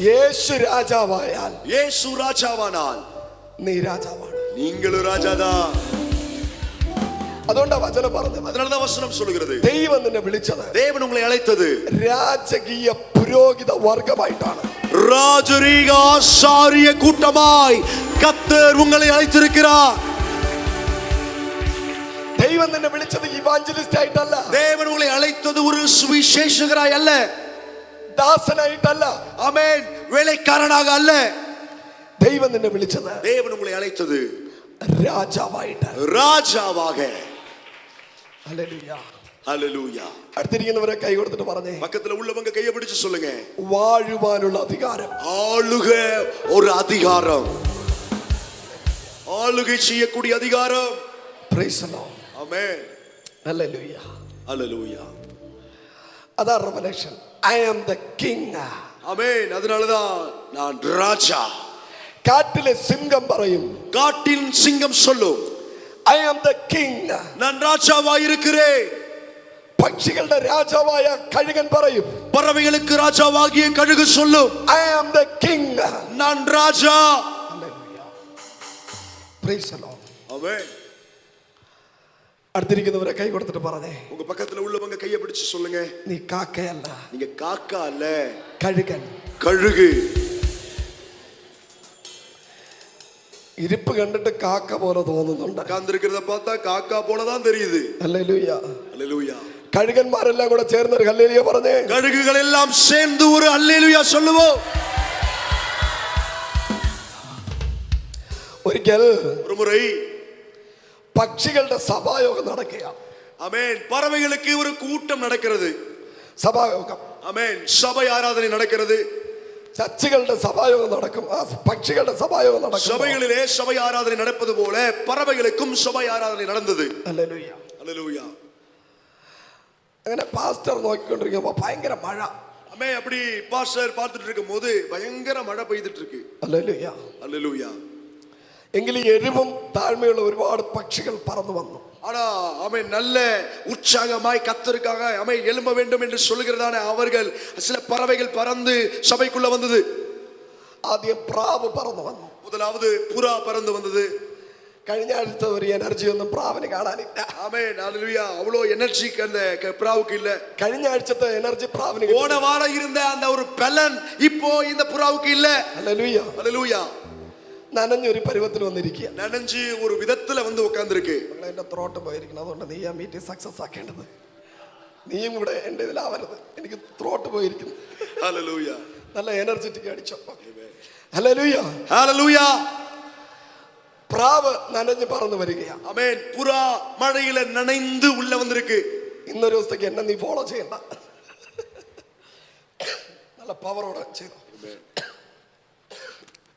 യേശു രാജാവായാൽ, യേശു രാജാവാനാൽ നീ രാജാവാണ്. நீங்களும் ராஜாதான். അതുകൊണ്ടാ വചനം പറഞ്ഞത്. அதனாலதான் வசனம் சொல்லுகிறது, ദൈവം നിന്നെ വിളിച്ചത്, தேவன் உங்களை அழைத்தது രാജകീയ പുരോഹിത വർഗമായിട്ടാണ്. ராஜரீக ஆசாரிய கூட்டமாய் கர்த்தர் உங்களை அழைத்திருக்கிறார். ദൈവം നിന്നെ വിളിച്ചത് ഇവാഞ്ചലിസ്റ്റ് ആയിട്ടല്ല. தேவன் உங்களை அழைத்தது ஒரு சுவிசேஷகராய் அல்ல, ദാസനായിട്ടല്ല, ஆமென், வேலைக்காரனாக அல்ல. ദൈവം നിന്നെ വിളിച്ചത്, தேவன் உங்களை அழைத்தது രാജാവായിട്ട്, ராஜாவாக. ഹല്ലേലൂയ, ஹல்லேலூயா. അടുത്തിരിക്കുന്നവരെ കൈ കൊടുത്തിട്ട് പറഞ്ഞേ, பக்கத்துல உள்ளவங்க கையை பிடிச்சு சொல்லுங்க, വാഴുവാനുള്ള അധികാരം. ஆளுக ஒரு அதிகாரம், ஆளுகை செய்யக்கூடிய அதிகாரம். Praise the Lord. ஆமென், ഹല്ലേലൂയ, ஹல்லேலூயா. അതാ revelation. I am the king. ஆமென். அதனாலதான் நான் ராஜா. കാട്ടിലെ സിംഹം പറയും, காட்டின் சிங்கம் சொல்லும், I am the king. நான் ராஜாவாய் இருக்கிறேன். പക്ഷികളുടെ രാജാവായ കഴുകൻ പറയും, பறவைகளுக்கு ராஜாவாகிய கழுகு சொல்லும், I am the king. நான் ராஜா. ഹല്ലേലൂയ, പ്രൈസ് ദി ലോർഡ്. ஆமென். അടുത്തിരിക്കുന്നവരെ കൈ കൊടുത്തിട്ട് പറഞ്ഞേ, உங்க பக்கத்துல உள்ளவங்க கையை பிடிச்சு சொல்லுங்க, നീ കാക്കയല്ല, நீங்க காக்கா அல்ல, കഴുകൻ. கழுகு. ഇരിപ്പ് കണ്ടിട്ട് കാക്ക പോലെ തോന്നുന്നുണ്ട്. உட்கார்ந்திருக்கிறத பார்த்தா காக்கா போலதான் தெரியுது. ഹല്ലേലൂയ. ஹல்லேலூயா. കഴുകന്മാരെല്ലാം കൂടെ ചേർന്ന് ഒരു ഹല്ലേലൂയ പറഞ്ഞേ. கழுகுகள் எல்லாம் சேர்ந்து ஒரு ஹல்லேலூயா சொல்லுவோம். ഒരിക്കൽ ஒரு முறை പക്ഷികളുടെ സഭായോഗം നടക്കുക. ஆமென், பறவைகளுக்கு ஒரு கூட்டம் நடக்கிறது. സഭായോഗം, ஆமென், சபை ஆராதனை நடக்கிறது. ചർച്ചുകളുടെ സഭായോഗം നടക്കും, പക്ഷികളുടെ സഭായോഗം നടക്കും. சபைகளிலே சபை ஆராதனை நடப்பது போல பறவைகளுக்கும் சபை ஆராதனை நடந்தது. ഹല്ലേലൂയ, ஹல்லேலூயா. അങ്ങനെ പാസ്റ്റർ നോക്കിക്കൊണ്ടിരിക്കുമ്പോ ഭയങ്കര മഴ. ஆமென், அப்படி பாஸ்டர் பார்த்துட்டு இருக்கும்போது பயங்கர மழை பெய்துட்டு இருக்கு. ഹല്ലേലൂയ. ஹல்லேலூயா. എങ്കിലും എരിവും താഴ്മയുള്ള ഒരുപാട് പക്ഷികൾ പറന്നു വന്നു. ஆனா ஆமென், நல்ல உற்சாகமாய் கர்த்தருக்காக ஆமென் எழும்ப வேண்டும் என்று சொல்லுகிறதான அவர்கள் சில பறவைகள் பறந்து சபைக்குள்ள வந்தது. ആദ്യം പ്രാവ് പറന്നു വന്നു. முதலாவது புறா பறந்து வந்தது. കഴിഞ്ഞ ആഴ്ച ഒരു എനർജി ഒന്നും പ്രാവിന് കാണാനില്ല. ஆமென், ஹல்லேலூயா. அவ்வளோ எனர்ஜி அந்த புறாவுக்கு இல்ல. കഴിഞ്ഞ ആഴ്ചത്തെ എനർജി പ്രാവിന് போன வாரம் இருந்த அந்த ஒரு பலன் இப்போ இந்த புறாவுக்கு இல்ல. ഹല്ലേലൂയ. ஹல்லேலூயா. നനഞ്ഞൊരു പരുവത്തിൽ വന്നിരിക്കുക. நனைஞ்சு ஒரு விதத்துல வந்து உட்கார்ந்திருக்கு. എന്റെ ത്രോട്ട് പോയിരിക്കണം, അതുകൊണ്ട് നീ ആ മീറ്റിംഗ് സക്സസ് ആക്കേണ്ടത്. നീയും കൂടെ എന്റെ ഇതിലാവരുത്, എനിക്ക് ത്രോട്ട് പോയിരിക്കുന്നു. ஹல்லேலூயா. നല്ല എനർജറ്റിക് അടിച്ചോ. ഹല്ലേലൂയ, ஹல்லேலூயா. പ്രാവ് നനഞ്ഞ് പറന്നു വരികയാ. ஆமென், புறா மழையில நனைந்து உள்ள வந்திருக்கு. ഇന്നൊരു ദിവസത്തേക്ക് എന്നെ നീ ഫോളോ ചെയ്യണ്ട, നല്ല പവറോടെ ചെയ്തു.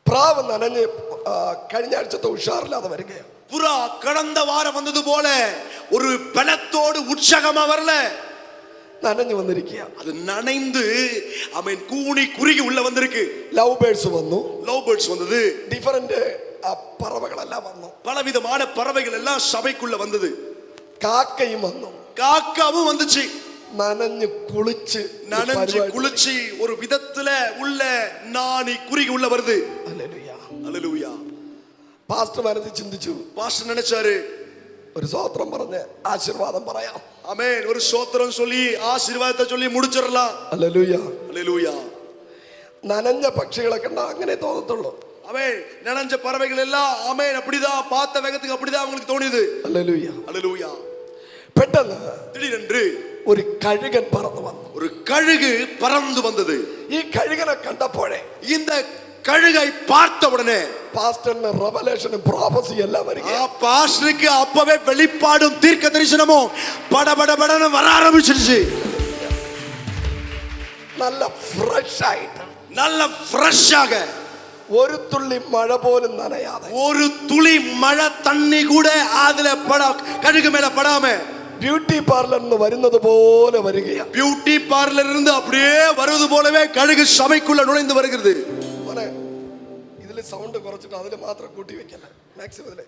പ്രാവ് നനഞ്ഞ് കഴിഞ്ഞ ആഴ്ചത്തെ ഉഷാറില്ലാതെ വരികയാണ്. புறா கடந்த வாரம் வந்தது போல ஒரு பலத்தோடு உற்சாகமா வரல, നനഞ്ഞു വന്നിരിക്കുക. அது நனைந்து ஆமென் கூனி குறுகி உள்ள வந்திருக்கு. ലവ് ബേർഡ്സ് വന്നു, லவ் பேர்ட்ஸ் வந்தது, ഡിഫറന്റ് പറവകളെല്ലാം വന്നു, பலவிதமான பறவைகள் எல்லாம் சபைக்குள்ள வந்தது. കാക്കയും വന്നു, காக்காவும் வந்துச்சு. നനഞ്ഞു കുളിച്ച് நனைஞ்சு குளிச்சு ஒரு விதத்துல உள்ள நாணி குறுகி உள்ள வருது. ഹല്ലേലൂയ. ஹல்லேலூயா. പാസ്റ്റർ മനസ്സിൽ ചിന്തിച്ചു, பாஸ்டர் நினைச்சாரு, ഒരു സ്തോത്രം പറഞ്ഞ് ആശീർവാദം പറയാം. ஆமென், ஒரு ஸ்தோத்திரம் சொல்லி ஆசீர்வாதத்தை சொல்லி முடிச்சிடலாம். ഹല്ലേലൂയ. ஹல்லேலூயா. നനഞ്ഞ പക്ഷികളെ കണ്ടാ അങ്ങനെ തോന്നത്തുള്ളൂ. ஆமென், நனைஞ்ச பறவைகள் எல்லாம் ஆமென் அப்படிதான் பார்த்த வேகத்துக்கு அப்படிதான் அவங்களுக்கு தோணியது. ഹല്ലേലൂയ. ஹல்லேலூயா. പെട്ടെന്ന് திடீரென்று ഒരു കഴുകൻ പറന്നു വന്നു. ஒரு கழுகு பறந்து வந்தது. ഈ കഴുകനെ കണ്ടപ്പോഴേ இந்த கழுகை பார்த்த உடனே പാസ്റ്ററിന് റെവലേഷനും പ്രോഫസിയും എല്ലാം വരിക. பாஸ்டருக்கு அப்பவே வெளிப்பாடும் தீர்க்க தரிசனமும் படபடபடன்னு வர ஆரம்பிச்சிருச்சு. നല്ല ഫ്രഷ് ആയിട്ട്, நல்ல ஃப்ரெஷ்ஷாக, ഒരു തുള്ളി മഴ പോലും നനയാതെ, ஒரு துளி மழை தண்ணி கூட அதுல கழுகு மேல படாம ബ്യൂട്ടി പാർലറിൽ വരുന്നത് പോലെ വരികയാണ്. பியூட்டி பார்லர் இருந்து அப்படியே வருவது போலவே கழுகு சபைக்குள்ள நுழைந்து வருகிறது. ഇതില് സൗണ്ട് കുറച്ചിട്ട് അതിൽ മാത്രം കൂട്ടി വെക്കല്ല, മാക്സിമം ഇതില്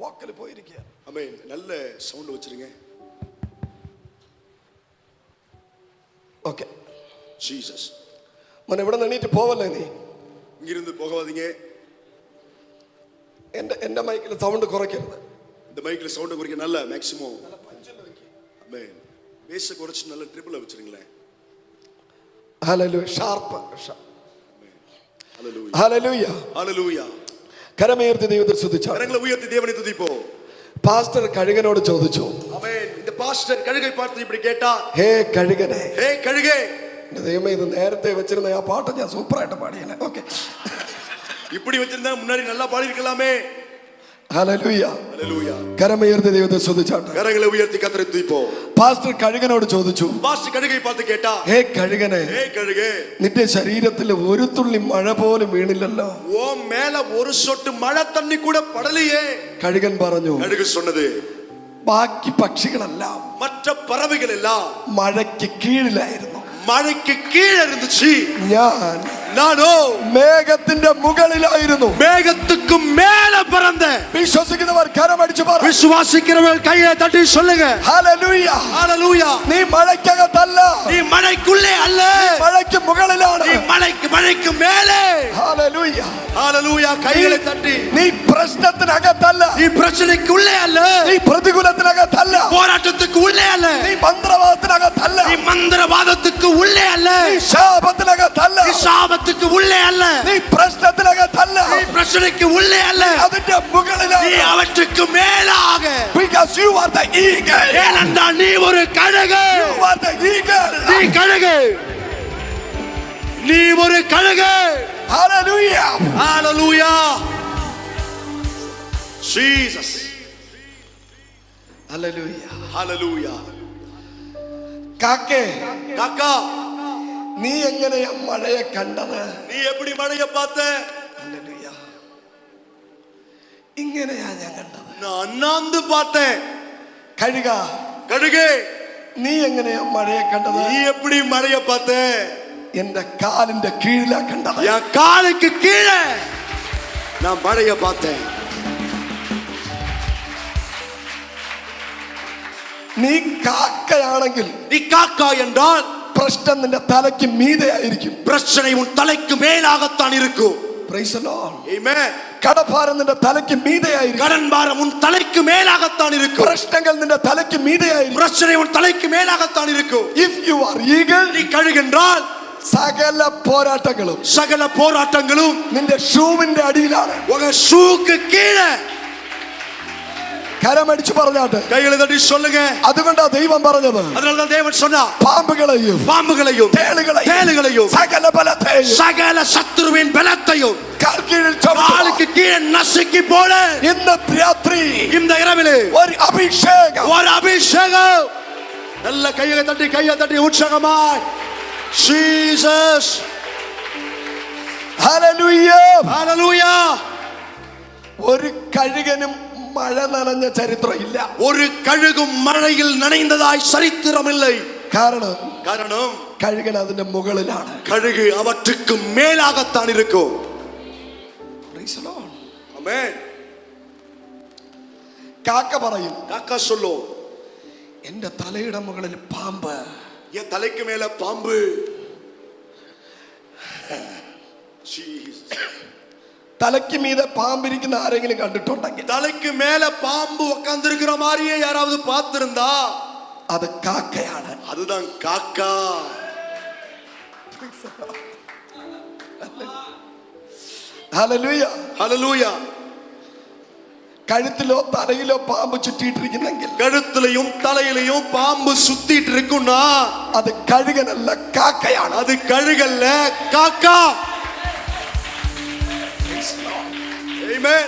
വാക്കിൽ പോയിരിക്കുക. ஆமென், நல்ல சவுண்ட் வச்சிருங்க. ഓക്കെ. ஜீசஸ். മോനെ ഇവിടെ നിന്ന് എണീറ്റ് പോവല്ലേ നീ? இங்கிருந்து போகாதீங்க. എന്റെ മൈക്കിൽ സൗണ്ട് കുറയ്ക്കരുത്. இந்த மைக்ல சவுண்ட் குறைக்க நல்ல மேக்ஸிமம். ஆமென். பேச குறைச்சு நல்ல ட்ரிபிள் வச்சிருங்களேன். ഹല്ലേലൂയ. ഷാർപ്പ്. ஹalleluya. ഹല്ലേലൂയ. ஹalleluya. കരമുയർത്തി ദൈവത്തെ സ്തുതിച്ചാൽ. கரங்களை உயர்த்தி தேவனை துதிப்போம். പാസ്റ്റർ കഴുകനോട് ചോദിച്ചു. ஆமென். இந்த பாஸ்டர் கழுகை பார்த்து இப்படி கேட்டா, ഹേ കഴുകനെ. ஹே கழுகே. ദൈവമേ, ഇത് നേരത്തെ വെച്ചിരുന്ന ആ പാട്ട് ഞാൻ സൂപ്പറായിട്ട് പാടിയല്ലേ. ഓക്കെ, இப்படி வச்சிருந்தா முன்னாடி நல்லா பாடி இருக்கலாமே. ഹല്ലേലൂയ. ஹalleluya. കരമുയർത്തി ദൈവത്തെ സ്തുതിച്ചാട്ടെ. கரங்களை உயர்த்தி கர்த்தரை துதிப்போம். പാസ്റ്റർ കഴുകനോട് ചോദിച്ചു. பாஸ்டர் கழுகை பார்த்து கேட்டா, ഹേ കഴുകനെ, ஹே கழுகே, നിന്റെ ശരീരത്തിൽ ഒരു തുള്ളി മഴ പോലും വീണില്ലല്ലോ. ஓ மேல ஒரு சொட்டு மழை தண்ணி கூட படலையே. കഴുകൻ പറഞ്ഞു, கழுகு சொன்னது, ബാക്കി പക്ഷികളെല്ലാം மற்ற பறவைகள் எல்லாம் മഴയ്ക്ക് കീഴിലായിരുന്നു. மழைக்கு கீழே இருந்துச்சு. ഞാൻ நானோ മേഘത്തിന്റെ മുകളിലായിരുന്നു. மேகத்துக்கு மேல பறந்த. വിശ്വസിക്കുന്നവർ കരമടിച്ചു പറ. விசுவாசிக்கிறவர்கள் கையை தட்டி சொல்லுங்க. ഹല്ലേലൂയ. ஹalleluya. നീ മഴയ്ക്കകത്തല്ല, நீ மழைக்குள்ளே அல்ல, മഴയ്ക്ക് മുകളിലാണ്. நீ மழைக்கு மேலே. ഹല്ലേലൂയ. ஹalleluya. கைகளை தட்டி, നീ പ്രശ്നത്തിനകത്തല്ല, நீ பிரச்சனைக்கு உள்ளே அல்ல, നീ പ്രതികൂലത്തിനകത്തല്ല, போராட்டத்துக்கு உள்ளே அல்ல, നീ മന്ത്രവാദത്തിനകത്തല്ല, நீ மந்திரவாதத்துக்கு உள்ளே அல்ல, നീ ശാപത്തിനകത്തല്ല, நீ சாபத்துக்கு உள்ளே அல்ல, നീ പ്രശ്നത്തിനകത്തല്ല, நீ பிரச்சனைக்கு உள்ளே அல்ல, അതിന്റെ മുകളിലാണ്. நீ அவற்றுக்கு மேலாக. Because you are the eagle. ஏனென்றால் நீ ஒரு கழுகு. You are the eagle. நீ கழுகு, நீ ஒரு கழுகு. Hallelujah. ஹalleluya. Jesus. Hallelujah. ஹalleluya. കാക്കേ, காக்கா, നീ എങ്ങനെയാ മഴയെ കണ്ടത്? நீ எப்படி மழையை பார்த்த? Hallelujah. ഇങ്ങനെയാ ഞാൻ കണ്ടത്. நான் அண்ணாந்து பார்த்தேன். കഴുക, கழுகே, നീ എങ്ങനെയാ മഴയെ കണ്ടത്? நீ எப்படி மழையை பார்த்த? എന്റെ കാലിന്റെ കീഴിലാ കണ്ടത്. என் காலுக்கு கீழே நான் மழையை பார்த்தேன். നീ കാക്കയാണെങ്കിൽ நீ காக்கா என்றால் പ്രശ്നം നിന്റെ തലയ്ക്ക് മീതെയായിരിക്കും. பிரச்சனை உன் தலைக்கு மேலாகத்தான் இருக்கும். Praise the Lord. Amen. കടഭാരം നിന്റെ തലയ്ക്ക് മീതെയായിരിക്കും. கடன் பாரம் உன் தலைக்கு மேலாகத்தான் இருக்கும். പ്രശ്നങ്ങൾ നിന്റെ തലയ്ക്ക് മീതെയായിരിക്കും. பிரச்சனை உன் தலைக்கு மேலாகத்தான் இருக்கும். If you are eagle, நீ கழுகென்றால் സകല പോരാട്ടങ്ങളും சகல போராட்டங்களும் നിന്റെ ഷൂവിന്റെ അടിയിലാണ്. உங்க ஷூக்கு கீழே. കരമടിച്ചു പറഞ്ഞാട്ടെ. கைகளை தட்டி சொல்லுங்க. അതുകൊണ്ടാ ദൈവം പറഞ്ഞത്, அதனால்தான் தேவன் சொன்னார், പാമ്പുകളെയും பாம்புகளையும் தேளுகளையும் സകല ബലത്തെയും சகல சத்துருவின் பலத்தையும் കാൽക്കീഴിൽ காலுக்கு கீழே நசுக்கி போட. ഇന്ന് രാത്രി இந்த இரவிலே ഒരു അഭിഷേകം, ஒரு அபிஷேகம். நல்ல கையை தட்டி உற்சாகமாய். Jesus. ഹല്ലേലൂയ. Hallelujah. ഒരു കഴുകനും മഴ നനഞ്ഞ ചരിത്രം ഇല്ല. ஒரு கழுகும் மழையில் நனைந்ததாய் சரித்திரம் இல்லை. കാരണം കഴുകൻ അതിന്റെ മുകളിലാണ്. கழுகு அவற்றுக்கு மேலாகத்தான் இருக்கும். Praise the Lord. Amen. കാക്ക പറയും, காக்கா சொல்லும், എന്റെ തലയുടെ മുകളിൽ പാമ്പ്, என் தலைக்கு மேல பாம்பு. Jesus. തലയ്ക്ക് മീതെ പാമ്പിരിക്കുന്ന ആരെങ്കിലും കണ്ടിട്ടുണ്ടെങ്കിൽ, தலைக்கு மேல பாம்பு உட்கார்ந்திருக்கிற மாதிரியே யாராவது பார்த்திருந்தா അത് കാക്കയാണ്. அதுதான் காக்கா. ഹല്ലേലൂയ. ஹalleluya. കഴുത്തിലോ തലയിലോ പാമ്പ് ചുറ്റിയിട്ടിരിക്കുന്നെങ്കിൽ, கழுத்திலையும் தலையிலையும் பாம்பு சுத்திட்டு இருக்குன்னா അത് കഴുകനല്ല, കാക്കയാണ്. அது கழுகல்ல, காக்கா. Amen.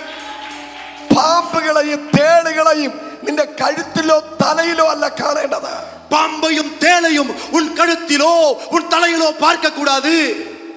പാമ്പുകളെയും തേളുകളെയും നിന്റെ കഴുത്തിലോ തലയിലോ അല്ല കാണേണ്ടത്. பாம்பையும் தேளையும் உன் கழுத்திலோ உன் தலையிலோ பார்க்க கூடாது.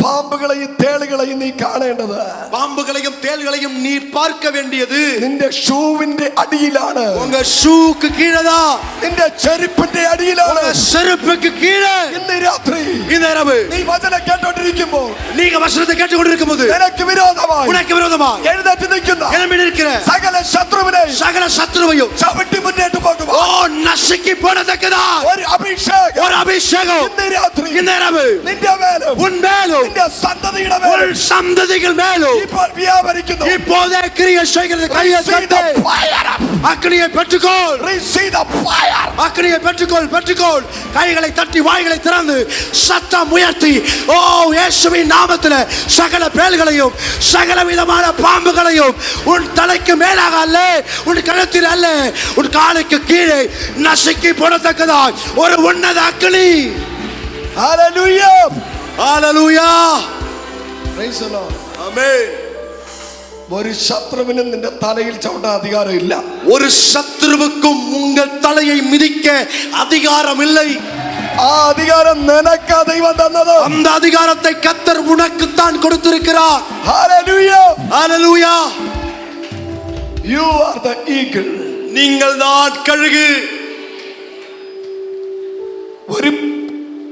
പാമ്പുകളെയും തേളുകളെയും നീ കാണേണ്ടത്, பாம்புகளையும் தேள்களையும் நீ பார்க்க வேண்டியது നിന്റെ ഷൂവിന്റെ അടിയിലാണ്. உங்க ஷூக்கு கீழேதா, നിന്റെ ചെരുപ്പിന്റെ അടിയിലാണ്. உங்க செருப்புக்கு கீழே. ഇന്ന് രാത്രി இந்த இரவு നീ വചനം കേട്ടോണ്ടിരിക്കുമ്പോൾ நீங்க வசனத்தை கேட்டுக்கொண்டிருக்கும் போது നിനക്ക് വിരോധമായി உனக்கு விரோதமா എഴുന്നേറ്റ് നിൽക്കുന്ന எழும்பி நிற்கிற സകല ശത്രുവിനെയും சகல சத்துருவையும் ചവിട്ടി മുന്നേറ്റ് പോകുക. ஓ நசுக்கி போடத்தக்கதா ഒരു അഭിഷേകം ஒரு அபிஷேகம் ഇന്ന് രാത്രി இந்த இரவு നിന്റെ മേലും உன் மேலும் നിന്റെ സന്തതിയുടെ മേലും உன் சந்ததிகள் மேலும் ഇപ്പോൾ വ്യാപരിക്കുന്നു. இப்போதே கிரியை செய்கிறது. கையை Receive தட்டு. the fire. அக்கினியை பெற்றுக்கொள். Receive the fire. அக்கினியை பெற்றுக்கொள். கைகளை தட்டி வாய்களை திறந்து சத்தம் உயர்த்தி, ஓ இயேசுவின் நாமத்தில் சகல பேல்களையும் சகல விதமான பாம்புகளையும் உன் தலைக்கு மேலாக அல்ல, உன் கழுத்தில் அல்ல, உன் காலுக்கு கீழே நசுக்கி போடத்தக்கதாய் ஒரு உன்னத அக்கினி. Hallelujah. Hallelujah. Praise the Lord. ஆமென். ഒരു ശത്രുവിനും നിന്റെ തലയിൽ ചവിട്ടാൻ അധികാരം ഇല്ല. ஒரு சத்துருவுக்கும் உங்கள் தலையை மிதிக்க அதிகாரம் இல்லை. ആ അധികാരം നിനക്കാ ദൈവം തന്നത്. அந்த அதிகாரத்தை கர்த்தர் உனக்கு தான் கொடுத்திருக்கிறார். Hallelujah. Hallelujah. You are the eagle. நீங்கள் தான் கழுகு. ഒരു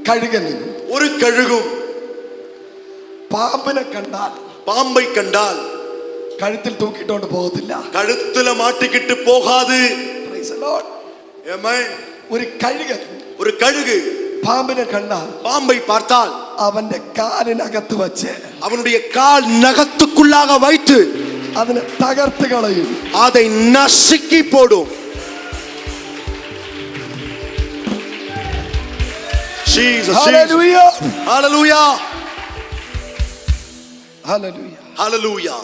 കഴുകന് ஒரு கழுகும் പാമ്പിനെ കണ്ടാൽ பாம்பை கண்டால் കഴുത്തിൽ തൂക്കിട്ടോണ്ട് പോകത്തില്ല. கழுத்துல மாட்டிக்கிட்டு போகாது. Praise the Lord. ஆமென். ഒരു കഴുകൻ ஒரு கழுகு പാമ്പിനെ കണ്ടാൽ பாம்பை பார்த்தால் അവന്റെ കാലിനകത്ത് വച്ച് அவனுடைய கால் நகத்துக்குள்ளாக வைத்து അതിനെ തകർത്ത് കളയും. அதை நசுக்கி போடும். Jesus, Hallelujah. Hallelujah. Hallelujah. Hallelujah.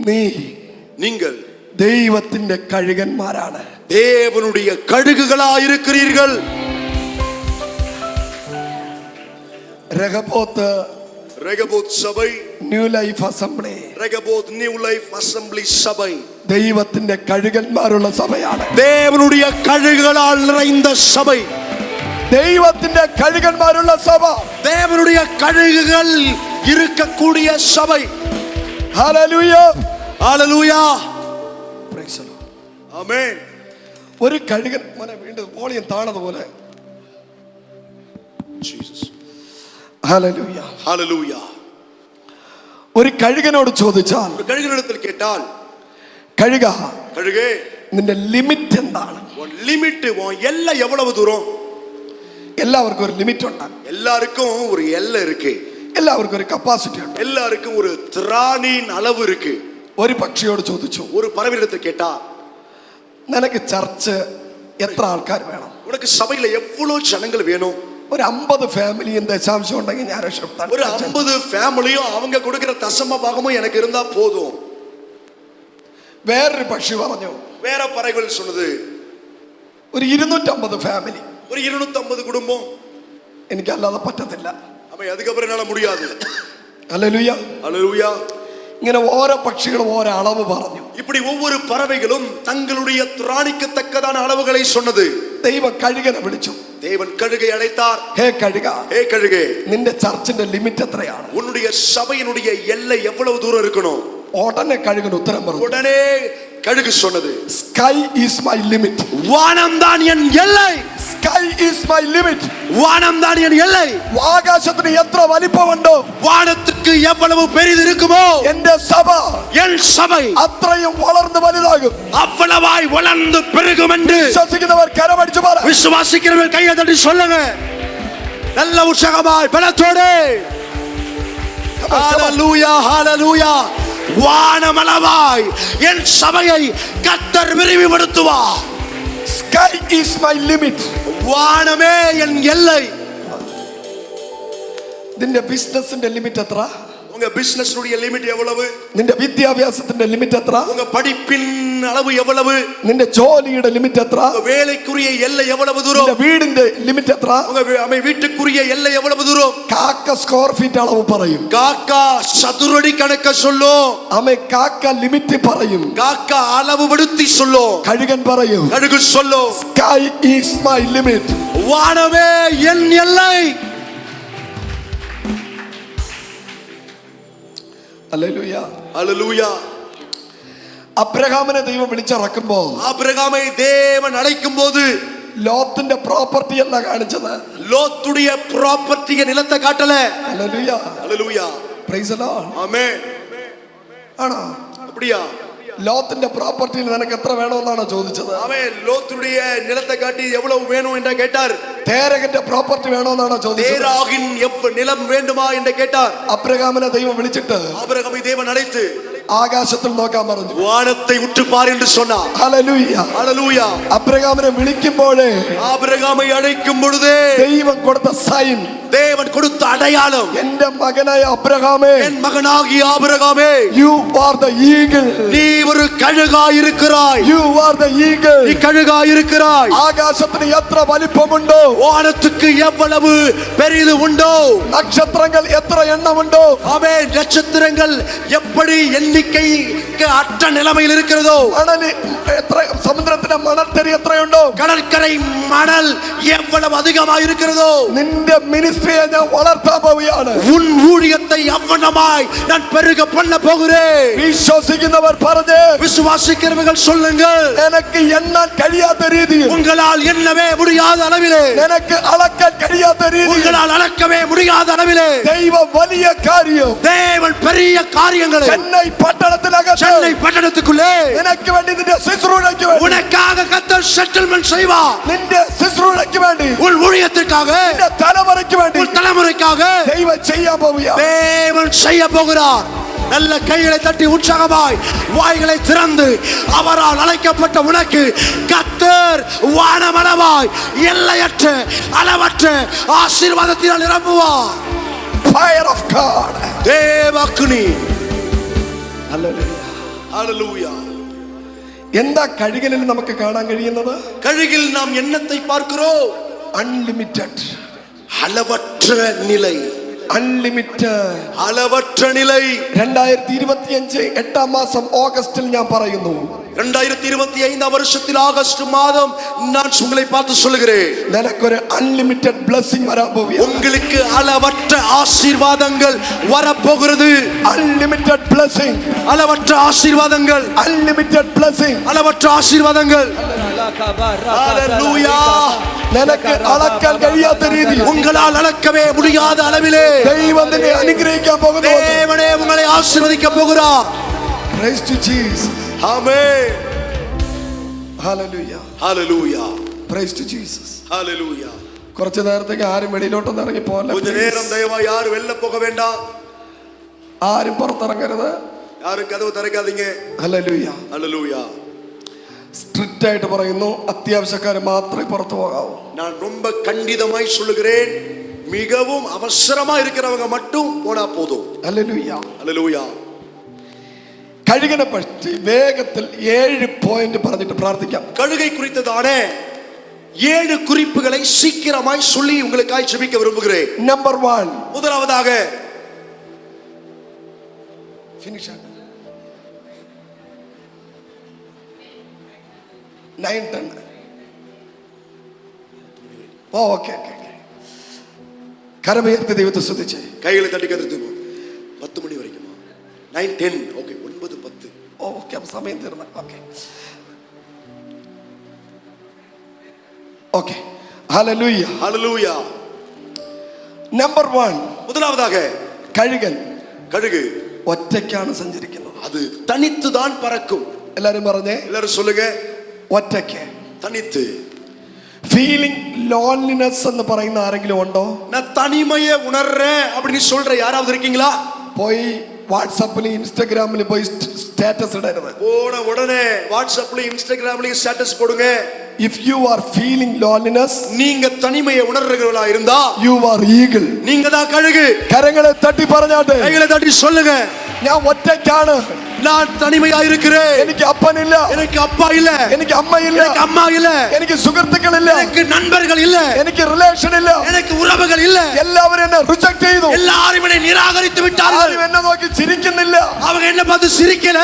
നീ நீங்கள் ദൈവത്തിന്റെ കഴുകന്മാരാണ്. தேவனுடைய கழுகுகளாய் இருக்கிறீர்கள். ரெகபோத் சபை, new life assembly Rehoboth new life assembly சபை ദൈവത്തിന്റെ കഴുകന്മാരുള്ള സഭയാണ്. தேவனுடைய கழுகுகளால் நிறைந்த சபை. ദൈവത്തിന്റെ കഴുകന്മാരുള്ള സഭ. தேவனுடைய கழுகுகள் இருக்கக்கூடிய சபை. Hallelujah. Hallelujah. Praise the Lord. Amen. ഒരു കഴുകൻ മോനെ വീണ്ടും വോളിയം താണതുപോലെ. Jesus. Hallelujah. Hallelujah. ഒരു കഴുകനോട് ചോദിച്ചാൽ, ஒரு கழுகினிடத்தில் கேட்டால், കഴുക கழுகே നിന്റെ ലിമിറ്റ് എന്താണ്? உன் லிமிட், உன் எல்லை எவ்வளவு தூரம்? എല്ലാവർക്കും ഒരു ലിമിറ്റ് ഉണ്ട്. எல்லாருக்கும் ஒரு எல்லை இருக்கு. എല്ലാവർക്കും ഒരു കപ്പാസിറ്റി ഉണ്ട്. எல்லாருக்கும் ஒரு திராணின் அளவு இருக்கு. ഒരു പക്ഷിയോട് ചോദിച്ചു, ஒரு பறவையிடத்தில் கேட்டா, നിനക്ക് ചർച്ച് എത്ര ആൾക്കാർ വേണം? உனக்கு சபையில எவ்வளவு ஜனங்கள் வேணும்? ഒരു 50 ഫാമിലിയും ദശാംശം ഉണ്ടെങ്കിൽ ഞാൻ രക്ഷപ്പെട്ടാൽ. ஒரு 50 ഫാമിലിയും அவங்க கொடுக்கிற தசம பாகமும் எனக்கு இருந்தா போதும். വേറൊരു പക്ഷി പറഞ്ഞു, வேற பறவைகள் சொன்னது, ഒരു 250 ഫാമിലി, ஒரு 250 குடும்பம் എനിക്കല്ലാതെ പറ്റത്തില്ല. அவன் அதுக்கப்புறம் என்னால முடியாது. ഹല്ലേലൂയ. ஹல்லேலூயா. ഇങ്ങനെ ഓരോ പക്ഷികളും ഓരോ അളവ് പറഞ്ഞു. இப்படி ஒவ்வொரு பறவைகளும் தங்களுடைய திராணிக்கத்தக்கதான அளவுகளை சொன்னது. ദൈവം കഴുകനെ വിളിച്ചു. தேவன் கழுகை அழைத்தார். ഹേ കഴുക, ஹே கழுகே, നിന്റെ ചർച്ചിന്റെ ലിമിറ്റ് എത്രയാണ്? உன்னுடைய சபையினுடைய எல்லை எவ்வளவு தூரம் இருக்கணும்? ഉടനെ കഴുകൻ ഉത്തരം പറഞ്ഞു, உடனே கழுகு சொன்னது, സ്കൈ ഈസ് മൈ ലിമിറ്റ്. வானம் தான் என் எல்லை. Sky is my limit. வானம் தான் என் எல்லை. ആകാശത്തിന് എത്ര വലിപ്പമുണ്ടോ, வானத்துக்கு எவ்வளவு பெரிது இருக்குமோ, എന്റെ സഭ என் சபை അത്രയും വളർന്ന് വലുതാകും. அவ்வளவாய் வளர்ந்து பெருகும் என்று വിശ്വസിക്കുന്നവർ കരമടിച്ചു പറ. விசுவாசிக்கிறவர்கள் கையை தட்டி சொல்லுங்க. நல்ல உற்சாகமாய் பலத்தோடு. ஹalleluya, ஹalleluya. வானமளவாய் என் சபையை கர்த்தர் விரிவுபடுத்துவார். Sky is my limit. வானமே என் எல்லை. നിന്റെ ബിസിനസിന്റെ ലിമിറ്റ് എത്ര? உங்க பிசினஸ் லிமிட் எவ்வளவு? നിന്റെ വിദ്യാഭ്യാസത്തിന്റെ ലിമിറ്റ് എത്ര? உங்க படிப்பின் அளவு எவ்வளவு? നിന്റെ ജോലിയുടെ ലിമിറ്റ് എത്ര? உங்க வேலைக்குரிய எல்லை எவ்வளவு தூரம்? നിന്റെ വീടിന്റെ ലിമിറ്റ് എത്ര? உங்க வீட்டுக்குரிய எல்லை எவ்வளவு தூரம்? കാക്ക സ്ക്വയർ ഫീറ്റ് അളവ് പറയും. காக்கா சதுரடி கணக்க சொல்லும். അമ്മ കാക്ക ലിമിറ്റ് പറയും. காக்கா அளவுபடுத்தி சொல்லும். കഴുകൻ പറയും, கழுகு சொல்லும், സ്കൈ ഈസ് മൈ ലിമിറ്റ്. வானமே என் எல்லை. ഹല്ലേലൂയ. ஹalleluya. അബ്രഹാമിനെ ദൈവം വിളിച്ചിറക്കുമ്പോ ஆபிரகாமை தேவன் அழைக்கும் போது ലോത്തിന്റെ പ്രോപ്പർട്ടി അല്ല കാണിച്ചത്. லோத்துடைய ப்ராப்பர்ட்டிய நிலத்தை காட்டல. ഹല്ലേലൂയ. ஹalleluya. Praise the Lord. ஆமென். ആണോ? அப்படியா? ലോത്തിന്റെ പ്രോപ്പർട്ടിയിൽ നിനക്ക് എത്ര വേണമെന്നാണോ ചോദിച്ചത്? அவன் லோத்துடைய நிலத்தை காட்டி எவ்வளவு வேணும் என்று கேட்டார். തേരകിന്റെ പ്രോപ്പർട്ടി വേണമെന്നാണോ ചോദിച്ചത്? தேராகின் நிலம் வேண்டுமா என்று கேட்டார். അബ്രഹാമിനെ ദൈവം വിളിച്ചിട്ട് ஆபிரகாமை தேவன் அழைத்து ആകാശത്തിൽ നോക്കാൻ പറഞ്ഞു. வானத்தை உற்று பார் என்று சொன்னார். ഹല്ലേലൂയ. ஹல்லேலூயா. അബ്രഹാമിനെ വിളിക്കുമ്പോഴേ ஆபிரகாமை அழைக்கும் பொழுதே ദൈവം കൊടുത്ത സൈൻ, தேவன் கொடுத்த அடையாளம், എന്റെ മകനായ അബ്രഹാമേ, என் மகனாகிய ஆபிரகாமே, you are the eagle, நீ ஒரு கழுகாய் இருக்கிறாய். you are the eagle. நீ கழுகாய் இருக்கிறாய். ആകാശത്തിന് എത്ര വലിപ്പമുണ്ടോ, வானத்துக்கு எவ்வளவு பெரிது உண்டோ, നക്ഷത്രങ്ങൾ എത്ര എണ്ണമുണ്ടോ, ஆமென், நட்சத்திரங்கள் எப்படி எண்ணிக்கைக்கு அற்ற நிலைமையில் இருக்கிறதோ, മണല് എത്ര, സമുദ്രത്തിന്റെ മണൽത്തരി എത്രയുണ്ടോ, கடற்கரை மணல் எவ்வளவு அதிகமாக இருக்கிறதோ, നിന്റെ മിനിസ്ട്രിയെ ഞാൻ വളർത്താൻ പോവുകയാണ്. உன் ஊழியத்தை அவ்வளமாய் நான் பெருக பண்ண போகிறேன். വിശ്വസിക്കുന്നവർ പറഞ്ഞ്, விசுவாசிக்கிறவர்கள் சொல்லுங்கள், നിനക്ക് എണ്ണാൻ കഴിയാത്ത രീതിയിൽ, உங்களால் எண்ணவே முடியாத அளவிலே, നിനക്ക് അളക്കാൻ കഴിയാത്ത രീതിയിൽ உங்களால் அளக்கவே முடியாத அளவிலே ദൈവം വലിയ കാര്യം தேவன் பெரிய காரியங்களை ചെന്നൈ പട്ടണത്തിനകത്ത് சென்னை பட்டணத்துக்குள்ளே നിനക്ക് വേണ്ടി, നിന്റെ ശുശ്രൂഷയ്ക്ക് വേണ്ടി, உனக்காக கர்த்தர் செட்டில்மென்ட் செய்வார். നിന്റെ ശുശ്രൂഷയ്ക്ക് വേണ്ടി, உன் ஊழியத்திற்காக, നിന്റെ തലമുറയ്ക്ക് വേണ്ടി உன் தலைமுறைக்காக ദൈവം ചെയ്യാൻ പോവുകയാണ്. தேவன் செய்ய போகிறார். நல்ல கைகளை தட்டி உற்சாகமாய் வாய்களை திறந்து அவரால் அழைக்கப்பட்ட உனக்கு கர்த்தர் வானமளவாய் எல்லையற்ற அளவற்ற ஆசீர்வாதத்தினால் நிரப்புவார். Fire of God. தேவாக்குனி. Hallelujah. ஹல்லேலூயா. എന്താ കഴുകലിൽ നമുക്ക് കാണാൻ കഴിയുന്നത്? கழுகில் நாம் எண்ணத்தை பார்க்கிறோம். അൺലിമിറ്റഡ്, அளவற்ற நிலை, അൺലിമിറ്റഡ്, அளவற்ற நிலை. 2025 8 മാസം ഓഗസ്റ്റിൽ ഞാൻ പറയുന്നു, 2025 வருஷத்தில் ஆகஸ்ட் மாதம் நான் உங்களை பார்த்து சொல்லுகிறேன், നിനക്കൊരു അൺലിമിറ്റഡ് ബ്ലെസ്സിംഗ് വരാൻ പോവുകയാണ്. உங்களுக்கு அளவற்ற ஆசீர்வாதங்கள் வரப்போகிறது. അൺലിമിറ്റഡ് ബ്ലെസ്സിംഗ്, அளவற்ற ஆசீர்வாதங்கள், അൺലിമിറ്റഡ് ബ്ലെസ്സിംഗ്. அளவற்ற ஆசீர்வாதங்கள். ஹல்லேலூயா. നിനക്ക് അളക്കാൻ കഴിയാത്ത രീതിയിൽ உங்களால் அளக்கவே முடியாத அளவிலே ദൈവം നിന്നെ അനുഗ്രഹിക്കാൻ പോകുന്നു. தேவனே உங்களை ஆசீர்வதிக்க போகிறார். Praise to Jesus. Amen. Hallelujah. Hallelujah. Praise to Jesus. ஹல்லேலூயா. കുറച്ചു നേരത്തേക്ക് ആരും വെളിയിലോട്ടൊന്നും ഇറങ്ങി പോകല്ല. கொஞ்ச நேரம் தயவா யாரும் வெளில போக வேண்டாம். ആരും പുറത്തിറങ്ങരുത്. யாரும் கதவு திறக்காதீங்க. ഹല്ലേലൂയ. ஹல்லேலூயா. സ്ട്രിക്റ്റ് ആയിട്ട് പറയുന്നു, അത്യാവശ്യക്കാർ മാത്രമേ പുറത്തു പോകാവൂ. நான் ரொம்ப கண்டிதமாய் சொல்லுகிறேன், மிகவும் அவசரமா இருக்கிறவங்க மட்டும் போனா போதும். ഹല്ലേലൂയ. ஹல்லேலூயா. കഴുകനെ പറ്റി വേഗത്തിൽ 7 പോയിന്റ് പറഞ്ഞിട്ട് പ്രാർത്ഥിക്കാം. கழுகை குறித்ததான 7 குறிப்புகளை சீக்கிரமாய் சொல்லி உங்களுக்காய் ஜெபிக்க விரும்புகிறேன். നമ്പർ 1, முதலாவதாக ഫിനിഷ് 9-10. ഓക്കെ, കരമുയർത്തി ദൈവത്തെ സ്തുതിച്ച് கைகளை தட்டி கருத்துங்க. 10 மணி வரைக்குமா? 9, 10. ஓகே, 9, 10. ഓക്കെ, സമയം തീർന്ന. Okay, okay. ഹല്ലേലൂയ. ஹல்லேலூயா. നമ്പർ 1, முதலாவதாக കഴുകൻ கழுகு ഒറ്റയ്ക്കാണ് സഞ്ചരിക്കുന്നത്. அது தனித்து தான் பறக்கும். എല്ലാരും പറഞ്ഞേ, எல்லாரும் சொல்லுங்க, ഒറ്റയ്ക്ക്. தனித்து. ഫീലിംഗ് ലോൺലിനെസ് എന്ന് പറയുന്ന ആരെങ്കിലും ഉണ്ടോ? நான் தனிமையை உணர்றேன் அப்படின்னு சொல்ற யாராவது இருக்கீங்களா? പോയി വാട്സാപ്പിലും ഇൻസ്റ്റാഗ്രാമിലും പോയി സ്റ്റാറ്റസ് ഇടരുത്. போன உடனே வாட்ஸ்அப்லயும் இன்ஸ்டாகிராம்லயும் ஸ்டேட்டஸ் போடுங்க. If you are feeling loneliness, நீங்க தனிமையை உணர்றவங்களா இருந்தா യു ആർ ഈഗിൾ. நீங்க தான் கழுகு. കരങ്ങളെ തട്ടി പറഞ്ഞാട്ടെ, கைகளை தட்டி சொல்லுங்க, ഞാൻ ഒറ്റയ്ക്കാണ്, நான் தனிமையா இருக்கிறேன். എനിക്ക് അപ്പനില്ല, எனக்கு அப்பா இல்ல, എനിക്ക് അമ്മയില്ല, எனக்கு அம்மா இல்ல, എനിക്ക് സുഹൃത്തുക്കളില്ല, எனக்கு நண்பர்கள் இல்ல, എനിക്ക് റിലേഷൻ ഇല്ല, எனக்கு உறவுகள் இல்ல. എല്ലാവരും എന്നെ റിജക്ട് ചെയ്തു, எல்லாரும் என்னை நிராகரித்து விட்டார்கள். ആരും എന്നെ നോക്കി ചിരിക്കുന്നില്ല, அவங்க என்ன பார்த்து சிரிக்கல.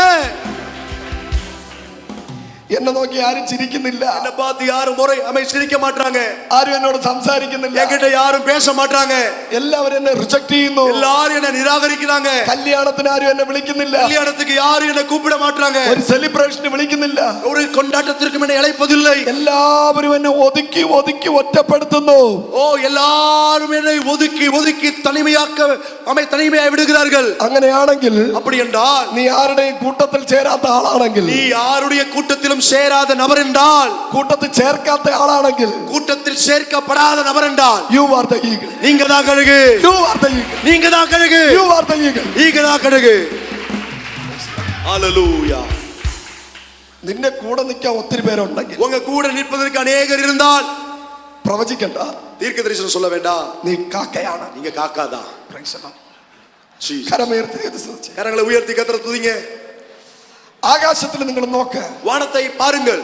എന്നെ നോക്കി ആരും ചിരിക്കുന്നില്ല, என்ன பார்த்து யாரும் முறை சிரிக்க மாட்டாங்க. ആരും എന്നോട് സംസാരിക്കുന്നില്ല, என்கிட்ட யாரும் பேச மாட்டாங்க. എല്ലാവരും എന്നെ റിജക്ട് ചെയ്യുന്നു, எல்லாரும் என்ன நிராகரிக்கிறாங்க. കല്യാണത്തിന് ആരും എന്നെ വിളിക്കുന്നില്ല, கல்யாணத்துக்கு யாரும் என்ன கூப்பிட மாட்டாங்க. ഒരു സെലിബ്രേഷന് വിളിക്കുന്നില്ല, ஒரு கொண்டாட்டத்திற்கும் என்ன அழைப்பதில்லை. എല്ലാവരും എന്നെ ഒതുക്കി ഒതുക്കി ഒറ്റപ്പെടുത്തുന്നു. ஓ, எல்லாரும் என்னை ஒதுக்கி ஒதுக்கி தனிமையாக்க നമ്മെ തനിമയായി വിടുகிறார்கள். അങ്ങനെയാണെങ്കിൽ அப்படி என்றால் നീ ആരുടെയും കൂട്ടത്തിൽ ചേരാത്ത ആളാണെങ്കിൽ, நீ யாருடைய கூட்டத்திலும் சேராத நபர் என்றால், കൂട്ടത്തിൽ ചേർക്കാത്ത ആളാണെങ്കിൽ, கூட்டத்தில் சேர்க்கப்படாத நபர் என்றால், you are the eagle. நீங்க தான் கழுகு. You are the eagle. நீங்க தான் கழுகு. You are the eagle. நீங்க தான் கழுகு. ஹalleluya. നിന്റെ കൂടെ നിൽക്കാൻ ഒത്തിരി പേരുണ്ടെങ്കിൽ, உங்க கூட நிற்பதற்கு அநேகர் இருந்தால் പ്രവചിക്കണ്ട, தீர்க்க தரிசனம் சொல்ல வேண்டாம். നീ കാക്കയാണ്. நீங்க காக்காதான். Praise the Lord. Jesus. കരമുയർത്തി സ്തുതിച്ച്. கரங்களை உயர்த்தி கர்த்தரை துதிங்க. ആകാശത്തിൽ നിങ്ങൾ നോക്ക്, வானத்தை பாருங்கள்.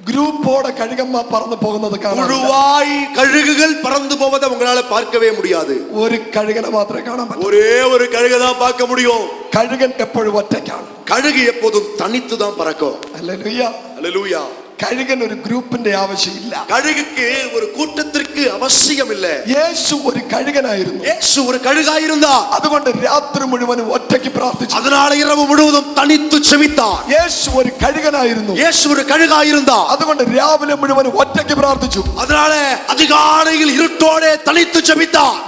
ഗ്രൂപ്പോടെ കഴുകന്മാർ പറന്നു പോകുന്നത് കാണാം. முழுவாய் கழுகுகள் பறந்து போவதை உங்களால பார்க்கவே முடியாது. ഒരു കഴുകനെ മാത്രമേ കാണാൻ പറ്റൂ. ஒரே ஒரு கழுகை தான் பார்க்க முடியும். കഴുകൻ എപ്പോഴും ഒറ്റയ്ക്കാണ്. கழுகு எப்போதும் தனித்து தான் பறக்கும். ഹല്ലേലൂയ. ஹalleluya. കഴുകൻ ഒരു ഗ്രൂപ്പിന്റെ ആവശ്യമില്ല. கழுகுக்கு ஒரு கூட்டத்திற்கு அவசியம் இல்லை. യേശു ഒരു കഴുകനായിരുന്നു. இயேசு ஒரு கழுகாயிருந்தா. അതുകൊണ്ട് രാത്രി മുഴുവനും ഒറ്റയ്ക്ക് പ്രാർത്ഥിച്ചു. அதனால இரவு முழுவதும் தனித்து செபித்தார். യേശു ഒരു കഴുകനായിരുന്നു. இயேசு ஒரு கழுகாயிருந்தா. അതുകൊണ്ട് രാവിലെ മുഴുവനും ഒറ്റയ്ക്ക് പ്രാർത്ഥിച്ചു. அதனால அதிகாலையில் இருட்டோட தனித்து செபித்தார்.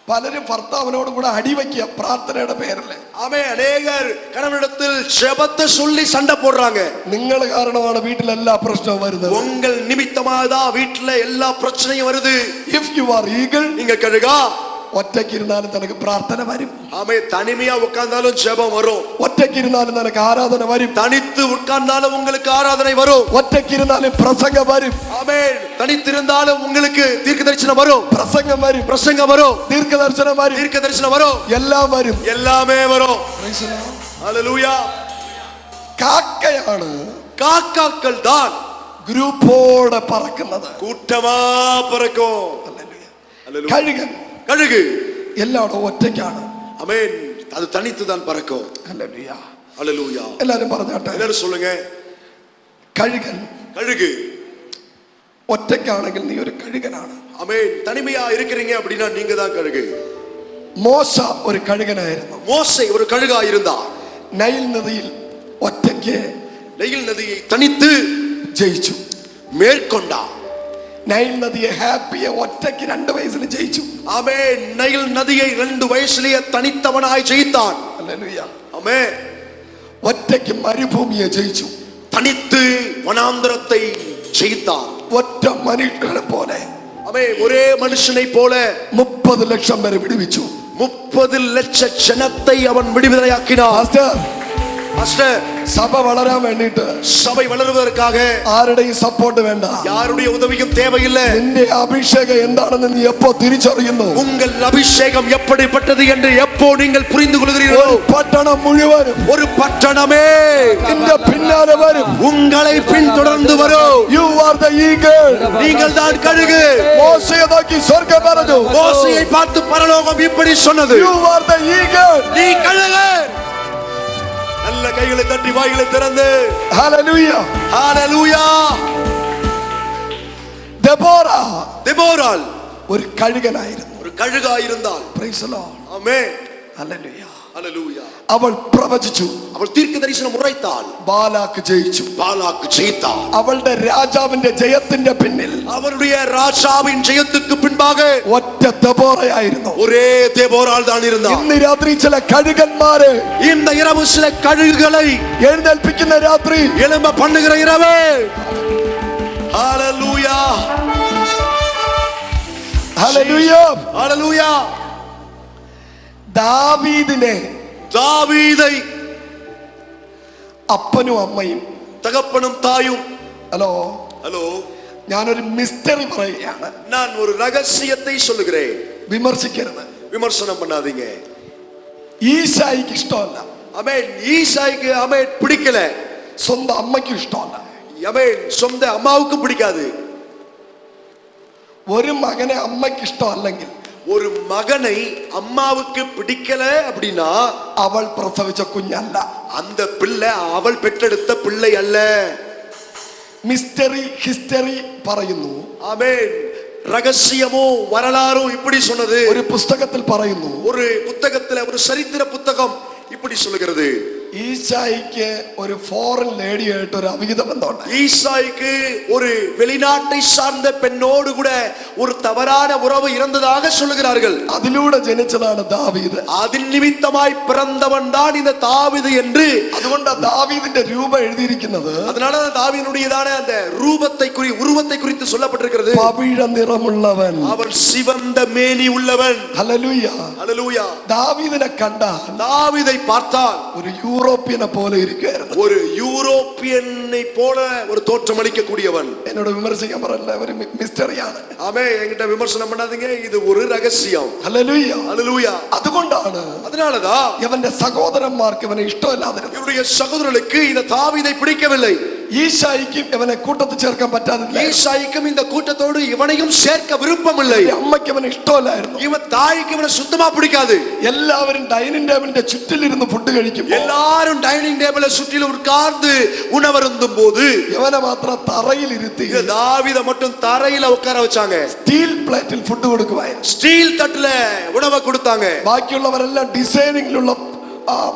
പലരും ഭർത്താവിനോടും കൂടെ അടിവയ്ക്കുക പ്രാർത്ഥനയുടെ പേരില്. ஆமே, அநேகர் கணவனிடத்தில் ஜெபத்தை சொல்லி சண்டை போடுறாங்க. നിങ്ങൾ കാരണമാണ് വീട്ടിൽ എല്ലാ പ്രശ്നവും വരുന്നത്. உங்கள் நிமித்தமாதான் வீட்டுல எல்லா பிரச்சனையும் வருது. ഇഫ് യു ആർ ഈഗിൾ, நீங்க கழுகா, ഒറ്റയ്ക്ക് ഇരുന്നാലും നിനക്ക് പ്രാർത്ഥന വരും. ஆமே, தனிமையா உட்கார்ந்தாலும் ஜெபம் வரும். ഒറ്റയ്ക്ക് ഇരുന്നാലും നിനക്ക് ആരാധന വരും. தனித்து உட்கார்ந்தாலும் உங்களுக்கு ஆராதனை வரும். ഒറ്റയ്ക്ക് ഇരുന്നാലും പ്രസംഗം വരും. ஆமே, தனித்திருந்தாலும் உங்களுக்கு தீர்க்க தரிசனம் வரும். പ്രസംഗം വരും. பிரசங்கம் வரும். ദീർഘദർശനം വരും. தீர்க்க தரிசனம் வரும். എല്ലാം വരും. எல்லாமே வரும். ஹalleluya. കാക്കയാണ് காக்காக்கள் தான் ഗ്രൂപ്പോടെ പറക്കുന്നത്. கூட்டமா பறக்கும். ஹalleluya. കഴുകൻ கழுகு എല്ലായിടും ഒറ്റയ്ക്കാണ്. ஆமென், அது தனித்து தான் பறக்கும். ഹല്ലേലൂയ. ஹalleluya. എല്ലാരും പറഞ്ഞാട്ടെ. எல்லாரும் சொல்லுங்க. കഴുകൻ கழுகு ഒറ്റയ്ക്കാണെങ്കിൽ നീ ഒരു കഴുകനാണ്. ஆமென், தனிமையா இருக்கிறீங்க அப்படின்னா நீங்க தான் கழுகு. മോശ ഒരു കഴുകനായിരുന്നു. மோசே ஒரு கழுகா இருந்தா. നൈൽ നദിയിൽ ഒറ്റയ്ക്ക് நைல் நதியை தனித்து ജയിച്ചു. மேற்கொண்டா. നൈൽ നദിയെ ഹാപ്പിയെ ഒറ്റയ്ക്ക് 2 വയസ്സിൽ ജയിച്ചു. ஆமென், நைல் நதியை 2 வயசுலயே தனித்தவனாய் ஜெயித்தான். ഹല്ലേലൂയ. ஆமென், ഒറ്റയ്ക്ക് മരുഭൂമിയെ ജയിച്ചു. தனித்து வனாந்தரத்தை ஜெயித்தான். ഒറ്റ മനുഷ്യനെ പോലെ ஆமென், ஒரே மனுஷனை போல 30 ലക്ഷം പേരെ വിടുവിച്ചു. 30 லட்ச ஜனத்தை அவன் விடுதலையாக்கினான். പാസ്റ്റർ, பாஸ்டர், സഭ വളരാൻ വേണ്ടിയിട്ട് சபை வளருவதற்காக ആരുടെയും സപ്പോർട്ട് വേണ്ട. யாருடைய உதவியும் தேவையில்லை. നിന്റെ അഭിഷേകം എന്താണെന്ന് നീ എപ്പോ തിരിച്ചറിയുന്നു, உங்கள் அபிஷேகம் எப்படிப்பட்டது என்று எப்போ நீங்கள் புரிந்து ഒരു கொள்கிறீர்களோ, പട്ടണം മുഴുവനും ஒரு பட்டணமே നിന്റെ പിന്നാലെ വരും. உங்களை பின்தொடர்ந்து வரும். You are the eagle. நீங்கள் தான் கழுகு. മോശയെ നോക്കി സ്വർഗ്ഗം പറഞ്ഞു, மோசேயை பார்த்து பரலோகம் இப்படி சொன்னது, You are the eagle. நீ கழுகு. நல்ல கைகளை தட்டி வாய்களை திறந்து Hallelujah. ஹalleluya. ദെബോറ தெபோராள் ഒരു കഴുകനായിരുന്നു. ஒரு கழுகா இருந்தாள். Praise the Lord. Amen, Hallelujah. ஹalleluya. അവൾ പ്രവചിച്ചു. அவள் தீர்க்க தரிசனம் உரைத்தாள். ബാലാക്ക് ജയിച്ചു. பாலாக்கு ஜெயித்தாள். അവളുടെ രാജാവിന്റെ ജയത്തിന്റെ പിന്നിൽ அவருடைய ராஜாவின் ஜெயத்துக்கு பின்பாக ഒറ്റ ദെബോറയായിരുന്നു. ஒரே தெபோராள் தான் இருந்தாள். ഇന്ന് രാത്രി ചില കഴുകന്മാര് இந்த இரவு சில கழுகுகளை എഴുന്നേൽപ്പിക്കുന്ന രാത്രി எழும்ப பண்ணுகிற இரவு. ஹalleluya. Hallelujah. ஹalleluya. ദാവീദിനെ தாவீதை അപ്പനും അമ്മയും, தகப்பனும் தாயும், ഹലോ, ஹலோ, ഞാനൊരു മിസ്റ്ററി പറയുകയാണ്, நான் ஒரு ரகசியத்தை சொல்லுகிறேன். വിമർശിക്കരുത്. விமர்சனம் பண்ணாதீங்க. ഈശായിക്ക് ഇഷ്ടമല്ല, ஆமென். ஈசாய்க்கு ஆமென் பிடிக்கல. സ്വന്തം അമ്മയ്ക്കും ഇഷ്ടമല്ല. ஆமென், சொந்த அம்மாவுக்கும் பிடிக்காது. ഒരു മകനെ അമ്മയ്ക്ക് ഇഷ്ടമല്ലെങ്കിൽ ஒரு மகனை அம்மாவுக்கு பிடிக்கல அப்படின்னா അവൾ പ്രസവിച്ച കുഞ്ഞല്ല. அந்த பிள்ளை அவள் பெற்றெடுத்த பிள்ளை அல்ல. മിസ്റ്ററി ഹിസ്റ്ററി പറയുന്നു, ஆமென். ரகசியமோ வரலாறும் இப்படி சொன்னது. ഒരു പുസ്തകത്തിൽ പറയുന്നു, ஒரு புத்தகத்துல, ஒரு சரித்திர புத்தகம் இப்படி சொல்லுகிறது. ഈശായിക്ക് ഒരു ഫോറിൻ ലേഡിയായിട്ട് ഒരു അവിഹിത ബന്ധമുണ്ട്. ஈசாய்க்கு ஒரு வெளிநாட்டை சார்ந்த பெண்ணோடு கூட ஒரு தவறான உறவு இருந்ததாக சொல்லுகிறார்கள். അതിലൂടെ ജനിച്ചതാണ് ദാവീദ്. அதின் நிமித்தமாய் பிறந்தவன் தான் இந்த தாவீது என்று. അതുകൊണ്ട് ദാവീദിന്റെ രൂപം എഴുതിയിരിക്കുന്നത്, அதனால தாவீதுடையதான அந்த உருவத்தை குறித்து சொல்லப்பட்டிருக்கிறது. പവിഴ നിറമുള്ളവൻ, அவன் சிவந்த மேனி உள்ளவன். ഹല്ലേലൂയ. ஹல்லேலூயா. ദാവീദിനെ കണ്ടാൽ தாவீதை பார்த்தால் ഒരു യൂറോപ്യനെ പോലെ ഇരിക്കുകയായിരുന്നു. ஒரு யூரோப்பியனை போல ஒரு தோற்றமளிக்க கூடியவன். എന്നോട് വിമർശിക്കാൻ പറയല്ല, ഒരു മിസ്റ്ററിയാണ്. ஆமே, என்கிட்ட விமர்சனம் பண்ணாதீங்க, இது ஒரு ரகசியம். ഹല്ലേലൂയ. ஹல்லேலூயா. അതുകൊണ്ടാണ് அதனாலதான் ഇവന്റെ സഹോദരന്മാർക്ക് ഇവനെ ഇഷ്ടമില്ലാതിരുന്നത്. இவருடைய சகோதரர்களுக்கு இந்த தாவீதை பிடிக்கவில்லை. ഈശായിക്കും ഇവനെ കൂട്ടത്തിൽ ചേർക്കാൻ പറ്റാതില്ല. ஈசாய்க்கும் இந்த கூட்டத்தோடு இவனையும் சேர்க்க விருப்பமில்லை. അമ്മയ്ക്ക് ഇവനെ ഇഷ്ടമല്ലായിരുന്നു. இவன் தாய்க்கு இவனை சுத்தமா பிடிக்காது. എല്ലാവരും ഡൈനിങ് ടേബിളിന്റെ ചുറ്റിലിരുന്ന് ഫുഡ് കഴിക്കും. எல்லாரும் டைனிங் டேபிள சுற்றிலும் உட்கார்ந்து உணவருந்தும் போது ഇവനെ മാത്രം തറയിൽ ഇരുത്തി தாவீதை மட்டும் தரையில உட்கார வச்சாங்க. സ്റ്റീൽ പ്ലേറ്റിൽ ഫുഡ് കൊടുക്കുമായിരുന്നു. ஸ்டீல் தட்டுல உணவை கொடுத்தாங்க. ബാക്കിയുള്ളവരെല്ലാം ഡിസൈനിങ്ങിലുള്ള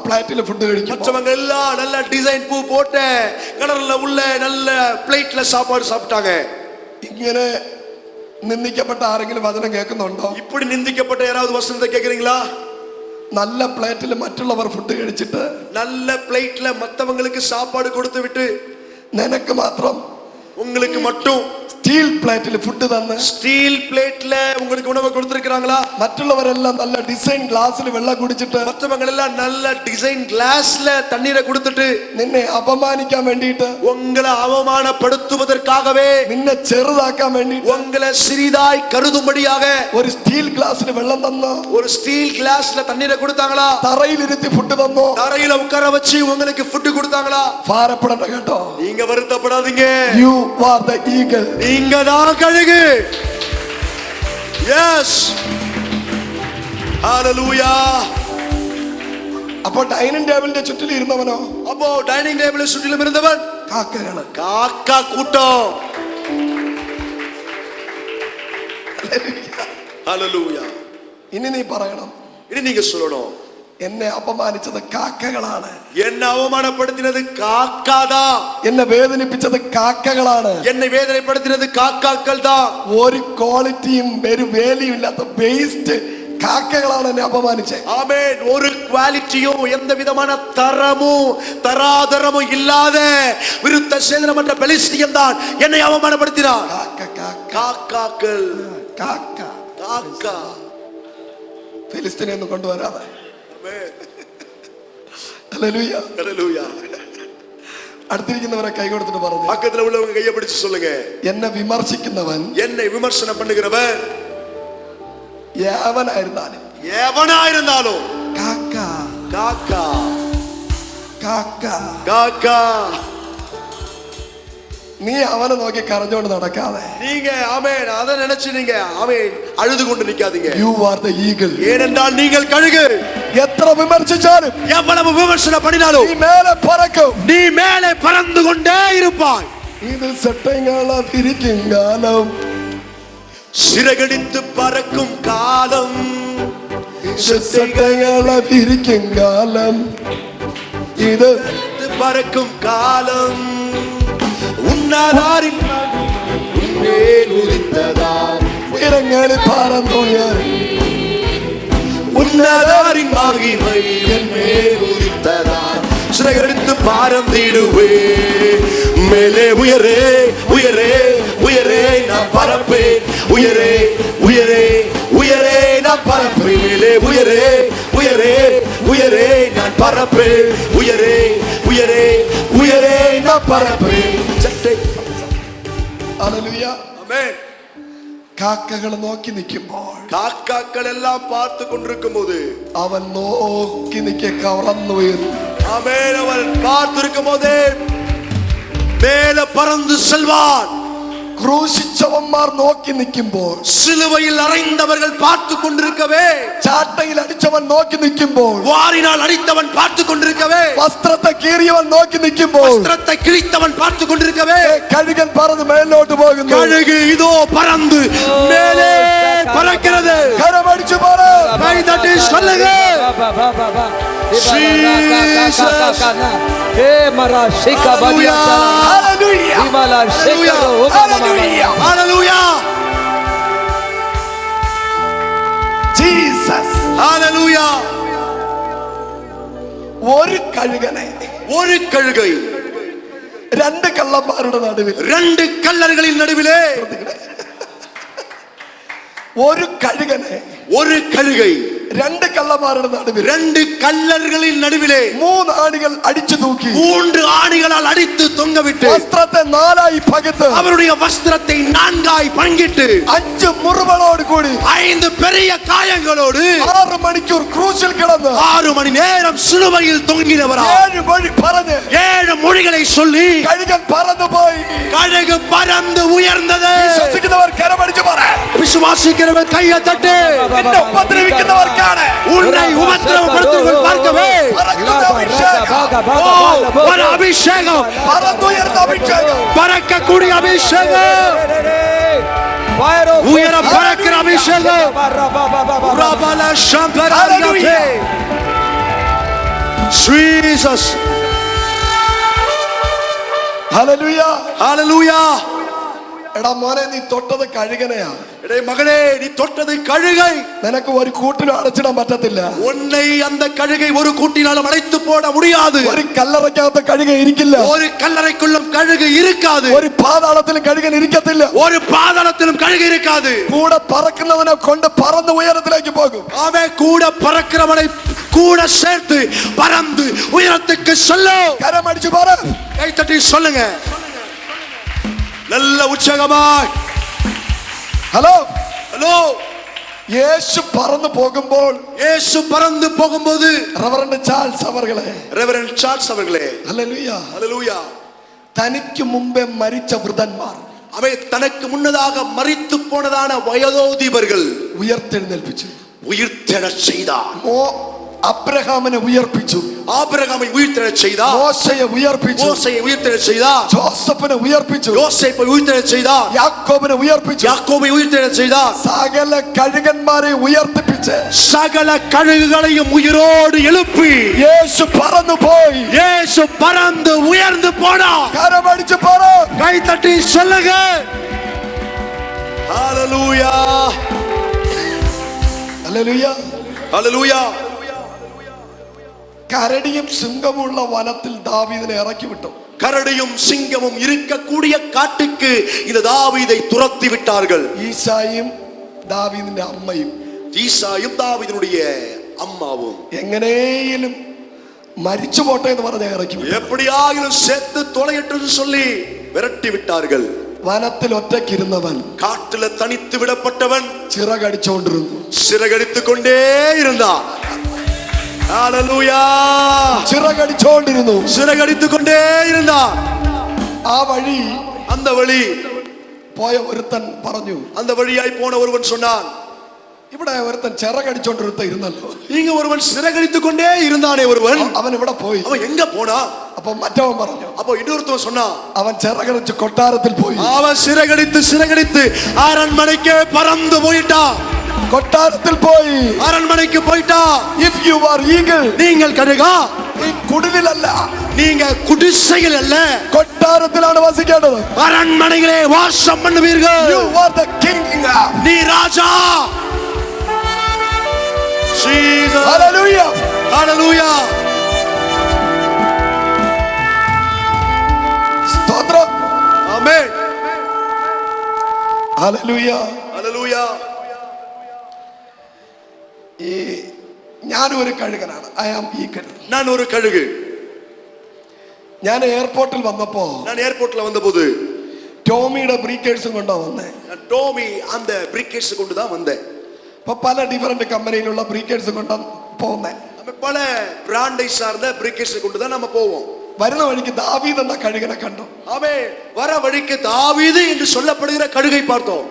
പ്ലേറ്റിൽ ഫുഡ് കഴിക്കും. மற்றவங்க எல்லாம் நல்ல டிசைன் பூ போட்ட கடல்ல உள்ள நல்ல பிளேட்ல சாப்பாடு சாப்பிட்டாங்க. ഇങ്ങനെ നിന്ദിക്കപ്പെട്ട ആരെങ്കിലും വചനം കേൾക്കുന്നുണ്ടോ? இப்படி நிந்திக்கப்பட்ட யாராவது வசனத்தை கேக்குறீங்களா? നല്ല പ്ലേറ്റിൽ മറ്റുള്ളവർ ഫുഡ് കഴിച്ചിട്ട് நல்ல பிளேட்ல மத்தவங்களுக்கு சாப்பாடு கொடுத்து விட்டு നിനക്ക് മാത്രം உங்களுக்கு மட்டும் സ്റ്റീൽ പ്ലേറ്റിൽ ഫുഡ് തന്ന് ஸ்டீல் பிளேட்ல உங்களுக்கு உணவை கொடுத்திருக்காங்களா? മറ്റുള്ളവരെല്ലാം നല്ല ഡിസൈൻ ഗ്ലാസ്സിൽ വെള്ളം കുടിച്ചിട്ട് மற்றவங்க எல்லாம் நல்ல டிசைன் கிளாஸ்ல தண்ணீரை கொடுத்துட்டு നിന്നെ അപമാനിക്കാൻ വേണ്ടിയിട്ട്, உங்களை அவமானப்படுத்துவதற்காகவே, നിന്നെ ചെറുതാക്കാൻ വേണ്ടി உங்களை சிறிதாய் கருதும்படியாக ഒരു സ്റ്റീൽ ഗ്ലാസ്സിൽ വെള്ളം തന്നോ, ஒரு ஸ்டீல் கிளாஸ்ல தண்ணீரை கொடுத்தாங்களா? തറയിലിരുത്തി ഫുഡ് തന്നോ? தரையில உட்கார வச்சு உங்களுக்கு ஃபுட் கொடுத்தாங்களா? ഭാരപ്പെടണ്ട കേട്ടോ. நீங்க வருத்தப்படாதீங்க. You are the eagle. நீங்க தான் கழுகு. எஸ், ஹalleluya. അപ്പോൾ ഡൈനിങ് ടേബിളിന്റെ ചുറ്റിൽ ഇരുന്നവനോ? அப்போ டைனிங் டேபிள சுற்றிலும் இருந்தவன் കാക്കകള്. காக்கா கூட்டம். ஹalleluya. ഇനി നീ പറയണം, இனி நீங்க சொல்லணும், എന്നെ അപമാനിച്ചത് കാക്കകളാണ്, என்ன அவமானப்படுத்தினது காக்காதா, എന്നെ വേദനിപ്പിച്ചത് കാക്കകളാണ്, என்னை வேதனைப்படுத்தினது காக்காக்கள் தான். ഒരു ക്വാളിറ്റിയും ഒരു വേലിയും ഇല്ലാത്ത വേസ്റ്റ് കാക്കകളാണ് എന്നെ അപമാനിച്ചത്. ஆமென். ஒரு குவாலிட்டியும் எந்த விதமான தரமும் தராதரமும் இல்லாத விருத்த சேதனமற்ற பெலிஸ்தியன் தான் என்னை அவமானப்படுத்தினார். കാക്ക കാക്ക காக்காக்கள், കാക്ക. காக்கா. ഫിലിസ്തീനെ ഒന്നും കൊണ്ടുവരാതെ. ஆமென். ഹല്ലേലൂയ. ஹalleluya. അടുത്തിരിക്കുന്നവരെ കൈ കൊടുത്തിട്ട് പറഞ്ഞു, பக்கத்துல உள்ளவங்க கையை பிடிச்சு சொல்லுங்க, എന്നെ വിമർശിക്കുന്നവൻ என்னை விமர்சனம் பண்ணுகிறவன் യവനായിരുന്നാലും எவனா இருந்தாலும் കാക്ക காக்கா കാക്ക. காக்கா. നീ അവനെ നോക്കി കരഞ്ഞോണ്ട് നടക്കാതെ, நீங்க ஆமென் அத நினைச்சு நீங்க ஆமென் அழுது கொண்டு நிக்காதீங்க. You are the eagle. ஏனென்றால் நீங்கள் கழுகு. എത്ര വിമർശിച്ചാലും, எவ்வளவு விமர்சனம் பண்ணினாலும் നീ മേലെ പറക്കും. நீ மேலே பறந்து கொண்டே இருப்பாய். ഇത് സെട്ടങ്ങള തിരിക്കും കാലം, சிறகடித்து பறக்கும் காலம், സെട്ടങ്ങള തിരിക്കും കാലം, ഇത് பறக்கும் காலம். உன்னாதாரின் உன்மேல் உதித்ததா, ഉയരങ്ങളിൽ പറന്നുയരും. உன்னாதாரின் மகிமை என்மேல் உதித்ததா, சிறகடித்து பறந்திடுவே. மேலே உயரே உயரே உயரே நான் பறப்பேன், உயரே உயரே உயரே நான் பறப்பேன். மேலே உயரே உயரே உயரே நான் பறப்பேன், உயரே உயரே உயரே நான் பறப்பேன். சட்டை. ഹല്ലേലൂയ. ஆமென். കാക്കകൾ നോക്കി നിൽക്കുമ്പോൾ, காக்காக்கள் எல்லாம் பார்த்து கொண்டிருக்கும் போது അവൻ നോക്കി നിൽക്കെ കവർന്നുയരും. ஆமென். அவன் பார்த்திருக்கும் போதே மேலே பறந்து செல்வான். ക്രൂശിച്ചവന്മാർ നോക്കി നിൽക്കുമ്പോൾ, சிலுவையில் அறைந்தவர்கள் பார்த்து கொண்டிருக்கவே, ചാട്ടയിൽ അടിച്ചവൻ നോക്കി നിൽക്കുമ്പോൾ, வாரினால் அடித்தவன் பார்த்து கொண்டிருக்கவே, വസ്ത്രത്തെ കീറിയവൻ നോക്കി നിൽക്കുമ്പോൾ, வஸ்திரத்தை கிழித்தவன் பார்த்து கொண்டிருக்கவே, കഴുകൻ പറന്ന് മേലോട്ട് പോകുന്നു. கழுகு இதோ பறந்து மேலே பறக்கிறது. കരമടിച്ചു പറ, கை தட்டி சொல்லுங்க, Hallelujah. Jesus. Hallelujah. ഒരു കഴുകനെ, ഒരു കഴുകை രണ്ട് കള്ളന്മാരുടെ നടുവിൽ, രണ്ട് കല്ലറുകളിൽ നടുവിലെ ഒരു കഴുകനെ, ഒരു കഴുകை രണ്ട് കള്ളന്മാരുടെ നടുവിൽ, രണ്ട് കല്ലറുകളിൽ നടുവിലെ മൂന്ന് ആണികൾ അടിച്ചു തൂക്കി, மூன்று ஆணிகளால் அடித்து தொங்கவிட்டு വസ്ത്രത്തെ നാലായി പകുത്ത്, அவருடைய வஸ்திரத்தை நான்காய் பங்கிட்டு 5 മുറിവുകളോട് കൂടി 5 பெரிய காயங்களோடு 6 മണിക്കൂർ ക്രൂശിൽ കിടന്ന് 6 மணி நேரம் சிலுவையில் தொங்கினவரா 7 മൊഴി പറഞ്ഞ് 7 மொழிகளை சொல்லி കഴുകൻ പറന്നു പോയി. கழுகு பறந்து உயர்ந்தது. വിശ്വസിക്കുന്നവർ കരമടിച്ചു പറ. விசுவாசிக்கிறவர் கையை தட்டு. നിന്നെ ഉപദ്രവിക്കുന്നവർക്കാണ്, உன்னை உபத்திரவப்படுத்துகிறவர்கள் பார்க்கவே പറക്കുന്ന അഭിഷേകം, ஒரு அபிஷேகம், പറന്നുയർന്ന അഭിഷേകം, பறக்கக்கூடிய அபிஷேகம், உயர பறக்கிற அபிஷேகம். ரபல ஷம்பரே Jesus. ഹല്ലേലൂയ. Hallelujah. എടാ മോനെ, നീ തൊട്ടത് കഴുകനെയാ. எடே மகளே, நீ தொட்டது கழுகை. നിനക്ക് ഒരു കൂട്ടിലും അടച്ചിടാൻ പറ്റത്തില്ല. உன்னை அந்த கழுகை ஒரு கூட்டினாலும் அடைத்து போட முடியாது. ഒരു കല്ലറയ്ക്കകത്ത് കഴുക ഇരിക്കില്ല. ஒரு கல்லறைக்குள்ளும் கழுகு இருக்காது. ഒരു പാതാളത്തിലും കഴുകൻ ഇരിക്കത്തില്ല. ஒரு பாதாளத்திலும் கழுகு இருக்காது. കൂടെ പറക്കുന്നവനെ കൊണ്ട് പറന്ന് ഉയരത്തിലേക്ക് പോകും. அவன் கூட பறக்கிறவனை கூட சேர்த்து பறந்து உயரத்துக்கு செல்லும். കരമടിച്ചു പറ. கைத்தட்டி சொல்லுங்க நல்ல உற்சாகமாய். ഹലോ ஹலோ, യേശു പറന്നു പോകുമ്പോൾ இயேசு பறந்து போகும்போது റവറന്റ് ചാൾസ് അവർകളെ, ரெவரண்ட் சார்ல்ஸ் அவர்களே, ഹല്ലേലൂയ, ஹalleluya, തനിക്ക് മുമ്പേ മരിച്ച വൃദ്ധന്മാർ அவை தனக்கு முன்னதாக மரித்து போனதான வயோதிபர்கள் ഉയർത്തെഴുന്നേൽപ്പിച്ചു. உயிர்த்தெழச் செய்தார். അബ്രഹാമിനെ ഉയർപ്പിച്ചു, ஆபிரகாமை உயிர்த்தெழச் செய்தார். മോശയെ ഉയർപ്പിച്ചു, மோசேயை உயிர்த்தெழச் செய்தார். ജോസഫിനെ ഉയർപ്പിച്ചു, யோசேப்பை உயிர்த்தெழச் செய்தார். യാക്കോബിനെ ഉയർപ്പിച്ചു. யாக்கோபை உயிர்த்தெழச் செய்தார். സകല കഴുകന്മാരെ ഉയർത്തിപ്പിച്ച് சகல கழுகுகளையும் உயிரோடு எழுப்பி യേശു പറന്നു പോയി. இயேசு பறந்து உயர்ந்து போனார். കരമടിച്ചു പറ. கை தட்டி சொல்லுங்க ஹalleluya, ഹല്ലേലൂയ. ஹalleluya. കരടിയും സിംഹമുള്ള വനത്തിൽ ദാവീദിനെ ഇറക്കി വിട്ടു. கரடியும் சிங்கமும் இருக்கக்கூடிய காட்டுக்கு இந்த தாவீதை துரத்தி விட்டார்கள். ഈശായും ദാവീദിന്റെ അമ്മയും ஈசாயும் தாவீதினுடைய அம்மாவும் എങ്ങനെയും മരിച്ചു പോട്ടെ എന്ന് പറഞ്ഞ ഇറക്കി വിട്ടു. எப்படியாகிலும் செத்து தொலையட்டும் சொல்லி விரட்டி விட்டார்கள். വനത്തിൽ ഒറ്റയ്ക്കിരുന്നവൻ காட்டுல தனித்து விடப்பட்டவன் ചിറകടിച്ചുകൊണ്ടിരുന്നു. சிறகடித்துக் கொண்டே இருந்தான். ஹalleluya, ചിറകടിച്ചുകൊണ്ടിരുന്നു. சிறகடித்துக் கொண்டே இருந்தான். ആ வழി அந்த வழி പോയ ഒരുത്തൻ പറഞ്ഞു, அந்த வழியாய் போன ஒருவன் சொன்னான், ഇവിടെ ഒരുത്തൻ ചിറകടിച്ചോണ്ടിരുത്ത ഇരുന്നല്ലോ, இங்க ஒருவன் சிறகடித்துக் கொண்டே இருந்தானே ஒருவன், അവൻ ഇവിടെ പോയി. அவன் எங்க போனா? അപ്പൊ മറ്റവൻ പറഞ്ഞു, அப்போ இன்னொருத்தன் சொன்னான், അവൻ ചിറകടിച്ച് കൊട്ടാരത്തിൽ പോയി. அவன் சிறகடித்து அரண்மனைக்கு பறந்து போயிட்டான். കൊട്ടാരത്തിൽ പോയി. அரண்மனைக்கு போயிட்டா. If you are eagle, நீங்கள் கழுகா, നീ കുടിലല്ല, நீங்க குடிசையில் அல்ல, കൊട്ടാരത്തിലാണ് വസിക്കേണ്ടത്. அரண்மனையிலே வாசம் பண்ணுவீர்கள். You are the king. நீ ராஜா. Jesus. Hallelujah. Hallelujah. സ്തോത്രം. Amen. Hallelujah. Hallelujah. ഞാനും ഒരു കഴുകനാണ്. I am eagle. நான் ஒரு கழுகு. ഞാൻ എയർപോർട്ടിൽ വന്നപ്പോ நான் ஏர்போர்ட்ல வந்தபோது ടോമിയുടെ ബ്രീക്കേഴ്സും കൊണ്ടാ വന്നേ. நான் டோமி அந்த பிரிக்கேட்ஸ் கொண்டு தான் வந்தேன். ഇപ്പൊ പല ഡിഫറെന്റ് കമ്പനിയിലുള്ള ബ്രീക്കേഴ്സും കൊണ്ടാ പോകുന്നേ. நம்ம பல பிராண்டை சார்ந்த பிரிக்கேட்ஸ் கொண்டு தான் நம்ம போவோம். വരുന്ന വഴിക്ക് ദാവീദ് എന്ന കഴുകനെ കണ്ടു. ஆமென். வர வழிக்கு தாவீது என்று சொல்லப்படுகிற கழுகை பார்த்தோம்.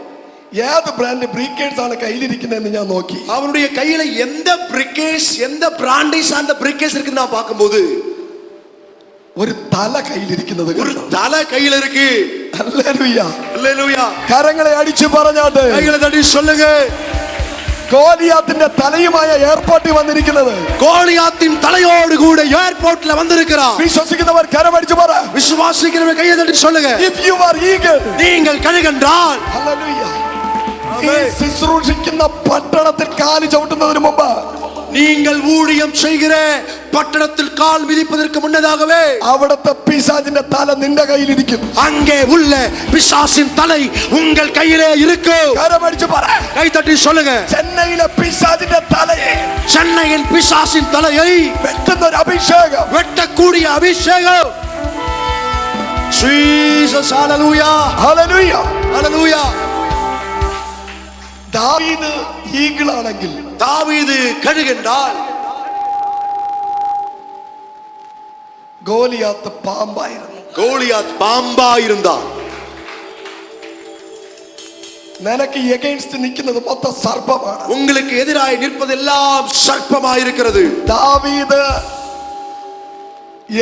ഏത് ബ്രാൻഡ് ബ്രീക്കേഴ്സ് ആണ് കയ്യിലിരിക്കുന്നതെന്ന് ഞാൻ നോക്കി. அவனுடைய கையில எந்த பிரிக்கேஸ், எந்த பிராண்டை சார்ந்த பிரிக்கேஸ் இருக்குன்னு நான் பார்க்கும்போது ഒരു തല കയ്യിലിരിക്കുന്നത് ஒரு தலை கையில இருக்கு. ഹല്ലേലൂയ. அல்லேலூயா. കരങ്ങളെ അടിച്ചു പറഞ്ഞാട്ട് கைகளை தட்டி சொல்லுங்க. ഗോലിയാത്തിന്റെ തലയുമായ എയർപോർട്ടിൽ വന്നിരിക്കുന്നത്. கோலியாத்தின் தலையோடு கூட ஏர்போர்ட்ல வந்திருக்கிறார். വിശ്വസിക്കുന്നവർ കരമടിച്ചു പറ. விசுவாசிக்கிறவங்க கையை தட்டி சொல்லுங்க. If you are eager, நீங்கள் கழுகென்றால் hallelujah. ഈ ശുശ്രൂഷിക്കുന്ന പട്ടണത്തിൽ കാല് ചവിട്ടുന്നതിന് മുമ്പ്, நீங்கள் ஊழியம் செய்கிற பட்டணத்தில் கால் மிதிப்பதற்கு முன்னதாகவே അവിടുത്തെ പിശാചിന്റെ തല നിന്റെ കയ്യിലിരിക്കും. அங்கே உள்ள பிசாசின் தலை உங்கள் கையிலே இருக்கும். കരമടിച്ചു പറ. கை தட்டி சொல்லுங்க. ചെന്നൈയിലെ പിശാചിന്റെ തലയെ, சென்னையின் பிசாசின் தலையை വെട്ടുന്ന ഒരു അഭിഷേകം, வெட்டக்கூடிய அபிஷேகம். ஜீசஸ் ஹalleluya, ഹല്ലേലൂയ. ஹalleluya. ദാവീദ് ഈഗിളാണെങ്കിൽ, தாவீது கழுகென்றால் ഗോലിയാത്ത് പാമ്പായിരുന്നു. கோலியாத் பாம்பா இருந்தான். നിനക്ക് എഗെയിൻസ്റ്റ് നിൽക്കുന്നത് മൊത്തം സർപ്പമാണ്. உங்களுக்கு எதிராய் நிற்பதெல்லாம் சர்ப்பமாயிருக்கிறது. ദാവീദ്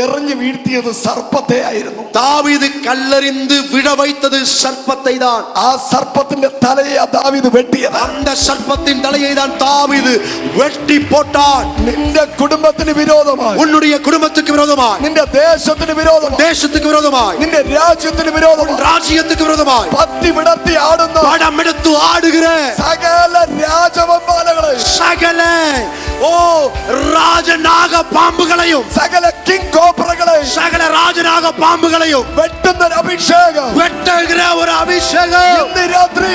എറിഞ്ഞു വീഴ്ത്തിയത് സർപ്പത്തെ ആയിരുന്നു. தாவீது கல்லறிந்து விழ வைத்தது சர்ப்பத்தை தான். ആ സർപ്പത്തിന്റെ തലയെ ദാവീദ് വെട്ടിയത്. அந்த சர்ப்பத்தின் தலையை தான் தாவீது வெட்டி போட்டான். നിന്റെ കുടുംബത്തിന് വിരോധമായി, உன்னுடைய குடும்பத்துக்கு விரோதமாய், നിന്റെ ദേശത്തിന് വിരോധമായി, தேசத்துக்கு விரோதமாய், നിന്റെ രാജ്യത്തിന് വിരോധമായി, ராஜ்யத்துக்கு விரோதமாய் പത്തി വിടർത്തി ആടുന്ന படம் எடுத்து ஆடுகிற സകല രാജവമ്പാലകളെ, சகல ராஜநாக பாம்புகளையும், സകല കിങ് കോബ്രകളെ, சகல ராஜநாக பாம்புகளையும் വെട്ടുന്ന ഒരു അഭിഷേകം வெட்டுகிற ஒரு அபிஷேகம் ഇന്ന് രാത്രി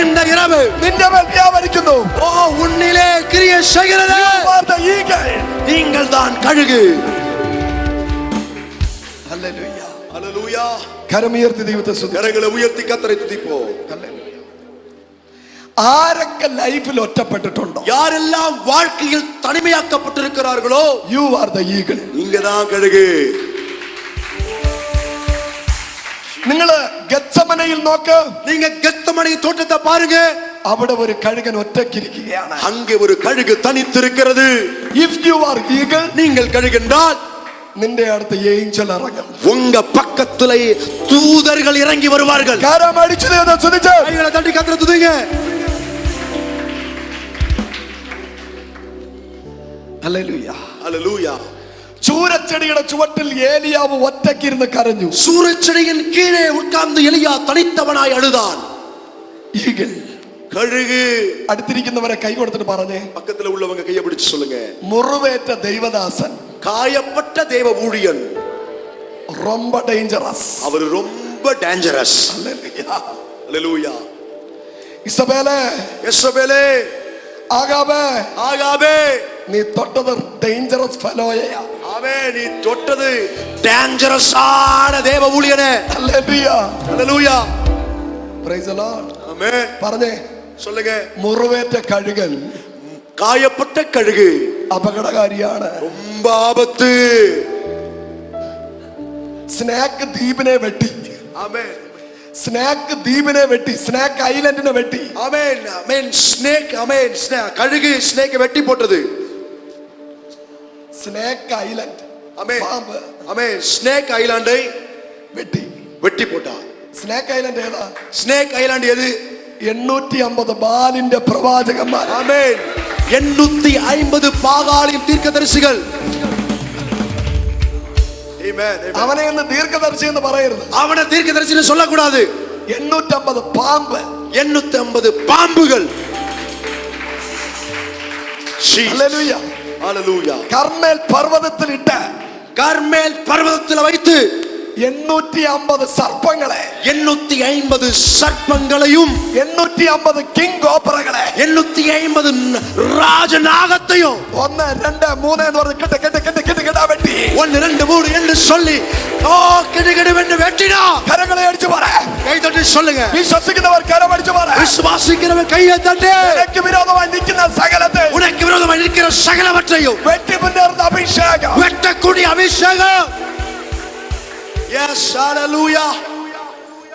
இந்த இரவு നിന്റെ മേൽ വ്യാപരിക്കുന്നു. உன்னிலே கிரியை செய்கிறது. நீங்கள் தான் கழுகு. ഹല്ലേലൂയ. ஹalleluya. കരമുയർത്തി ദൈവത്തെ സ്തുതിക്കുക. கரங்களை உயர்த்தி கர்த்தரை துதிப்போம். ഹല്ലേലൂയ. ആരൊക്കെ ലൈഫിൽ ഒറ്റപ്പെട്ടിട്ടുണ്ടോ? யாரெல்லாம் வாழ்க்கையில் தனிமையாக்கப்பட்டிருக்கிறார்களோ, യു ആർ ദ ഈഗിൾ. நீங்க தான் கழுகு. നിങ്ങള് ഗെത്സമനയിൽ നോക്ക്. நீங்க கெத்சமனே தோட்டத்தை பாருங்க. അവിടെ ഒരു കഴുകൻ ഒറ്റയ്ക്കിരിക്കുകയാണ്. அங்கே ஒரு கழுகு தனித்திருக்கிறது. ഇഫ് യു ആർ ഈഗിൾ, நீங்கள் கழுகென்றால் നിന്റെ അടുത്ത് ഏഞ്ചൽ ഇറങ്ങും. உங்க பக்கத்திலே தூதர்கள் இறங்கி வருவார்கள். കരം അടിച്ചു ദൈവത്തെ സ്തുതിച്ച്. கைகளை தட்டி கர்த்தரை துதிங்க. ഹല്ലേലൂയ. ஹalleluya. ചൂരച്ചെടിയുടെ ചുവട്ടിൽ ഏലിയാവ് ഒറ്റയ്ക്കിരുന്ന് കരഞ്ഞു. சூரச்செடியின் கீழே உட்கார்ந்து எலியா தனித்தவனாய் அழுதான். ഈഗിൾ. கழுகு. അടുത്തിരിക്കുന്നവരെ കൈ കൊടുത്തിട്ട് പറഞ്ഞേ, பக்கத்துல உள்ளவங்க கையை பிடிச்சு சொல்லுங்க. മുറിവേറ്റ ദൈവദാസൻ, காயப்பட்ட தேவ ஊழியன், ரொம்ப ഡേഞ്ചറസ്. அவர் ரொம்ப டேஞ்சரஸ். ஹalleluya. ഇസബേലേ, യെസബേലേ, ആഗാബേ, ஆகாபே, നീ തൊട്ടത് ഡേഞ്ചറസ് ഫെലോയാ. ஆமென். நீ தொட்டது டேஞ்சரஸான தேவ ஊழியனே. ഹല്ലേലൂയ. ஹalleluya. Praise the Lord. ஆமென். പറഞ്ഞേ, சொல்லுங்க. മുറിവേറ്റ കഴുകൻ காயப்பட்ட கழுகு അപകടകാരിയാണ്. ரொம்ப ஆபத்து. സ്നാക്ക് ദ്വീപിനെ വെട്ടി, ஆமென். സ്നാക്ക് ദ്വീപിനെ വെട്ടി, സ്നാക്ക് ഐലൻഡിനെ വെട്ടി. ஆமென். ஆமென். ஸ்னேக், ஆமென். கழுகு ஸ்னேக் வெட்டி போட்டது. സ്നാക്ക് ഐലൻഡ്, ஆமென். പാമ്പ് ஆமென். ஸ்னேக் ஐலாண்டை വെട്ടി. வெட்டி போட்டான். സ്നാക്ക് ഐലൻഡ് ഏതാ? ஸ்னேக் ஐலாண்ட் எது? 850 ബാലിന്റെ പ്രവാചകന്മാർ. ஆமென். 850 பாகாலின் தீர்க்கதரிசிகள். ஆமென். അവനെ ഒന്ന് ദീർഘദർശി എന്ന് പറയരുത്. அவனை தீர்க்கதரிசின்னு சொல்லக்கூடாது. 850 പാമ്പ്, 850 பாம்புகள். ഹല്ലേലൂയ. ஹalleluya. കർമ്മേൽ പർവ്വതത്തിൽ ഇട്ട്, கர்மேல் பர்வதத்தில் வைத்து 850 സർപ്പങ്ങളെ, 850 சர்ப்பங்களையும் 850 കിങ് കോബ്രകളെ, 850 ராஜநாகத்தையும் 1 2 3 എന്ന് പറഞ്ഞ് കെട്ട് കെട്ട് കെട്ട് കെട്ട് കെട്ടാ വെട്ടി. 1 2 3 என்று சொல்லி கிடுகிடுவென்று வெட்டினா. കരങ്ങളെ അടിച്ചു പറ. கை தட்டி சொல்லுங்க. വിശ്വസിക്കുന്നവർ കരമടിച്ചു പറ. விசுவாசிக்கிறவன் கையை தட்டு. നിനക്ക് വിരോധമായി നിൽക്കുന്ന സകലത്തെ, உனக்கு விரோதமாக இருக்கிற சகலவற்றையும் വെട്ടി മുന്നേറുന്ന അഭിഷേകം, வெட்டக்கூடிய அபிஷேகம். Yes, hallelujah.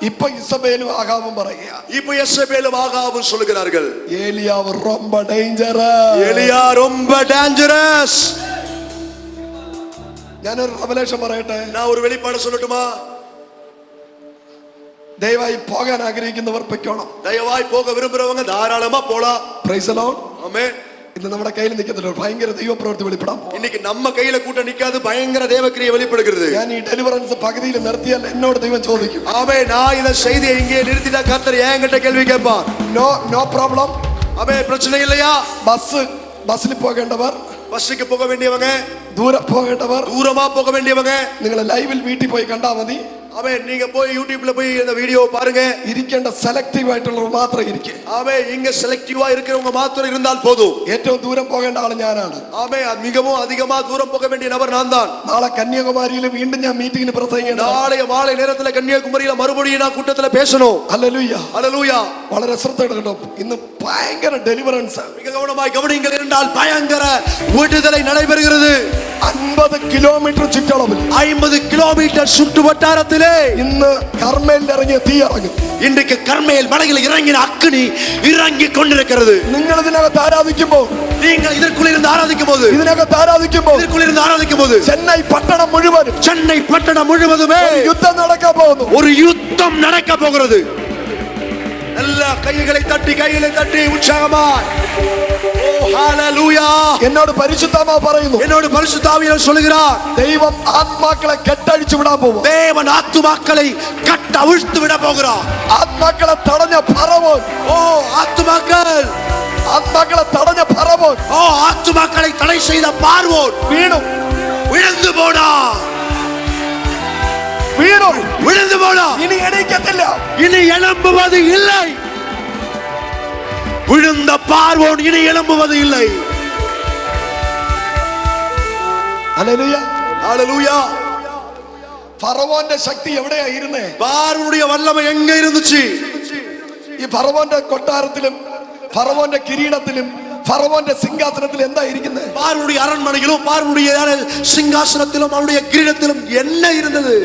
ഇപ്പൊ ഇസബേലും ആകാവും പറയുക. இப்போ யெசபேலும் ஆகாவும் சொல்லுகிறார்கள், ഏലിയാവ് ரொம்ப ഡേഞ്ചറസ്. எலியா ரொம்ப டேஞ்சரஸ். ഞാനൊരു റെവലേഷൻ പറയട്ടെ. நான் ஒரு வெளிப்பாடு சொல்லட்டுமா? ദയവായി പോകാൻ ആഗ്രഹിക്കുന്നവർ പൊയ്ക്കോണം. தயவாய் போக விரும்புறவங்க தாராளமா போலாம். Praise the Lord. ஆமென். ഇന്ന് നമ്മുടെ കയ്യിൽ നിൽക്കുന്നുണ്ട് ഭയങ്കര ദൈവപ്രവൃത്തി വെളിപ്പെടാൻ പോകും. இன்னைக்கு நம்ம கையில கூட்டம் நிக்காது, பயங்கர தேவக்கிரியை வெளிப்படுகிறது. ഞാൻ ഈ ഡെലിവറൻസ് പകുതിയിൽ നിർത്തിയാൽ എന്നോട് ദൈവം ചോദിക്കും. ஆமென். நான் இந்த செய்தியை இங்கே நிறுத்திட்டா கர்த்தர் என்கிட்ட கேள்வி கேட்பார். No problem. ஆமென். பிரச்சனை இல்லையா? ബസ്സിൽ പോകേണ്ടവർ, பஸ்ஸுக்கு போக வேண்டியவங்க, ദൂരെ പോകേണ്ടവർ, தூரமா போக வேண்டியவங்க, നിങ്ങൾ ലൈവിൽ വീട്ടിൽ പോയി കണ്ടാൽ മതി. ஆமென். நீங்க போய் யூடியூப்ல போய் இந்த வீடியோ பாருங்க. ഇരിക്കേണ്ട സെലക്റ്റീവ് ആയിട്ടുള്ളവർ മാത്രം ഇരിക്കും. ஆமென். இங்க செலக்டிவா இருக்கிறவங்க மாத்திரம் இருந்தால் போதும். ഏറ്റവും ദൂരം പോകേണ്ട ആൾ ഞാനാണ്. ஆமென். மிகவும் அதிகமா தூரம் போக வேண்டிய நபர் நான் தான். നാളെ കന്യാകുമാരിയിൽ വീണ്ടും ഞാൻ മീറ്റിംഗിന് പ്രസംഗിക്കണം. நாளைய மாலை நேரத்துல கன்னியாகுமரியில மறுபடியும் நான் கூட்டத்துல பேசணும். ഹല്ലേലൂയ. ஹல்லேலூயா. വളരെ ശ്രദ്ധയോടെ ഇന്ന് ഭയങ്കര ഡെലിവറൻസ്. மிக கவனமாய் கவனிங்கள் என்றால் பயங்கர விடுதலை நடைபெறுகிறது. 50 കിലോമീറ്റർ ചുറ്റളവിൽ 50 கிலோமீட்டர் சுற்று வட்டாரத்திலே ഇന്ന് കർമ്മേലിൽ ഇറങ്ങിയ തീ ഇറങ്ങും. இன்றைக்கு கர்மேல் மலையில் இறங்கின அக்கினி இறங்கி கொண்டிருக்கிறது. നിങ്ങൾ ഇതിനകത്ത് ആരാധിക്കുമ്പോൾ, நீங்கள் இதற்குள் இருந்து ஆராதிக்கும் போது, ഇതിനകത്ത് ആരാധിക്കുമ്പോൾ இதற்குள் இருந்து ஆராதிக்கும் போது ചെന്നൈ പട്ടണം മുഴുവനും சென்னை பட்டணம் முழுவதுமே യുദ്ധം നടക്കാൻ പോകുന്നു. ஒரு யுத்தம் நடக்க போகிறது. எல்லா கைகளை தட்டி உற்சாகமாய் ஓ ஹalleluya. എന്നോട് പരിശുദ്ധാത്മാവ് പറയുന്നു, என்னோட பரிசுத்த ஆவியானவர் சொல்கிறார், ദൈവം ആത്മാക്കളെ കെട്ടഴിച്ചു വിടാൻ പോകും. தேவன் ஆத்துமாக்களை கட்ட அவிழ்த்து விட போகிறார். ആത്മാക്കളെ തടഞ്ഞ ഫറവോൻ, ஓ ஆத்துமாக்கள், ആത്മാക്കളെ തടഞ്ഞ ഫറവോൻ ஓ ஆத்துமாக்களை தடை செய்த பார்வோன் വീണു விழுந்து போனா, விழுந்து போனா. ഇനി എണീക്കത്തില്ല. இனி எழும்புவது இல்லை. விழுந்த பார்வோன் இனி எழும்புவது இல்லை. ഹല്ലേലൂയ. ஹalleluya. ഫറവോന്റെ ശക്തി എവിടെയാ ഇരുന്നേ? பார்வோனுடைய வல்லமை எங்க இருந்துச்சு? ഈ ഫറവോന്റെ കൊട്ടാരത്തിലും ഫറവോന്റെ കിരീടത്തിലും ഫറവോന്റെ സിംഹാസനത്തിലും എന്താ ഇരിക്കുന്നത്? பார்வோனுடைய அரண்மனையிலும் பார்வோனுடைய சிங்காசனத்திலும் அவருடைய கிரீடத்திலும் என்ன இருந்தது?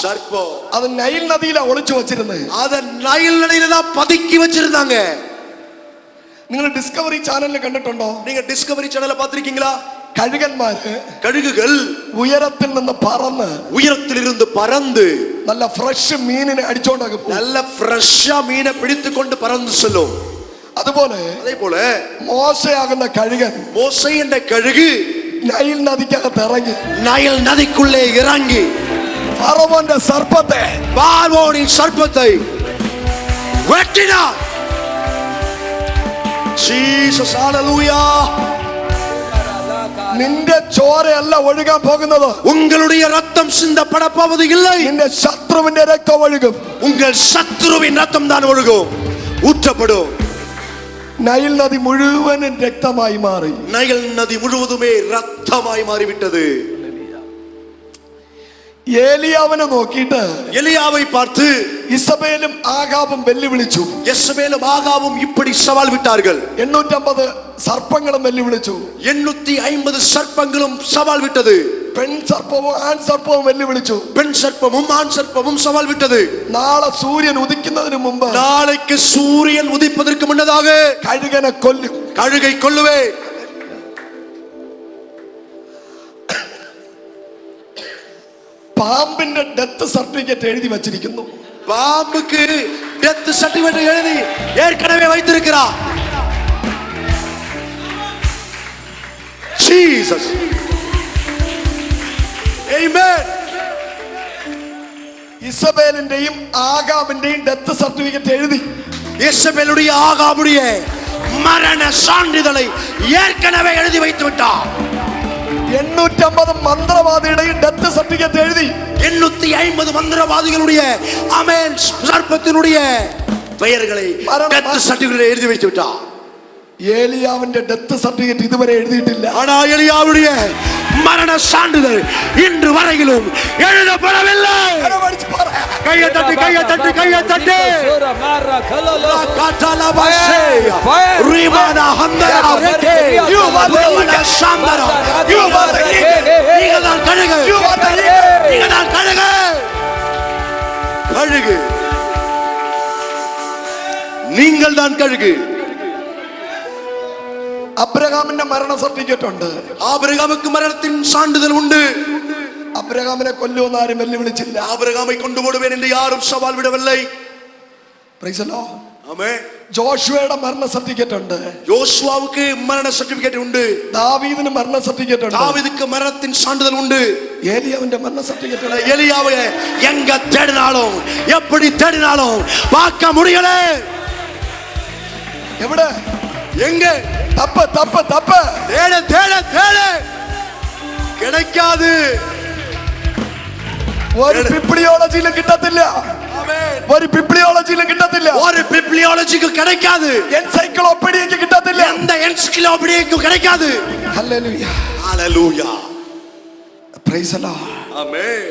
சர்ப்பம். അത് നൈൽ നദിയിലാ ഒളിച്ചു വച്ചിരുന്നത്. அத நைல் நதியில தான் பதுக்கி வச்சிருந்தாங்க. നിങ്ങൾ ഡിസ്കവറി ചാനലിൽ കണ്ടിട്ടുണ്ടോ? நீங்க டிஸ்கவரி சேனலை பார்த்திருக்கீங்களா? കഴുകന്മാര് கழுகுகள் ഉയരത്തിൽ നിന്ന് പറന്ന് உயரத்திலிருந்து பறந்து നല്ല ഫ്രഷ് മീനിനെ അടിച്ചോണ്ടൊക്കെ പോകും. நல்ல ஃப்ரெஷ்ஷா மீனை பிடித்துக் கொண்டு பறந்து செல்லும். അതുപോലെ அதே போல മോശയാകുന്ന കഴുകൻ மோசே என்ற கழுகு നൈൽ നദിക്കകത്ത് ഇറങ്ങി நைல் நதிக்குள்ளே இறங்கி ഫറവോന്റെ സർപ്പത്തെ, பார்வோனின் சர்ப்பத்தை வெட்டினார். ஜீசஸ் ஹalleluya. നിന്റെ ചോരയല്ല ഒഴുകാൻ പോകുന്നത്, உங்களுடைய ரத்தம் சிந்தப்பட போவது இல்லை. നിന്റെ ശത്രുവിന്റെ രക്തം ഒഴുകും. உங்கள் சத்துருவின் ரத்தம் தான் ஒழுகும், ஊற்றப்படும். നൈൽ നദി മുഴുവനും രക്തമായി മാറി. நைல் நதி முழுவதுமே ரத்தமாய் மாறிவிட்டது. ഏലിയാവിനെ നോക്കിയിട്ട് எலியாவை பார்த்து ഇസബേലും ആഹാബും വെല്ലുവിളിച്ചു. யெஸ்பேலும் ஆகாவும் இப்படி சவால் விட்டார்கள். 850 സർപ്പങ്ങളും വെല്ലുവിളിച്ചു. 850 சர்ப்பங்களும் சவால் விட்டது. പെൺ സർപ്പവും ആൺ സർപ്പവും വെല്ലുവിളിച്ചു. பெண் சர்ப்பமும் ஆண் சர்ப்பமும் சவால் விட்டது. നാളെ സൂര്യൻ ഉദിക്കുന്നതിന് മുമ്പ് நாளைக்கு சூரியன் உதிப்பதற்கு முன்னதாக കഴുകനെ കൊല്ലും. கழுகை கொல்லுவே. പാമ്പിന്റെ ഡെത്ത് സർട്ടിഫിക്കറ്റ് എഴുതി വച്ചിരിക്കുന്നു. பாம்புக்கு டெத் சர்டிபிகேட் எழுதி ஏற்கனவே வைத்திருக்கிறார். ஜீசஸ். ஆமென். ഇസബേലിന്റെയും ആഹാബിന്റെയും ഡെത്ത് സർട്ടിഫിക്കറ്റ് എഴുതി யெஸ்பேலுடைய ஆகாபுடைய மரண சான்றிதழை ஏற்கனவே எழுதி வைத்து விட்டார். 850 മന്ത്രവാദിയുടെയും ഡെത്ത് സർട്ടിഫിക്കറ്റ് എഴുതി 850 மந்திரவாதிகளுடைய ஆமென் சர்ப்பத்தினுடைய பெயர்களை டெத் சர்டிபிகேட் எழுதி வைத்து விட்டார். ഏലിയാവിന്റെ ഡെത്ത് സർട്ടിഫിക്കറ്റ് ഇതുവരെ എഴുതിയിട്ടില്ല. ஆனா எலியாவுடைய மரண சான்றிதழ் இன்று வரையிலும் எழுதப்படவில்லை. கையை தட்டி காட்டால பாஷே ரிமானா ஹந்தரா ரெக்கே யூவனா சாந்தரா நீங்கதான் கழுகு, நீங்கதான் கழுகு. கழுகு, நீங்கள் தான் கழுகு. അബ്രഹാമിന്റെ മരണ സർട്ടിഫിക്കറ്റ് ഉണ്ട്. ஆபிரகாமுக்கு மரணத்தின் சான்றிதழ் உண்டு. അബ്രഹാമിനെ കൊല്ലുമെന്ന് ആരും വെല്ലുവിളിച്ചില്ല. ஆபிரகாமை கொண்டு போடுவேன் என்று யாரும் சவால் விடவில்லை. Praise the Lord. ஆமென். ജോഷുവയുടെ മരണ സർട്ടിഫിക്കറ്റ് ഉണ്ട്, யோசுவாவுக்கு மரண சர்டிபிகேட் உண்டு, ദാവീദിന് മരണ സർട്ടിഫിക്കറ്റ് ഉണ്ട്, தாவீதுக்கு மரணத்தின் சான்றிதழ் உண்டு, ഏലിയാവിന്റെ മരണ സർട്ടിഫിക്കറ്റ് ഉണ്ട്. எலியாவை எங்க தேடினாலும் எப்படி தேடினாலும் பார்க்க முடியல. എവിടെ? எங்க തപ്പ് തപ്പ് തപ്പ്. தேட தேட தேட கிடைக்காது. ഒരു ബിബ്ലിയോളജിയിലും കിട്ടത്തില്ല, ഒരു ബിബ്ലിയോളജിയിലും കിട്ടത്തില്ല, ஒரு பிப்ளியாலஜிக்கு கிடைக்காது, എൻസൈക്ലോപീഡിയക്ക് കിട്ടത്തില്ല, எந்த என்சைக்ளோபீடியாக்கு கிடைக்காது. ഹല്ലേലൂയ ஹalleluya. Praise the Lord. ஆமென்.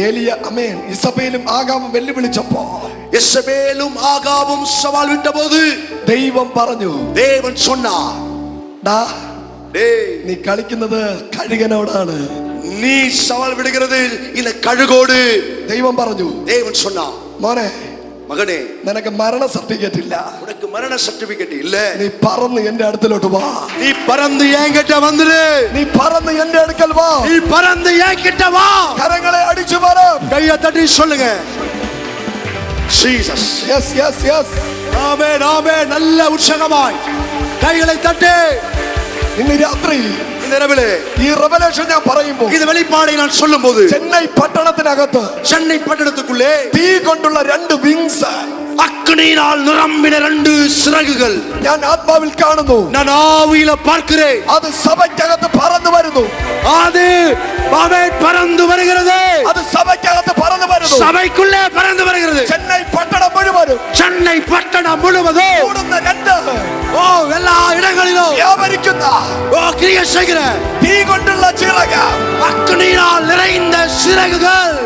ഏലിയ ആമേൻ ഇസബേലും ആഗാമും വെല്ലുവിളിച്ചപ്പോ யெசபேலும் ஆகாபும் சவால் விட்டபோது ദൈവം പറഞ്ഞു, தேவன் சொன்னார், ഡാ டேய் നീ കളിക്കുന്നത് കഴുകനോടാണ്. நீ சவால் விடுகிறது இந்த கழுகோடு. ദൈവം പറഞ്ഞു, தேவன் சொன்னார், മോനെ மகனே നിനക്ക് മരണ സർട്ടിഫിക്കറ്റ് ഇല്ല, உனக்கு மரண சர்டிபிகேட் இல்ல, നീ പറന്ന് എന്റെ അടുത്തിലോട്ട് വാ, நீ பறந்து என்கிட்ட வந்துரு, നീ പറന്ന് എന്റെ അടുക്കൽ വാ, நீ பறந்து என்கிட்ட வா. കരങ്ങളെ അടിച്ചു പറ. கையை தட்டி சொல்லுங்க, ஜீசஸ். Yes yes yes. ஆமென் ஆமென். நல்ல உற்சாகமாய் கைகளை தட்டு. ഇന്ന് രാത്രി இந்த இரவிலே ഈ റെവലേഷൻ ഞാൻ പറയുമ്പോൾ இந்த வெளிப்பாடை நான் சொல்லும்போது ചെന്നൈ പട്ടണത്തിനകത്ത് சென்னை பட்டணத்துக்குள்ளே തീ കൊണ്ടുള്ള 2 വിങ്സ് அக்னியினால் நிரம்பின 2 சிறகுகள் ഞാൻ ആത്മാവിൽ കാണുന്നു. நான் ஆவியில பார்க்கிறேன். അത് സഭയ്ക്കകത്ത് പറന്നു വരുന്നു, அது ஆமென் பறந்து வருகிறது, അത് സഭയ്ക്കകത്ത് പറന്നു വരുന്നു, சபைக்குள்ளே பறந்து வருகிறது. ചെന്നൈ പട്ടണം മുഴുവനും சென்னை பட்டணம் முழுவதும் കൂടുന്ന 2 ஓ எல்லா இடங்களிலும் വ്യാപരിക്കുന്ന ஓ கிரியை செய்கிற തീ കൊണ്ടുള്ള ചിറക്. அக்னியினால் நிறைந்த சிறகுகள்,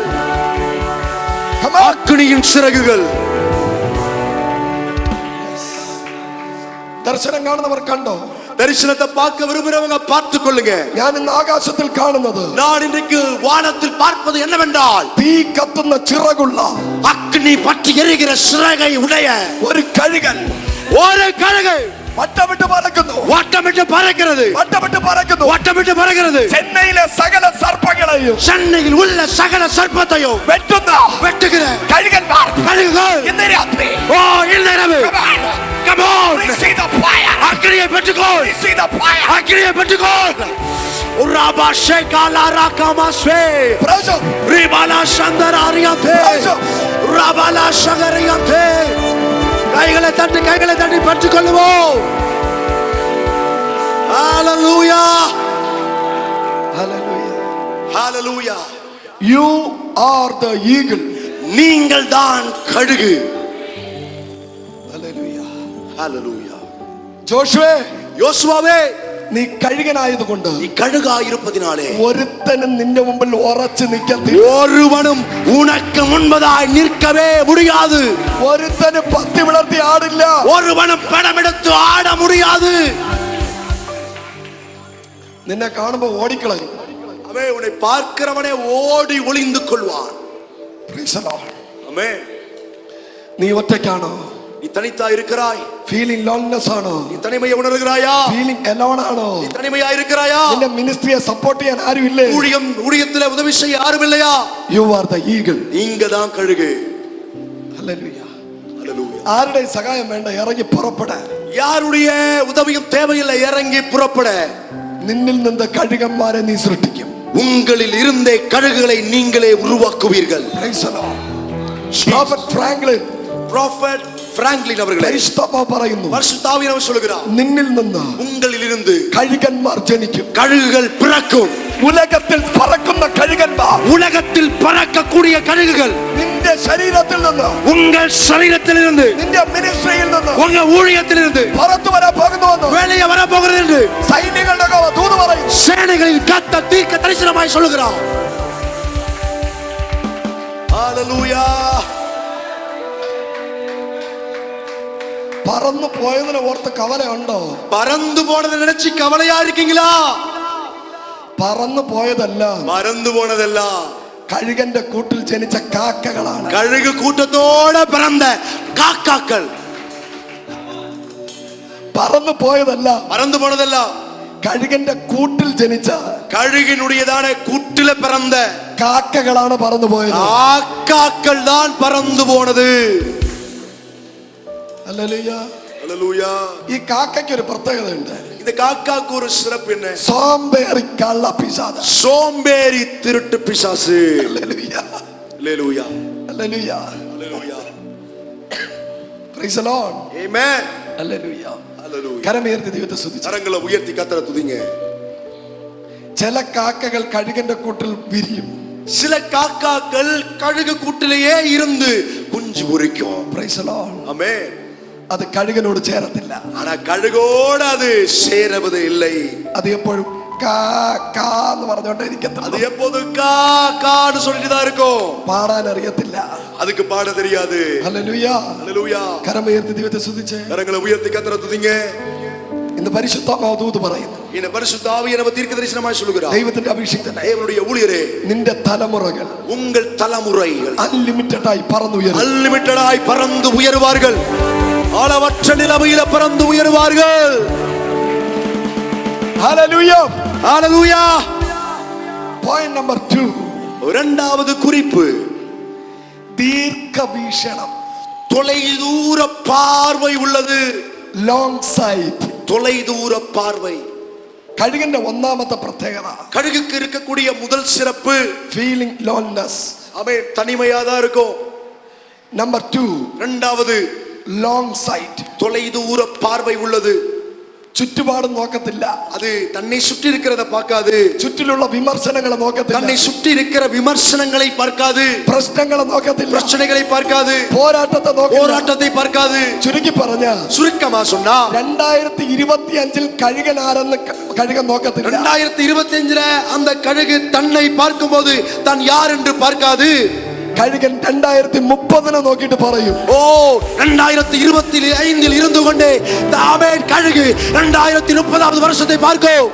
Come on. அக்னியின் சிறகுகள். ദർശനം കാണുന്നവർ കണ്ടോ? தரிசனத்தை பார்க்க விரும்புறவங்க பார்த்து கொள்ளுங்க. ഞാൻ ഇന്ന് ആകാശത്തിൽ കാണുന്നത് நான் இன்றைக்கு வானத்தில் பார்ப்பது என்னவென்றால் തീ കത്തുന്ന ചിറകുള്ള அக்னி பற்றி எரிகிற சிறகை உடைய ഒരു കഴുകൻ ஒரு கழுகு വട്ടമിട്ട് പറക്കുന്നു, வட்டமிட்டு பறக்கிறது, വട്ടമിട്ട് പറക്കുന്നു. வட்டமிட்டு பறக்கிறது. ചെന്നൈയിലെ സകല സർപ്പങ്ങളെയും சென்னையில் உள்ள சகல சர்ப்பத்தையும் വെട്ടുന്ന வெட்டுகிற കഴുകന്മാർ கழுகுகள் ഇന്ന് രാത്രി ஓ இந்த இரவு come on receive the fire, அக்னியை பெற்றுக்கொள், receive the fire. அக்னியை பெற்றுக்கொள். உராபா ஷேகாலா ராகாமாஸ்வே പ്രാവശ്യം ரிபாலா சந்தராரியாதே ராபாலா ஷகரியாதே. கைகளை தட்டி பெற்றுக்கொள்வோம். ஹalleluya Hallelujah. Hallelujah. You are the eagle. நீங்கள் தான் கழுகு. Hallelujah. ஹalleluya. ജോഷുവേ, யோசுவாவே നീ കഴുകനായതുകൊണ്ട് நீ கழுகாய் இருப்பதினாலே ഒരുത്തനും നിന്റെ മുമ്പിൽ ഉറച്ചു നിൽക്കത്തില്ല, ஒருவனும் உனக்கு முன்பதாய் நிற்கவே முடியாது, ഒരുത്തനും പത്തി വിളർത്തി ആടില്ല, ஒருவனும் படமெடுத்து ஆட முடியாது. നിന്നെ കാണുമ്പോ ഓടിക്കളയും. அவன் உன்னை பார்க்கிறவனே ஓடி ஒளிந்து கொள்வான். Praise the Lord. ஆமென். നീ ഒറ്റയ്ക്കാണോ? நீ தனித்தா இருக்கிறாய்? ഫീലിംഗ് ലോൺനെസ് ആണോ? நீ தனிமையை உணர்கிறாயா? ഫീലിംഗ് എലോൺ ആണോ? நீ தனிமையா இருக்கிறாயா? നിന്റെ മിനിസ്ട്രിയെ സപ്പോർട്ട് ചെയ്യാൻ ആരും ഇല്ലേ? ஊழியத்துல உதவி செய்ய யாரும் இல்லையா? You are the eagle. நீங்க தான் கழுகு. Hallelujah. ஹalleluya. ആരുടെ സഹായം വേണ്ട? ഇറങ്ങി പുറപ്പെട. யாருடைய உதவியும் தேவையில்லை, இறங்கி புறப்பட. നിന്നിൽ നിന്ന് കഴുകന്മാരെ നീ സൃഷ്ടിക്കും. உங்களில் இருந்தே கழுகுகளை நீங்களே உருவாக்குவீர்கள். Praise the Lord. Prophet Franklin, Prophet Franklin அவர்களே ക്രൈസ്തവ പറയുന്നു, பரிசுத்த ஆவியானவர் சொல்கிறார், നിന്നിൽ നിന്ന് உங்களில் இருந்து കഴുകന്മാർ ജനിക്കും. கழுகுகள் பிறக்கும். ഉലകത്തിൽ പറക്കുന്ന കഴുകന്മാർ, உலகத்தில் பறக்கக்கூடிய கழுகுகள் നിന്റെ ശരീരത്തിൽ നിന്ന്, உங்கள் சரீரத்திலிருந்து, നിന്റെ മിനിസ്ട്രിയിൽ നിന്ന് உங்க ஊழியத்திலிருந்து പുറത്തു വരാൻ പോകുന്നുവെന്ന് வெளியே வர போகிறது என்று സൈന്യങ്ങളുടെ യഹോവ ദൂത് പറയും. சேனைகளின் கத்த தீர்க்க தரிசனமாய் சொல்லுகிறார். ஹalleluya. പറന്നു പോയതിനെ ഓർത്ത് കവലയുണ്ടോ? பறந்து போனதை நினைச்சு கவலையா இருக்கீங்களா? പറന്നു പോയതല്ല, மறந்து போனதெல்லாம் കഴുകന്റെ കൂട്ടിൽ ജനിച്ച കാക്കകളാണ്. கழுகு கூட்டத்தோட பிறந்த காக்காக்கள். പറന്നു പോയതല്ല, மறந்து போனதெல்லாம் കഴുകന്റെ കൂട്ടിൽ ജനിച്ച கழுகினுடையதான கூட்டில பிறந்த കാക്കകളാണ് പറന്നു പോയത്. காக்காக்கள் தான் பறந்து போனது. ഹല്ലേലൂയ. ஹalleluya. ഈ കാക്കയ്ക്ക് ഒരു പ്രത്യേകത ഉണ്ട്. இந்த காக்காக்கு ஒரு சிறப்பு என்ன? സോംബേറി കള്ള പിശാച. சோம்பேறி திருட்டு பிசாசு. ഹല്ലേലൂയ. ஹalleluya. ഹല്ലേലൂയ. ஹalleluya. Praise the Lord. ஆமென். ഹല്ലേലൂയ. ஹalleluya. കരമുയർത്തി ദൈവത്തെ സ്തുതിച്ചു. கரங்களை ഉയർത്തി கர்த்தரை துதிங்க. ചില കാക്കകൾ കഴുകന്റെ കൂട്ടിൽ വിരിയും. சில காக்காக்கள் கழுகு கூட்டிலேயே இருந்து குஞ்சு பொரிக்கும். Praise the Lord. ஆமென். അത് കഴുകനോട് ചേരത്തില്ല. ஆனா கழுகோடு அது சேரவது இல்லை. അത് എപ്പോഴും കാ കാ എന്ന് പറഞ്ഞോണ്ടേ அது ഇരിക്കത്തുള്ളൂ. எப்போதும் கா கான்னு சொல்லிட்டு தான் இருக்கும். പാടാൻ അറിയത്തില്ല. அதுக்கு பாட தெரியாது. ഹല്ലേലൂയ. ஹalleluya. കരമുയർത്തി ദൈവത്തെ സ്തുതിച്ച്. கரங்களை உயர்த்தி கர்த்தரை துதிங்க. ഇന്ന് പരിശുദ്ധാത്മാവ് ദൂത് പറയുന്നു. இந்த பரிசுத்த ஆவியை நம்ம தீர்க்கதரிசனமாய் சொல்லுகிறார். ദൈവത്തിന്റെ അഭിഷിക്തനെ, தேவனுடைய ஊழியரே, നിന്റെ തലമുറകൾ உங்கள் தலைமுறைகள் അൺലിമിറ്റഡ് ആയി പറന്നുയരും. அன்லிமிட்டடாய் பறந்து உயர்வார்கள். அளவற்ற நிலைமையில பறந்து உயர்வார்கள். ഹല്ലേലൂയ. ஹalleluya. പോയിന്റ് നമ്പർ 2, இரண்டாவது குறிப்பு, ദീർഘവീക്ഷണം. தொலைதூர பார்வை உள்ளது. Long site. தொலைதூர பார்வை കഴുകന്റെ ഒന്നാമത്തെ പ്രത്യേകത, கழுகுக்கு இருக்கக்கூடிய முதல் சிறப்பு, ഫീലിംഗ് ലോൺനെസ്. அவன் தனிமையா தான் இருக்கும். നമ്പർ 2, இரண்டாவது, ലോങ് സൈറ്റ്. தொலைதூர பார்வை உள்ளது. ചുറ്റുപാടും നോക്കത്തില്ല. அது தன்னை சுற்றி இருக்கிறத பார்க்காது. ചുറ്റിലുള്ള വിമർശനങ്ങളെ നോക്കത്തില്ല. தன்னை சுற்றி இருக்கிற விமர்சனங்களை பார்க்காது. പ്രശ്നങ്ങളെ നോക്കത്തില്ല. பிரச்சனைகளை பார்க்காது. പോരാട്ടത്തെ നോക്കത്തില്ല. போராட்டத்தை பார்க்காது. ചുരുക്കി പറഞ്ഞ சுருக்கமா சொன்னா 2025 കഴുകൻ ആരെന്ന് കഴുകൻ നോക്കത്തില്ല. 2025 அந்த கழுகு தன்னை பார்க்கும்போது தான் யார் என்று பார்க்காது. കഴുകൻ 2030 നോക്കിയിട്ട് പറയും, ஓ 2025 இருந்து கொண்டே ஆமென், கழுகு 2030வது வருஷத்தை பார்க்கும்.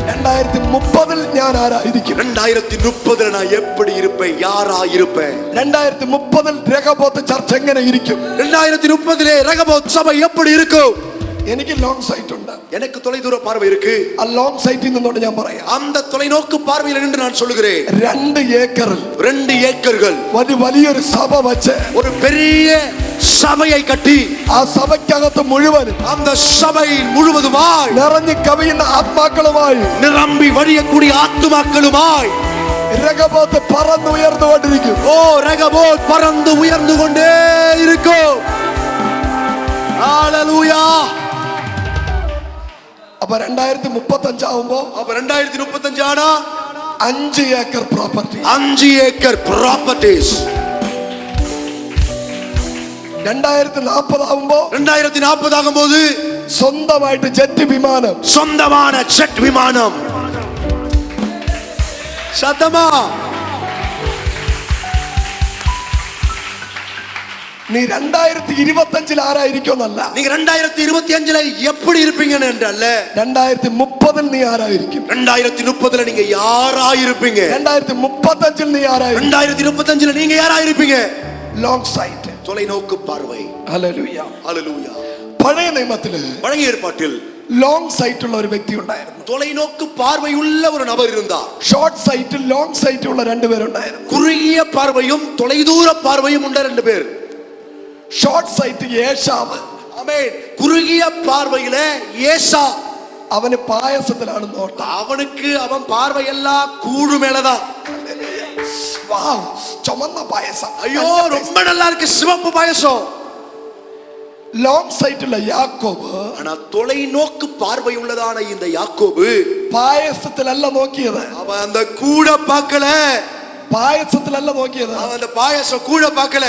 2030 ഞാൻ ആരായിരിക്കും? 2030 நான் எப்படி இருப்பேன், யாரா இருப்பேன்? 2030 രഹബോത്ത് ചർച്ച എങ്ങനെ ഇരിക്കും? 2030 ரகபோத் சபை எப்படி இருக்கும்? എനിക്ക് ലോങ് സൈറ്റ് ഉണ്ട്. எனக்கு தொலைதூர பார்வை இருக்கு. ആ ലോങ് സൈറ്റിൽ നിന്നുകൊണ്ട് ഞാൻ പറയാം, அந்த தொலைநோக்கு பார்வையில் நின்று நான் சொல்லுகிறேன், 2 ഏക്കറിൽ 2 ஏக்கர்கள் വലിയൊരു സഭ വച്ച് ஒரு பெரிய சபையை கட்டி ആ സഭയ്ക്കകത്ത് മുഴുവനും அந்த சபை முழுவதுமாய் നിറഞ്ഞു കവിയുന്ന ആത്മാക്കളുമായി நிரம்பி வழியக்கூடிய ஆத்துமாக்களுமாய் രഹബോത്ത് പറന്നുയർന്നുകൊണ്ടിരിക്കും. ஓ ரகபோத் பறந்து உயர்ந்து கொண்டே இருக்கும். ஹalleluya. അപ്പൊ 2035 ആവുമ്പോ அப்ப 2035 ஆனா 5 ഏക്കർ പ്രോപ്പർട്ടി. 5 acre properties. 2040 ആവുമ്പോ 2040 ஆகும்போது സ്വന്തമായിട്ട് ജെറ്റ് വിമാനം. சொந்தமான ஜெட் விமானம். சத்தமா നീ 2025 ആരായിരിക്കുമെന്നല്ല, நீங்க 2025 எப்படி இருப்பீங்கன்னு என்றல்ல, 2030 നീ ആരായിരിക്കും? 2030 நீங்க யாரா இருப்பீங்க? 2035 നീ ആരായിരിക്കും? 2035 நீங்க யாரா இருப்பீங்க? Long sight. தொலைநோக்கு பார்வை. ഹല്ലേലൂയ. ஹalleluya. പഴയ നിയമത്തില് பழைய ஏற்பாட்டில் ലോങ് സൈറ്റ് ഉള്ള ഒരു വ്യക്തി ഉണ്ടായിരുന്നു. தொலைநோக்கு பார்வை உள்ள ஒரு நபர் இருந்தார். ഷോർട്ട് സൈറ്റ് ലോങ് സൈറ്റ് ഉള്ള 2 പേരുണ്ടായിരുന്നു. குறுகிய பார்வையும் தொலைதூர பார்வையும் உள்ள 2 பேர். ഷോർട്ട് സൈറ്റ് ഏശാവ്. ஆமென். குறுகிய பார்வையில ஏசா, അവന് പായസത്തിലാണ് നോട്ടം. அவனுக்கு அவன் பார்வை எல்லாம் கூழு மேலதான். വാവ്, ചുമന്ന പായസം. ஐயோ ரொம்ப நல்லா இருக்கு சிவப்பு பாயசம். ലോങ് സൈറ്റുള്ള യാക്കോബ് ஆனா தொலைநோக்கு பார்வை உள்ளதான இந்த யாக்கோபு പായസത്തിലല്ല നോക്കിയത്. அவன் அந்த கூட பார்க்கல. പായസത്തിലല്ല നോക്കിയത്. அவன் அந்த பாயசம் கூட பார்க்கல.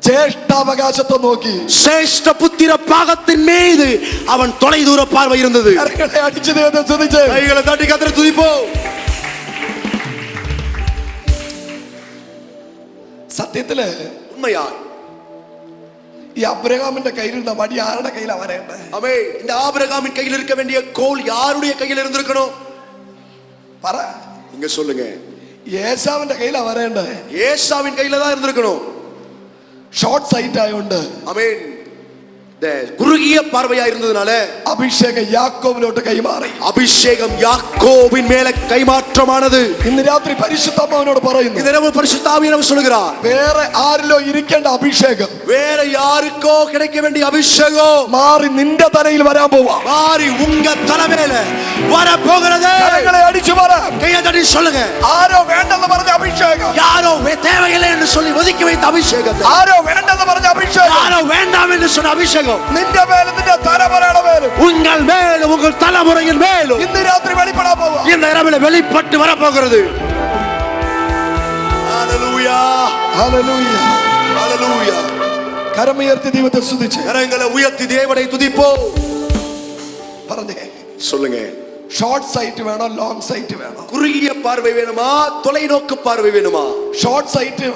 ജ്യേഷ്ഠാവകാശത്തെ നോക്കി. சிரேஷ்ட புத்திர பாகத்தின் மீது அவன் தொலைதூர பார்வை இருந்தது. കരങ്ങളെ അടിച്ചു ദൈവത്തെ സ്തുതിച്ച്. கைகளை தட்டி கர்த்தரை துதிப்போம். സത്യത്തില് உண்மையா ഈ അബ്രഹാമിന്റെ കയ്യിലിരുന്ന വടി ആരുടെ കയ്യിലാ വരേണ്ടത്? ஆமென். இந்த ஆபிரகாமின் கையில் இருக்க வேண்டிய கோல் யாருடைய கையில் இருந்திருக்கணும்? പറ. நீங்க சொல்லுங்க. ഏശാവിന്റെ കയ്യിലാ இந்த குறுகிய பார்வையா இருந்ததுனால അഭിഷേകം യാക്കോബിലോട്ട് കൈമാറി. அபிஷேகம் யாக்கோபின் மேல கைமாற்றமானது. ഇന്ന് രാത്രി പരിശുദ്ധാത്മാവിനോട് പറയുന്നു, இதரவு பரிசுத்த ஆவியானவர் சொல்கிறார், വേറെ ആരിലോ ഇരിക്കേണ്ട അഭിഷേകം வேற யாருக்கோ கிடைக்க வேண்டிய அபிஷேகம் മാറി നിന്റെ തലയിൽ വരാൻ പോവാ. மாறி உங்க தலைமையில வர போகிறது. കരങ്ങളെ അടിച്ചു പറ. கையை தட்டி சொல்லுங்க, ആരോ വേണ്ടെന്ന് പറഞ്ഞ അഭിഷേകം, யாரோ தேவையில்லை என்று சொல்லி ஒதுக்கி வைத்த அபிஷேகம், ആരോ വേണ്ടെന്ന് പറഞ്ഞ അഭിഷേകം, யாரோ வேண்டாம் என்று சொன்ன அபிஷேகம் നിന്റെ മേലും നിന്റെ തലമുറയുടെ മേലും உங்கள் மேலும் உங்கள் தலைமுறையின் மேலும் ഇന്ന് രാത്രി വെളിപ്പെടാൻ പോവാ. இந்த இரவில் வெளிப்பட்டு வர போகிறது. ஹalleluya, ഹല്ലേലൂയ. ஹalleluya. കരമുയർത്തി ദൈവത്തെ സ്തുതിച്ച് கரங்களை உயர்த்தி தேவனை துதிப்போம். പറഞ്ഞേ, சொல்லுங்க, ഷോർട്ട് സൈറ്റ് വേണോ ലോങ് സൈറ്റ് വേണോ? குறுகிய பார்வை வேணுமா தொலைநோக்கு பார்வை வேணுமா? ഷോർട്ട് സൈറ്റ്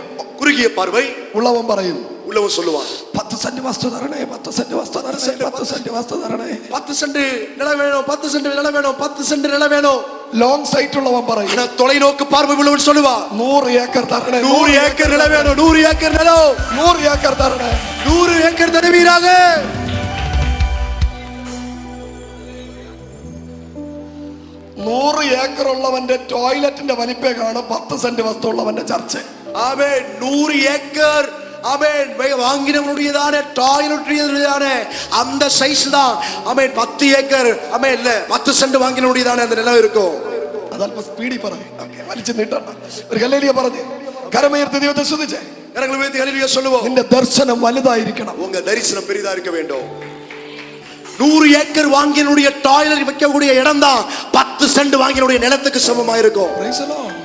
குறுகிய பார்வை ഉള്ളവൻ പറയും, உள்ளவன் சொல்லுவான், 10 സെന്റ് വസ്തു തരണേ, 10 സെന്റ് വസ്തു തരണേ, 10 സെന്റ് വസ്തു തരണേ. 10 சென்ட் நிலம் வேணும், 10 சென்ட் நிலம் வேணும், 10 சென்ட் நிலம் வேணும். ലോങ് സൈറ്റ് ഉള്ളവൻ പറയും, ஆனா தொலைநோக்கு பார்வை உள்ளவன் சொல்லுவான், 100 ഏക്കർ തരണേ, 100 ஏக்கர் நிலம் வேணும், 100 ஏக்கர் நிலம், 100 ഏക്കർ തരണേ. 100 ஏக்கர் தருவீராக. 100 ഏക്കർ ഉള്ളവന്റെ ടോയ്ലറ്റിന്റെ വലിപ്പേ കാണും 10 സെന്റ് വസ്തു ഉള്ളവന്റെ ചർച്ച. ஆமென். 100 ஏக்கர் ஆமென் வாங்கினவனுடையதான டாய்லெட்டுடையதான அந்த சைஸ் தான். ஆமென். 10 ஏக்கர் ஆமென் இல்ல 10 சென்ட் வாங்கினவனுடையதான அந்த நிலம் இருக்கும். അതല്പം സ്പീഡിൽ പറയും. ഓക്കേ, വലിച്ചു നീട്ടണ്ട. ഒരു ഹല്ലേലൂയ പറഞ്ഞു. കരമുയർത്തി ദൈവത്തെ സ്തുതിച്ചേ. கரங்களை உயர்த்தி ஹல்லேலூயா சொல்லுவோம். നിന്റെ ദർശനം വലുതായിരിക്കണം. உங்க தரிசனம் பெரிதா இருக்க வேண்டும். 100 ஏக்கர் வாங்கினுடைய டாய்லெட் வைக்கக்கூடிய இடம் தான் 10 சென்ட் வாங்கினுடைய நிலத்துக்கு சமமா இருக்கும். Price the Lord.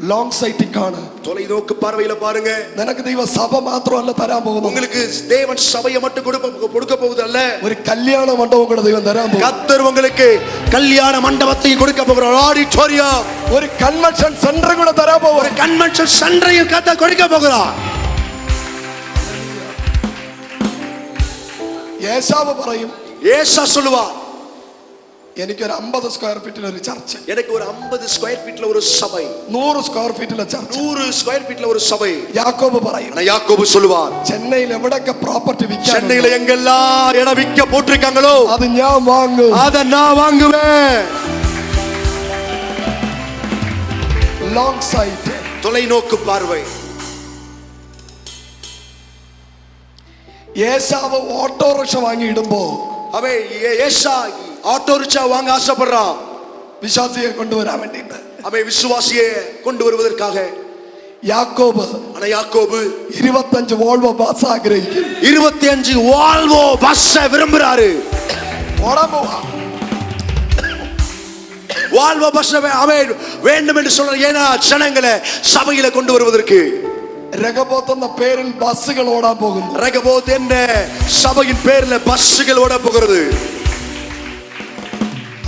ലോങ് സൈറ്റിൽ കാണു. தொலைநோக்கு பார்வையில பாருங்க. നിനക്ക് ദൈവ സഭ മാത്രമല്ല തരാൻ പോകുന്നത്. உங்களுக்கு தேவன் சபையை மட்டும் கொடுக்க போவது அல்ல, ഒരു കല്യാണ മണ്ഡപം കൂടെ ദൈവം തരാൻ പോകുന്നു. கர்த்தர் உங்களுக்கு கல்யாண மண்டபத்தை கொடுக்க போகிறார். ஆடிட்டோரியம், ഒരു കൺവെൻഷൻ സെന്റർ കൂടെ തരാൻ പോകുന്നു. ஒரு கன்வென்ஷன் சென்டரையும் கர்த்தர் கொடுக்க போகிறார். യേശാവ് പറയും, ஏசா சொல்லுவார், എനിക്കൊരു 50 സ്ക്വയർ ഫീറ്റിൽ ഒരു ചർച്ച്, எனக்கு ஒரு 50 ஸ்கொயர் ஃபீட்ல ஒரு சபை, 100 സ്ക്വയർ ഫീറ്റിലെ ചർച്ച്. 100 ஸ்கொயர் ஃபீட்ல ஒரு சபை. യാക്കോബ് പറയും, ஆனா யாக்கோபு சொல்லுவார், ചെന്നൈയിൽ എവിടെയൊക്കെ പ്രോപ്പർട്ടി വിൽക്കാൻ சென்னையில எங்கெல்லாம் இடம் விற்க போட்டிருக்காங்களோ അത് ഞാൻ വാങ്ങും. அதை நான் வாங்குவேன். Long sight. தொலைநோக்கு பார்வை. യേശാവ് ഓട്ടോറിക്ഷ വാങ്ങി ഇടുമ്പോ அவன் ஏசா ஆட்டோ ரிக்ஷா வாங்க ஆசைப்படுறான், വിശ്വാസിയെ കൊണ്ടുവരാൻ വേണ്ടിയിട്ട്. அவன் விசுவாசியை கொண்டு வருவதற்காக. യാക്കോബ് ஆனா யாக்கோபு 25 വോൾവോ ബസ് ആഗ്രഹിക്കും. 25 வால்வோ பஸ் விரும்புறாரு. ഓടാൻ പോവാ. வால்வோ பஸ் அவன் வேண்டும் என்று சொல்ற, ஏன்னா ஜனங்களை சபையில கொண்டு வருவதற்கு. രഹബോത്ത് എന്ന പേരിൽ ബസ്സുകൾ ഓടാൻ പോകുന്നു. ரகபோத் என்ற சபையின் பேர்ல பஸ்ஸுகள் ஓட போகிறது.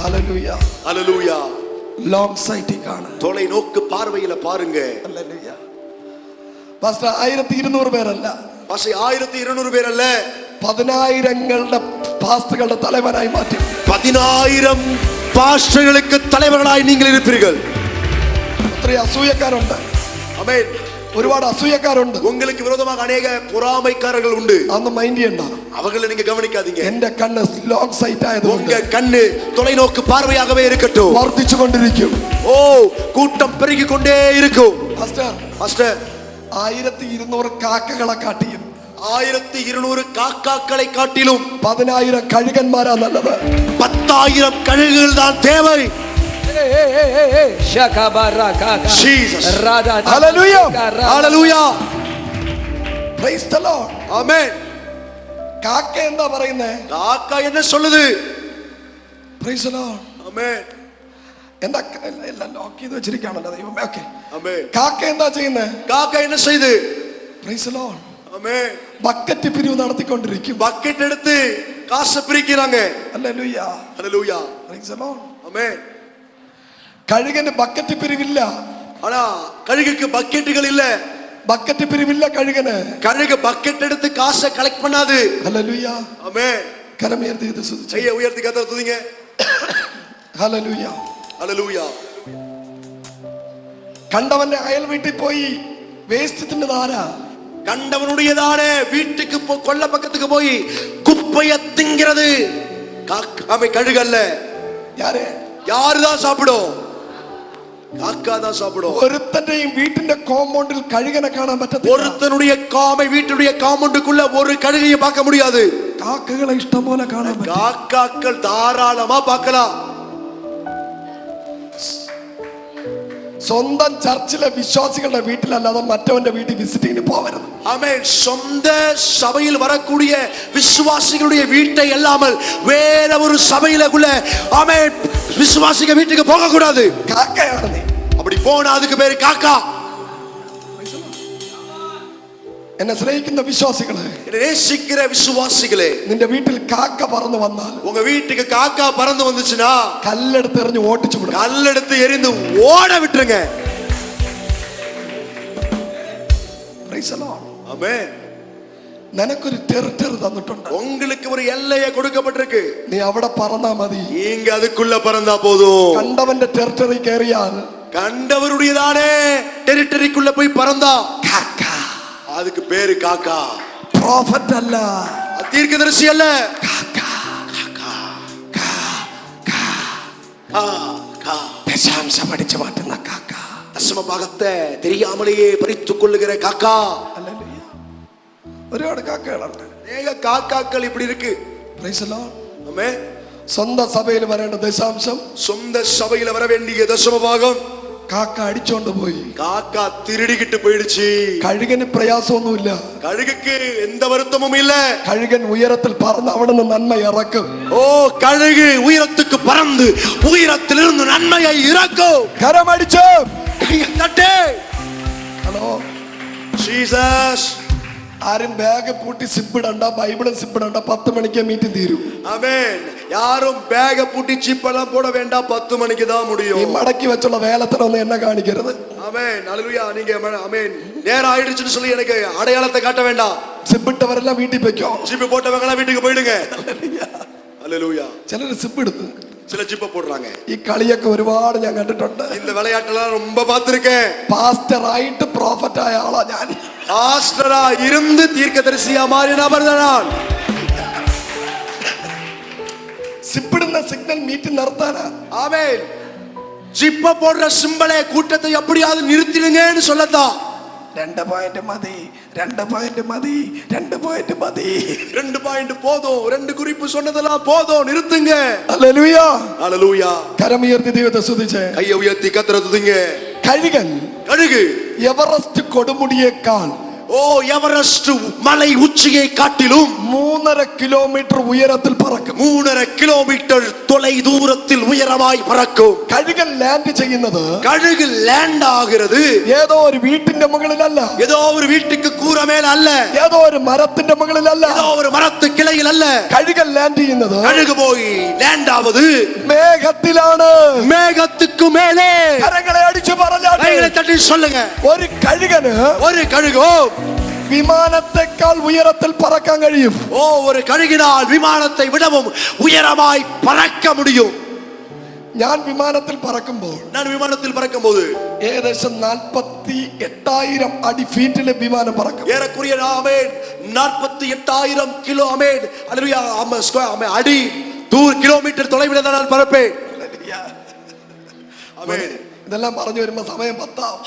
ഹല്ലേലൂയ. ஹல்லேலூயா. ലോങ് സൈറ്റിൽ കാണാൻ. தொலைநோக்கு பார்வையில பாருங்க. ഹല്ലേലൂയ. പാസ്റ്റർ 1200 പേരല്ല, பஸ்ஸை 1200 பேர் அல்ல, 10,000ങ്ങളുടെ പാസ്റ്ററുകളുടെ തലവനായി മാറ്റി. 10,000 பாஸ்டர்களுக்கு தலைவர்களாய் நீங்கள் இருப்பீர்கள். ഒത്തിരി അസൂയക്കാരുണ്ട്. ஆமென். ഒരുപാട് അസൂയക്കാരുണ്ട്. உங்களுக்கு விரோதமாக அநேக பொறாமைக்காரர்கள் உண்டு. അന്ന് മൈൻഡ് ചെയ്യണ്ട. அவங்களை நீங்க கவனிக்காதீங்க. എന്റെ കണ്ണ് ലോങ് സൈറ്റ് ആയതുകൊണ്ട് உங்க கண்ணு தொலைநோக்கு பார்வையாகவே இருக்கட்டும். വർദ്ധിച്ചു കൊണ്ടിരിക്കും. ஓ, கூட்டம் பெருகி கொண்டே இருக்கும். പാസ്റ്റർ, மாஸ்டர், 1200 കാക്കകളെ കാട്ടിയും 1200 காக்காக்களை காட்டிலும் 10,000 കഴുകന്മാരാ നല്ലത്. 10,000 கழுகுகள் தான் தேவை. Jesus. Hallelujah. Hallelujah. Praise the Lord. Amen. കാക്ക എന്താ പറയുന്നേ? காக்கா என்ன சொல்லுது? Praise the Lord. Amen. എന്താ എല്ലാം ലോക്ക് ചെയ്ത് വെച്ചിരിക്കുകയാണല്ലോ ദൈവമേ. ഓക്കേ. Amen. കാക്ക എന്താ ചെയ്യുന്നേ? காக்கா என்ன செய்யுது? Praise the Lord. Amen. Bucket പിരിവ് നടത്തിക്കൊണ്ടിരിക്കും. பக்கெட் எடுத்து காசை பிரிக்கிறாங்க. ഹല്ലേലൂയ. Hallelujah. Praise the Lord. Amen. കഴുകന് ബക്കറ്റ് പിരിവില്ല. ஆனா கழுகுக்கு பக்கெட்டுகள் இல்ல. ബക്കറ്റ് പിരിവില്ല കഴുകന്. கழுகு பக்கெட் எடுத்து காசை கலெக்ட் பண்ணாது. ഹല്ലേലൂയ. Amen. കരമുയർത്തി ഇത് സ്തുതിച്ച്. கையை உயர்த்தி கர்த்தரை துதிங்க. ഹല്ലേലൂയ. Hallelujah. കണ്ടവന്റെ അയൽ വീട്ടിൽ പോയി വേസ്റ്റ് തിന്നതാരാ? கண்டவனுடையதானே வீட்டுக்கு கொல்ல பக்கத்துக்கு போய் குப்பைய திங்கிறது கழுகல்ல. யாரு யாருதான் சாப்பிடும்? காக்கா தான் சாப்பிடும். ஒருத்தனையும் வீட்டிന്റെ കോമ്പൗണ്ടിൽ കഴുകനെ കാണാൻ പറ്റത്തില്ല. ஒருத்தனுடைய வீட்டுடைய காம்பவுண்டுக்குள்ள ஒரு கழுகையை பார்க்க முடியாது. കാക്കകളെ ഇഷ്ടം പോലെ കാണാൻ പറ്റും. காக்காக்கள் தாராளமா பார்க்கலாம். സ്വന്തം ചർച്ചിലെ വിശ്വാസികളുടെ വീട്ടിലല്ലാതെ മറ്റവന്റെ വീട്ടിൽ വിസിറ്റിങ്ങിന് പോകരുത്. ஆமென். சொந்த சபையில் வரக்கூடிய விசுவாசிகளுடைய வீட்டை அல்லாமல் வேற ஒரு சபையிலக்குள்ள ஆமென் விசுவாசிக வீட்டுக்கு போக கூடாது. കാക്കയാണ് നീ. அப்படி போனா அதுக்கு பேரு காக்கா. എന്നെ സ്നേഹിക്കുന്ന വിശ്വാസികളെ, நேசிக்கிற விசுவாசிகளே, നിന്റെ വീട്ടിൽ കാക്ക പറന്നു വന്നാൽ உங்க வீட்டுக்கு காக்கா பறந்து வந்துச்சுன்னா കല്ലെടുത്ത് എറിഞ്ഞ് ഓടിച്ചു വിടും. கல்லெடுத்து எறிந்து ஓட விட்டுருங்க. Praise the Lord. ஆமென். നിനക്കൊരു ടെറിട്ടറി തന്നിട്ടുണ്ട്. உங்களுக்கு ஒரு எல்லையை கொடுக்கப்பட்டிருக்கு. നീ അവിടെ പറന്നാ മതി. நீங்க அதுக்குள்ள பறந்தா போதும். കണ്ടവന്റെ ടെറിട്ടറി കയറിയാൽ கண்டவருடையதானே டெரிட்டரிக்குள்ள போய் பறந்தா കാക്ക. அதுக்கு பேரு காக்கா. പ്രോഫറ്റ് അല്ല, தீர்க்கதரிசி அல்ல. കാക്ക. ദശാംശം അടിച്ചു മാറ്റുന്ന കാക്ക. தசம பாகத்தை தெரியாமலேயே பறித்துக் கொள்ளுகிற காக்கா. ഹല്ലേലൂയ. ഒരുപാട് കാക്കകളുണ്ട്. அநேக காக்காக்கள் இப்படி இருக்கு. Praise the Lord. ஆமென். സ്വന്തം സഭയിൽ വരേണ്ട ദശാംശം சொந்த சபையில வர வேண்டிய தசம பாகம் കാക്ക അടിച്ചോണ്ട് പോയി. காக்கா திருடிக்கிட்டு போயிடுச்சு. കഴുകന് പ്രയാസമൊന്നുമില്ല. கழுகுக்கு எந்த வருத்தமும் இல்ல. കഴുകൻ ഉയരത്തിൽ പറന്ന് അവിടെ നിന്ന് നന്മ ഇറക്കും. ஓ கழுகு உயரத்துக்கு பறந்து உயரத்திலிருந்து நன்மையை இறக்கும். കരമടിച്ച് தட்டு. Hello, Jesus. ആരും ബാഗ് പൂട്ടി സിപ്പിടണ്ട, ബൈബിളും സിപ്പിടണ്ട. 10 മണിക്ക് മീറ്റിംഗ് തീരും. ஆமென். யாரும் பேக பூட்டி சிப்பெல்லாம் போட வேண்டாம். 10 மணிக்கு தான் ഈ முடியும். മടക്കി വെച്ചുള്ള വേലത്തിനൊന്നും എന്നെ കാണിക്കരുത്. ஆமென். ஹல்லேலூயா. நீங்க ஆமென் நேரம் ஆயிடுச்சுன்னு சொல்லி எனக்கு அடையாளத்தை காட்ட வேண்டாம். സിപ്പിട്ടവരെല്ലാം വീട്ടിൽ വെക്കോ. ஜிப்பு போட்டவங்க எல்லாம் வீட்டுக்கு போயிடுங்க. ஹல்லேலூயா. ചിലർ സിപ്പിടുന്നു. சில ஜிப்ப போடுறாங்க. ഈ കളിയൊക്കെ ഒരുപാട് ഞാൻ കണ്ടിട്ടുണ്ട്. இந்த விளையாட்டெல்லாம் ரொம்ப பார்த்திருக்கேன். പാസ്റ്റർ ആയിട്ട് പ്രോഫറ്റ് ആയ ആളാ ഞാൻ. பாஸ்டரா இருந்து தீர்க்கதரிசியா மாறிய நபர் தான். സിപ്പിടുന്ന സിഗ്നൽ മീറ്റിംഗ് നിർത്താനാ. ஆமென். ஜிப்ப போடுற சிம்பலை கூட்டத்தை எப்படியாவது நிறுத்திடுங்கன்னு சொல்லத்தான். 2 പോയിന്റ് മതി, 2 പോയിന്റ് മതി, 2 പോയിന്റ് മതി. 2 பாயிண்ட் போதும். 2 குறிப்பு சொன்னதெல்லாம் போதும். நிறுத்துங்க. ഹല്ലേലൂയ. ஹல்லேலூயா. കരമുയർത്തി ദൈവത്തെ സ്തുതിച്ചേ. கையை உயர்த்தி கர்த்தரை துதிங்க. കഴുകൻ கழுகு എവറസ്റ്റ് കൊടുമുടിയേക്കാൾ ஓ எவரெஸ்ட் மலை உச்சியை காட்டிலும் 3.5 കിലോമീറ്റർ ഉയരത്തിൽ പറക്കും. 3.5 கிலோமீட்டர் தொலை தூரத்தில் உயரமாய் பறக்கும். കഴുകൻ ലാൻഡ് ചെയ്യുന്നത് கழுகு லேண்ட் ஆகிறது ഏതോ ഒരു വീട്ടിന്റെ മുകളിലല്ല, ஏதோ ஒரு வீட்டுக்கு கூரை மேல அல்ல, ഏതോ ഒരു മരത്തിന്റെ മുകളിലല്ല. ஏதோ ஒரு மரத்து கிளையில் அல்ல. കഴുകൻ ലാൻഡ് ചെയ്യുന്നത് கழுகு போய் லேண்ட் ஆவது മേഘത്തിലാണ്. மேகத்துக்கு மேலே. കരങ്ങളെ അടിച്ചു പറഞ്ഞാൽ கைகளை தட்டி சொல்லுங்க. ഒരു കഴുകന് ஒரு கழுகோ വിമാനത്തെക്കാൾ ഉയരത്തിൽ പറക്കാൻ കഴിയും. ஓ ஒரு கழுகினால் விமானத்தை விடவும் உயரமாய் பறக்க முடியும். ഞാൻ വിമാനത്തിൽ പറക്കുമ്പോൾ நான் விமானத்தில் பறக்கும் போது ഏകദേശം 48,000 അടി ഫീറ്റിലെ വിമാനം പറക്കും. ஏறக்குறைய ஆமென் 48,000 கிலோ ஆமென் ஹல்லேலூயா ஆமென் அடி கிலோமீட்டர் தொலைவில் தான் நான் பறப்பேன். ஆமென். ഇതെല്ലാം പറഞ്ഞു വരുമ്പോ സമയം 10 ആവും.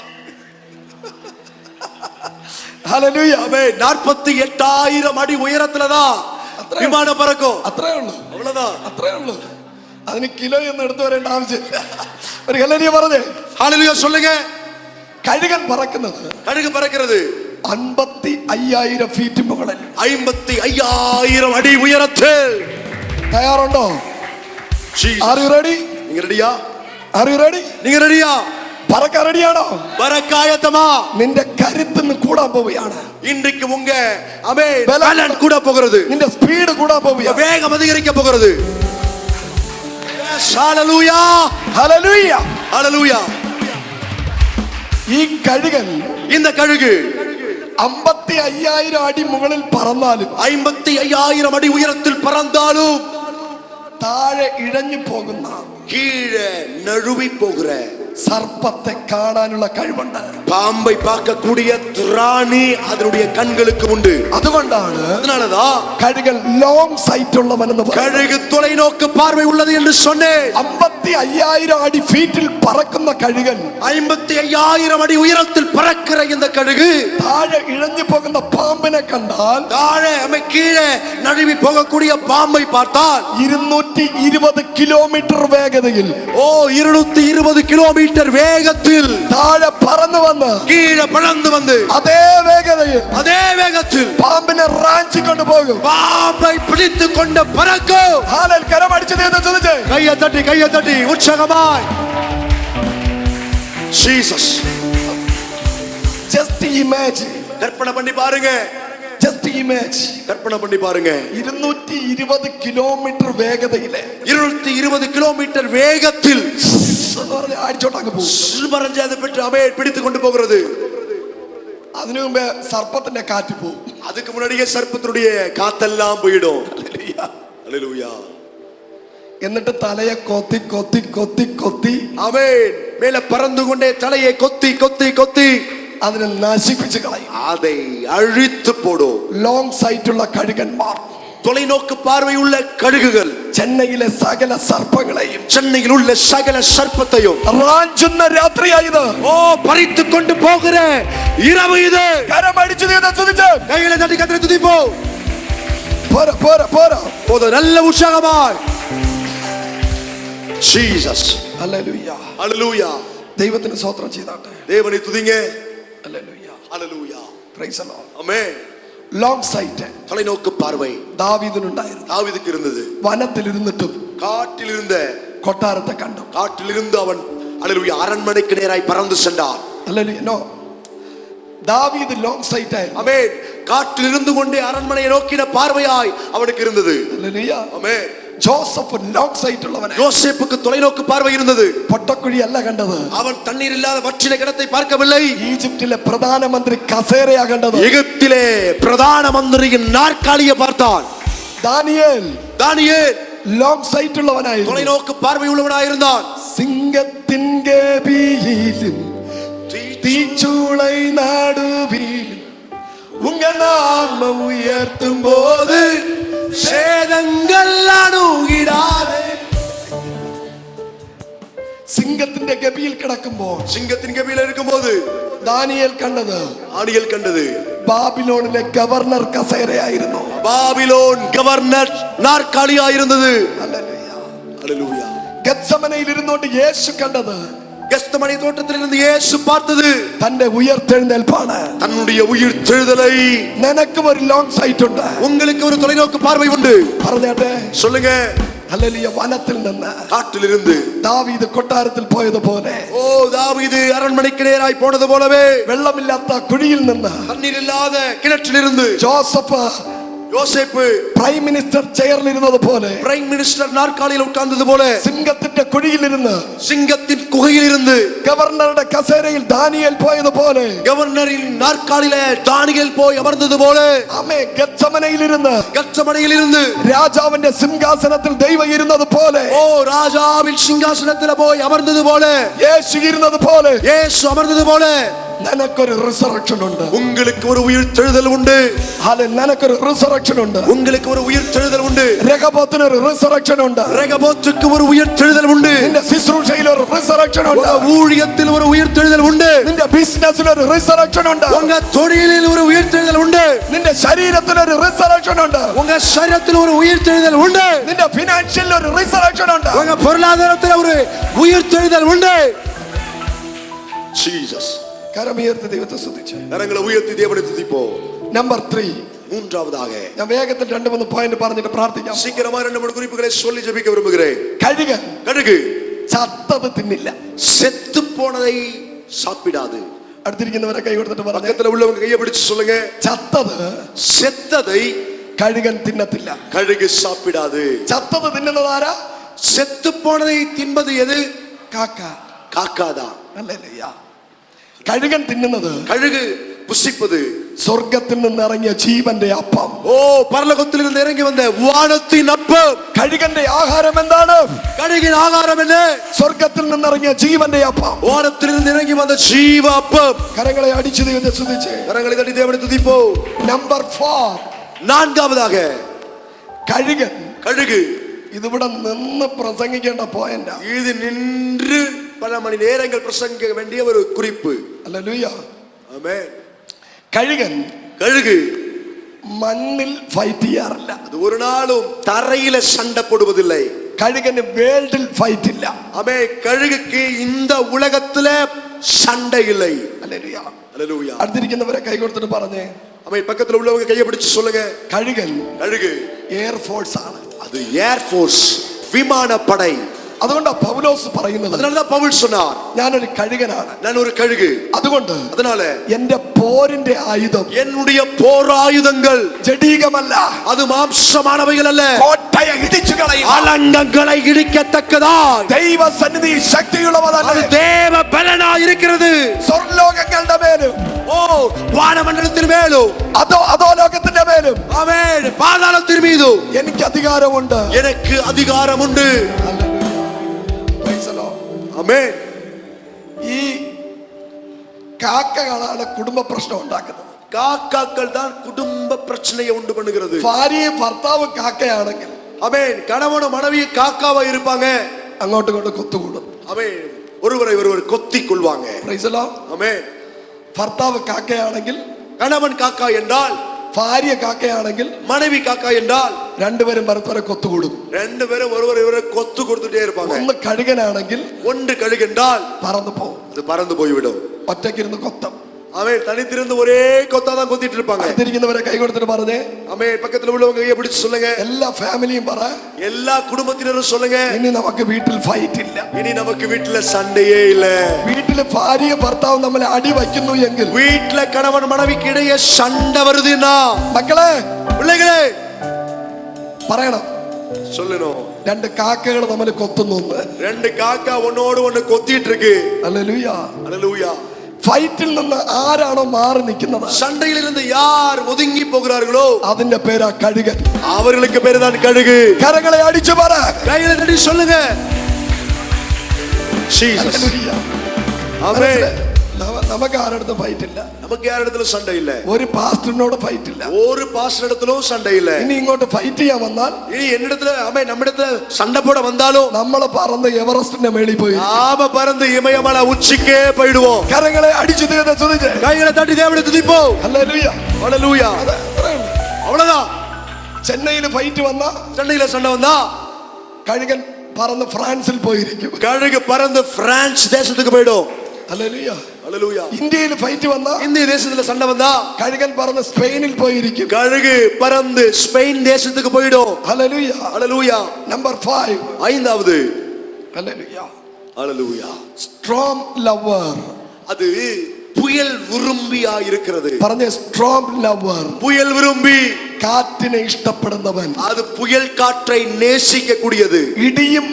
ഹല്ലേലൂയ. ஆமென். 48,000 அடி உயரத்துல தான் விமானம் பறக்கும். അത്രേ ഉള്ളൂ, அவ்வளவுதான். അത്രേ ഉള്ളൂ. അതിന് കിലോ ഒന്നും എടുത്തു വരേണ്ട ആവശ്യമില്ല. ഒരു ഹല്ലേലൂയ പറഞ്ഞേ. ஹல்லேலூயா சொல்லுங்க. കഴുകൻ പറക്കുന്നത് கழுகு பறக்கிறது 55,000 ഫീറ്റ് മുകളിൽ. 55,000 அடி உயரத்தில். തയ്യാറുണ്ടോ? Are you ready? நீங்க ரெடியா? Are you ready? நீங்க ரெடியா? പറക്കാൻ റെഡിയാണോ? பறக்காயத்தமா? നിന്റെ കരുത്തിന് കൂടാൻ പോവുകയാണ്. இன்றைக்கு உங்க ஆமென் பலன் கூட போகிறது. നിന്റെ സ്പീഡ് കൂടാൻ പോവുകയാണ്. வேகம் அதிகரிக்க போகிறது. ஹalleluya. ഹല്ലേലൂയ. ஹalleluya. ഈ കഴുകൻ இந்த கழுகு 55,000 അടി മുകളിൽ പറന്നാലും 55,000 அடி உயரத்தில் பறந்தாலும் താഴെ ഇഴഞ്ഞു പോകുന്ന கீழே நழுவி போகிற സർപ്പത്തെ കാണാനുള്ള കഴിവുണ്ട്. பாம்பை பார்க்கக்கூடிய திராணி அதனுடைய கண்களுக்கு உண்டு. അതുകൊണ്ടാണ് அதனாலதான் കഴുകൻ ലോങ് സൈറ്റ് ഉള്ളവൻ എന്ന് പറയുന്നത്. கழுகு தொலைநோக்கு பார்வை உள்ளது என்று சொன்னேன். 55,000 അടി ഫീറ്റിൽ പറക്കുന്ന കഴുകൻ, 55,000 അടി ഉയരത്തിൽ പറக்கிற இந்த கழுகு താഴെ ഇഴഞ്ഞു പോകുന്ന പാമ്പിനെ കണ്ടാൽ, தாழே கீழே நழுவி போகக்கூடிய பாம்பை பார்த்தால் 220 കിലോമീറ്റർ വേഗതയിൽ 220 കിലോമീറ്റർ വേഗത്തിൽ താഴെ പറന്നു വന്ന് கீழே பறந்து வந்து അതേ വേഗത്തിൽ பாம்பினை റാഞ്ചി കൊണ്ടുപോകും. பாம்பை பிடித்து கொண்டு பறக்கும். ഹാലൽ കരമടിച്ച് ദൈവത്തെ സ്തുതിച്ച് கையை தட்டி உற்சாகமாய் ஜீசஸ். ജസ്റ്റ് ഇമാജിൻ, கற்பனை பண்ணி பாருங்க, ജസ്റ്റ് ഇമാജിൻ, கற்பனை பண்ணி பாருங்க. 220 കിലോമീറ്റർ വേഗതയിലെ 220 கிலோமீட்டர் வேகத்தில் അടിച്ചോട്ടങ്ങ് പോകും. மறைஞ்சு அதை பெற்று அவையை பிடித்து கொண்டு போகிறது. അതിനു മുമ്പേ സർപ്പത്തിന്റെ കാറ്റ് പോകും. அதுக்கு முன்னாடியே சர்ப்பத்தினுடைய காத்தெல்லாம் போயிடும். ஹல்லேலூயா. എന്നിട്ട് തലയെ കൊത്തി കൊത്തി കൊത്തി കൊത്തി ஆமென். மேலே பறந்து கொண்டே தலையை கொத்தி கொத்தி கொத்தி അതിനെ നശിപ്പിച്ച് കളയും. அதை அழித்து போடும். ലോങ് സൈറ്റുള്ള കഴുകന്മാർ, தொலைநோக்கு பார்வை உள்ள கழுகுகள் ചെന്നൈയിലെ സകല സർപ്പങ്ങളെയും, சென்னையில் உள்ள சகல சர்ப்பத்தையும் റാഞ്ചുന്ന രാത്രിയായത്, பறித்து கொண்டு போகிற இரவு இது. കരമടിച്ച് ദൈവത്തെ സ്തുതിച്ച് கைகளை தட்டி கர்த்தரை துதிப்போம். പോരാ പോരാ പോരാ போது நல்ல உற்சாகமாய் ஜீசஸ். ഹല്ലേലൂയ. ஹல்லேலூயா. ദൈവത്തിന് സ്തോത്രം ചെയ്താട്ടെ. தேவனை துதிங்க. ഹല്ലേലൂയ. ஹல்லேலூயா. Praise the Lord. ஆமென். ലോങ് സൈറ്റ് தொலைநோக்கு பார்வை ദാവീദിനുണ്ടായിരുന്നു. தாவீதுக்கு இருந்தது. വനത്തിലിരുന്നിട്ടും காட்டில் இருந்த കൊട്ടാരത്തെ കണ്ടു. காட்டிலிருந்து அவன் ஹல்லேலூயா அரண்மனைக்கு நேராய் பறந்து சென்றான். ഹല്ലേലൂയ. നോ, ദാവീദ് ലോങ് സൈറ്റ് ആയിരുന്നു. ஆமென். காட்டில் இருந்து கொண்டே அரண்மனையை நோக்கின பார்வையாய் அவனுக்கு இருந்தது. ഹല്ലേലൂയ. ஆமென். ജോസഫ് ലോങ് സൈറ്റ് ഉള്ളവനാണ്. யோசேப்புக்கு தொலைநோக்கு பார்வை இருந்தது. പൊട്ടക്കുഴി അല്ല കണ്ടത്. அவன் தண்ணீர் இல்லாத வற்றின கிணத்தை பார்க்கவில்லை. ഈജിപ്തിലെ പ്രധാനമന്ത്രി കസേരയാ കണ്ടത്. எகிப்திலே பிரதான மந்திரியின் நாற்காலியை பார்த்தான். ദാനിയേൽ ലോങ് സൈറ്റ് ഉള്ളവനായിരുന്നു. தொலைநோக்கு பார்வை உள்ளவனாயிருந்தான். സിംഹത്തിൻ ഗവിയിലും തീച്ചൂളை നടുവിലും உங்க நாம உயர்த்தும் போது சேதங்கள் அணுகிடாதே. സിംഹത്തിന്റെ ഗവിയിൽ കിടക്കുമ്പോൾ, சிங்கத்தின் கவியில இருக்கும்போது ദാനിയേൽ കണ്ടത്, ஆணியல் கண்டது ബാബിലോണിലെ ഗവർണർ കസേരയായിരുന്നു. பாபிலோன் கவர்னர் நாற்காலியாயிருந்தது. ഹല്ലേലൂയ. ஹல்லேலூயா. ഗത്സമനയിൽ ഇരുന്നുകൊണ്ട് യേശു കണ്ടത്, கெத்சமனே தோட்டத்தில் இருந்து இயேசு பார்த்தது തന്റെ ഉയർത്തെഴുന്നേൽപ്പാണ്. தன்னுடைய உயிர்த்தெழுதலை. നിനക്കും ഒരു ലോങ് സൈറ്റ് ഉണ്ട്. உங்களுக்கு ஒரு தொலைநோக்கு பார்வை உண்டு. പറഞ്ഞാട്ടെ சொல்லுங்க. ഹല്ലേലൂയ. വനത്തിൽ നിന്ന് காட்டிலிருந்து ദാവീദ് കൊട്ടാരത്തിൽ പോയതുപോലെ, தாவீது அரண்மனைக்கு நேராய் போனது போலவே വെള്ളമില്ലാത്ത കുഴിയിൽ നിന്ന് தண்ணீர் இல்லாத கிணற்றிலிருந்து ജോസഫ് யோசேப்பு പ്രൈം മിനിസ്റ്റർ ചെയറിൽ ഇരുന്നത് പോലെ, பிரைம் மினிஸ்டர் நாற்காலியில் உட்கார்ந்தது போல സിംഹത്തിന്റെ കുഴിയിലിരുന്ന് சிங்கத்தின் குகையில் இருந்து ഗവർണറുടെ കസേരയിൽ ദാനിയേൽ പോയതുപോലെ, கவர்னரின் நாற்காலியிலே தானியேல் போய் அமர்ந்தது போல, ആമേ ഗത്സമനയിലിരുന്ന് கத்சமனையில் இருந்து രാജാവിന്റെ സിംഹാസനത്തിൽ ദൈവം ഇരുന്നത് പോലെ, ராஜாவின் சிங்காசனத்தில் போய் அமர்ந்தது போல, യേശു ഇരുന്നത് പോലെ, இயேசு அமர்ந்தது போல നിനക്കൊരു റിസറക്ഷൻ ഉണ്ട്. உங்களுக்கு ஒரு உயிர்த்தெழுதல் உண்டு. നിനക്കൊരു റിസറക്ഷൻ ഉണ്ട്. உங்களுக்கு ஒரு உயிர்த்தெழுதல் உண்டு. രഹബോത്തിന് ഒരു റിസറക്ഷൻ ഉണ്ട്. ரெகபோத்துக்கு ஒரு உயிர்த்தெழுதல் உண்டு. നിന്റെ ശുശ്രൂഷയിൽ ഒരു റിസറക്ഷൻ ഉണ്ട്. ஊழியத்தில் ஒரு உயிர்த்தெழுதல் உண்டு. നിന്റെ ബിസിനസ്സിൽ ഒരു റിസറക്ഷൻ ഉണ്ട്. உங்க தொழிலில் ஒரு உயிர்த்தெழுதல் உண்டு. നിന്റെ ശരീരത്തിൽ ഒരു റിസറക്ഷൻ ഉണ്ട്. உங்க சரீரத்தில் ஒரு உயிர்த்தெழுதல் உண்டு. നിന്റെ ഫിനാൻഷ്യലിൽ ഒരു റിസറക്ഷൻ ഉണ്ട്. உங்க பொருளாதாரத்தில் ஒரு உயிர்த்தெழுதல் உண்டு. ஜீசஸ். കരമുയർത്തി ദൈവത്തെ സ്തുതിച്ചു. கரங்களை உயர்த்தி தேவனை துதிப்போம். നമ്പർ 3, மூன்றாவதாக ഞാൻ വേഗത്തിൽ 2-3 പോയിന്റ് പറഞ്ഞിട്ട് പ്രാർത്ഥിക്കാം. சீக்கிரமா 2-3 குறிப்புகளை சொல்லி ஜெபிக்க விரும்புகிறேன். കഴുകൻ கழுகு ചത്തത് തിന്നില്ല. செத்து போனதை சாப்பிடாது. അടുത്തിരിക്കുന്നവരെ കൈ കൊടുത്തിട്ട് പറഞ്ഞു, பக்கத்துல உள்ளவங்க கையை பிடிச்சு சொல்லுங்க. ചത്തത് செத்ததை കഴുകൻ തിന്നത്തില്ല. கழுகு சாப்பிடாது. ചത്തത് തിന്നുന്നത് ആരാ? செத்து போனதை தின்பது எது? കാക്ക. காக்காதான். അല്ലേ? കഴുകൻ തിന്നുന്നത് கழுகு புசிப்பது സ്വർഗത്തിൽ നിന്നിറങ്ങിയ ജീവന്റെ അപ്പം. ഓ പരലോകത്തിൽ നിന്ന് ഇറങ്ങി വന്ന വാനത്തിൻ അപ്പം. കഴുകന്റെ ആഹാരം എന്താണ്? കഴുകിൻ ആഹാരം എന്ന് സ്വർഗത്തിൽ നിന്നിറങ്ങിയ ജീവന്റെ അപ്പം. വാനത്തിൽ നിന്ന് ഇറങ്ങി വന്ന ജീവ അപ്പം. കരങ്ങളെ അടിച്ചു ദൈവത്തെ സ്തുതിച്ച്. കരങ്ങളെ തട്ടി ദേവനെ തുതിപ്പോ. നമ്പർ 4, നാലാമதாக കഴുകൻ. കഴുക്. ഇതിവിടെ നിന്ന് പ്രസംഗിക്കേണ്ട പോയിന്റാ. ഇത് നിன்று പല മണി നേരങ്ങൾ പ്രസംഗിക്കാൻ വേണ്ടിയ ഒരു കുറിപ്പ്. ഹല്ലേലൂയ. ആമേൻ. കഴുകൻ കഴുക് മണ്ണിൽ ഫൈറ്റ് ചെയ്യാറില്ല. അത് ഒരു നാളും തറയിലെ சண்டை போடுவதில்லை. കഴുകന് വേൾഡിൽ ഫൈറ്റ് ഇല്ല. ஆமே. കഴുകുக்கு இந்த உலகத்துல சண்டை இல்லை. ഹല്ലേലൂയ. ഹല്ലേലൂയ. അടുത്തിരിക്കുന്നവരെ കൈ കൊടുത്തിട്ട് പറഞ്ഞേ. ஆமே. பக்கத்துல உள்ளவங்க கையை பிடிச்சு சொல்லுங்க. കഴുകൻ കഴുക് എയർഫോഴ്സ് ആണ്. அது ஏர் ஃபோர்ஸ், விமானப்படை. അതുകൊണ്ടാ പൗലോസ് പറയുന്നത്, அதனாலதான் பவுல் சொன்னார், ഞാനൊരു കഴുകനാണ്. நான் ஒரு கழுகு. അതുകൊണ്ട് அதனால എന്റെ പോരിന്റെ ആയുധം என்னுடைய போராயுதங்கள் ജഡീകമല്ല, அது மாம்சமானவைகள் அல்ல, കോട്ടയെ ഇടിച്ചു കളയും, அலங்கங்களை இடிக்கத்தக்கதா ദൈവ സന്നിധി ശക്തിയുള്ളവതാണ്. அது தேவ பலனா இருக்கிறது. സ്വർലോകങ്ങളുടെ മേലും ஓ வானமண்டலத்தின் மேலும் അതോ ലോകത്തിന്റെ മേലും ஆமென் பாதாளத்தின் மீதும் എനിക്ക് അധികാരമുണ്ട്. எனக்கு அதிகாரம் உண்டு. ആമേൻ. ഈ കാക്കകളാണ് കുടുംബ പ്രശ്നം ഉണ്ടാക്കുന്നത്. കാക്കകൾ தான் குடும்ப பிரச்சனையை உண்டு பண்ணுகிறது. ഭാര്യയും ഭർത്താവും കാക്കയാണെങ്കിൽ ஆமென் கணவனும் மனைவியும் காக்காவா இருப்பாங்க. അങ്ങോട്ടും ഇങ്ങോട്ടും കൊത്തുകൂടും. ஆமென் ஒருவரை ஒருவர் கொத்திக் கொள்வாங்க. Praise the Lord. ஆமென். ഭർത്താവ് കാക്കയാണെങ്കിൽ, கணவன் காக்கா என்றால், ഭാര്യ കാക്കയാണെങ്കിൽ, மனைவி காக்கா என்றால் രണ്ടുപേരും പരസ്പരം കൊത്തുകൂടും. ரெண்டு பேரும் ஒருவர் ஒருவரை கொத்து கொடுத்துட்டே இருப்பாங்க. ഒന്ന് കഴുകനാണെങ്കിൽ ஒன்று கழுகென்றால் പറന്നു പോകും, அது பறந்து போய்விடும். ഒറ്റയ്ക്കിരുന്ന് കൊത്തം. அவன் தனித்திருந்து ஒரே கொத்தாதான் கொத்திட்டு இருப்பாங்க. അടുത്തിരിക്കുന്നവരെ കൈ കൊടുത്തിട്ട് പറഞ്ഞേ. அவன் பக்கத்துல உள்ளவங்க கையை பிடிச்சு சொல்லுங்க. എല്ലാ ഫാമിലിയും പറ, எல்லா குடும்பத்தினரும் சொல்லுங்க, ഇനി നമുക്ക് വീട്ടിൽ ഫൈറ്റ് ഇല്ല. இனி நமக்கு வீட்டுல சண்டையே இல்ல. വീട്ടില് ഭാര്യയും ഭർത്താവും തമ്മിൽ അടി വയ്ക്കുന്നു എങ്കിൽ, வீட்டுல கணவன் மனைவிக்கு இடையே சண்டை வருதுன்னா, മക്കളെ பிள்ளைகளே പറയണം, சொல்லணும், രണ്ട് കാക്കകൾ തമ്മിൽ കൊത്തുന്നു. ரெண்டு காக்கா ஒன்னோடு ஒண்ணு கொத்திட்டு இருக்கு. ഹല്ലേലൂയ. ஹல்லேலூயா. ഫൈറ്റിൽ നിന്ന് ആരാണോ മാറി നിൽക്കുന്നത്, சண்டையில் இருந்து யார் ஒதுங்கி போகிறார்களோ അതിന്റെ പേരാ കഴുകൻ. அவர்களுக்கு பேரு தான் கழுகு. കരങ്ങളെ അടിച്ചു പറ. கையில தட்டி சொல்லுங்க. ஜீசஸ். ഹല്ലേലൂയ. ஆமென். നമുക്ക് ആരുടെ ഫൈറ്റ് ഇല്ല. நமக்கு யார் இடத்துல சண்டை இல்ல. ഒരു പാസ്റ്ററിനോട് ഫൈറ്റ് ഇല്ല. ஒரு பாஸ்டர் இடத்திலும் சண்டை இல்ல. ഇനി ഇങ്ങോട്ട് ഫൈറ്റ് ചെയ്യാൻ വന്നാൽ, இனி என்னிடத்துல ஆமென் நம்மிடத்துல சண்டை போட வந்தாலும் നമ്മള് പറന്ന് എവറസ്റ്റിന്റെ മേളിൽ പോയി நாம பறந்து இமயமலை உச்சிக்கே போயிடுவோம். കരങ്ങളെ അടിച്ചു ദൈവത്തെ സ്തുതിച്ച്. கைகளை தட்டி தேவனை துதிப்போம். ഹല്ലേലൂയ. ஹல்லேலூயா. அவ்வளவுதான். ചെന്നൈയിൽ ഫൈറ്റ് വന്ന சென்னையில சண்டை வந்தா കഴുകൻ പറന്ന് ഫ്രാൻസിൽ പോയിരിക്കും. கழுகு பறந்து பிரான்ஸ் தேசத்துக்கு போயிடும். ഹല്ലേലൂയ. ஹல்லேலூயா. ഇന്ത്യയിൽ ഫൈറ്റ് വന്ന இந்திய தேசத்துல சண்டை வந்தா കഴുകൻ പറന്ന് സ്പെയിനിൽ പോയിരിക്കും. கழுகு பறந்து ஸ்பெயின் தேசத்துக்கு போயிடும். ഹല്ലേലൂയ. ஹல்லேலூயா. നമ്പർ 5. ஐந்தாவது ഹല്ലേലൂയ. ஹல்லேலூயா. Strong lover. அது புயல் விரும்பியா இருக்கிறது. പറഞ്ഞ സ്ട്രോങ് ലവർ. புயல் விரும்பி. കാറ്റിനെ ഇഷ്ടപ്പെടുന്നവൻ. அது புயல் காற்றை நேசிக்க கூடியது. ഇടിയും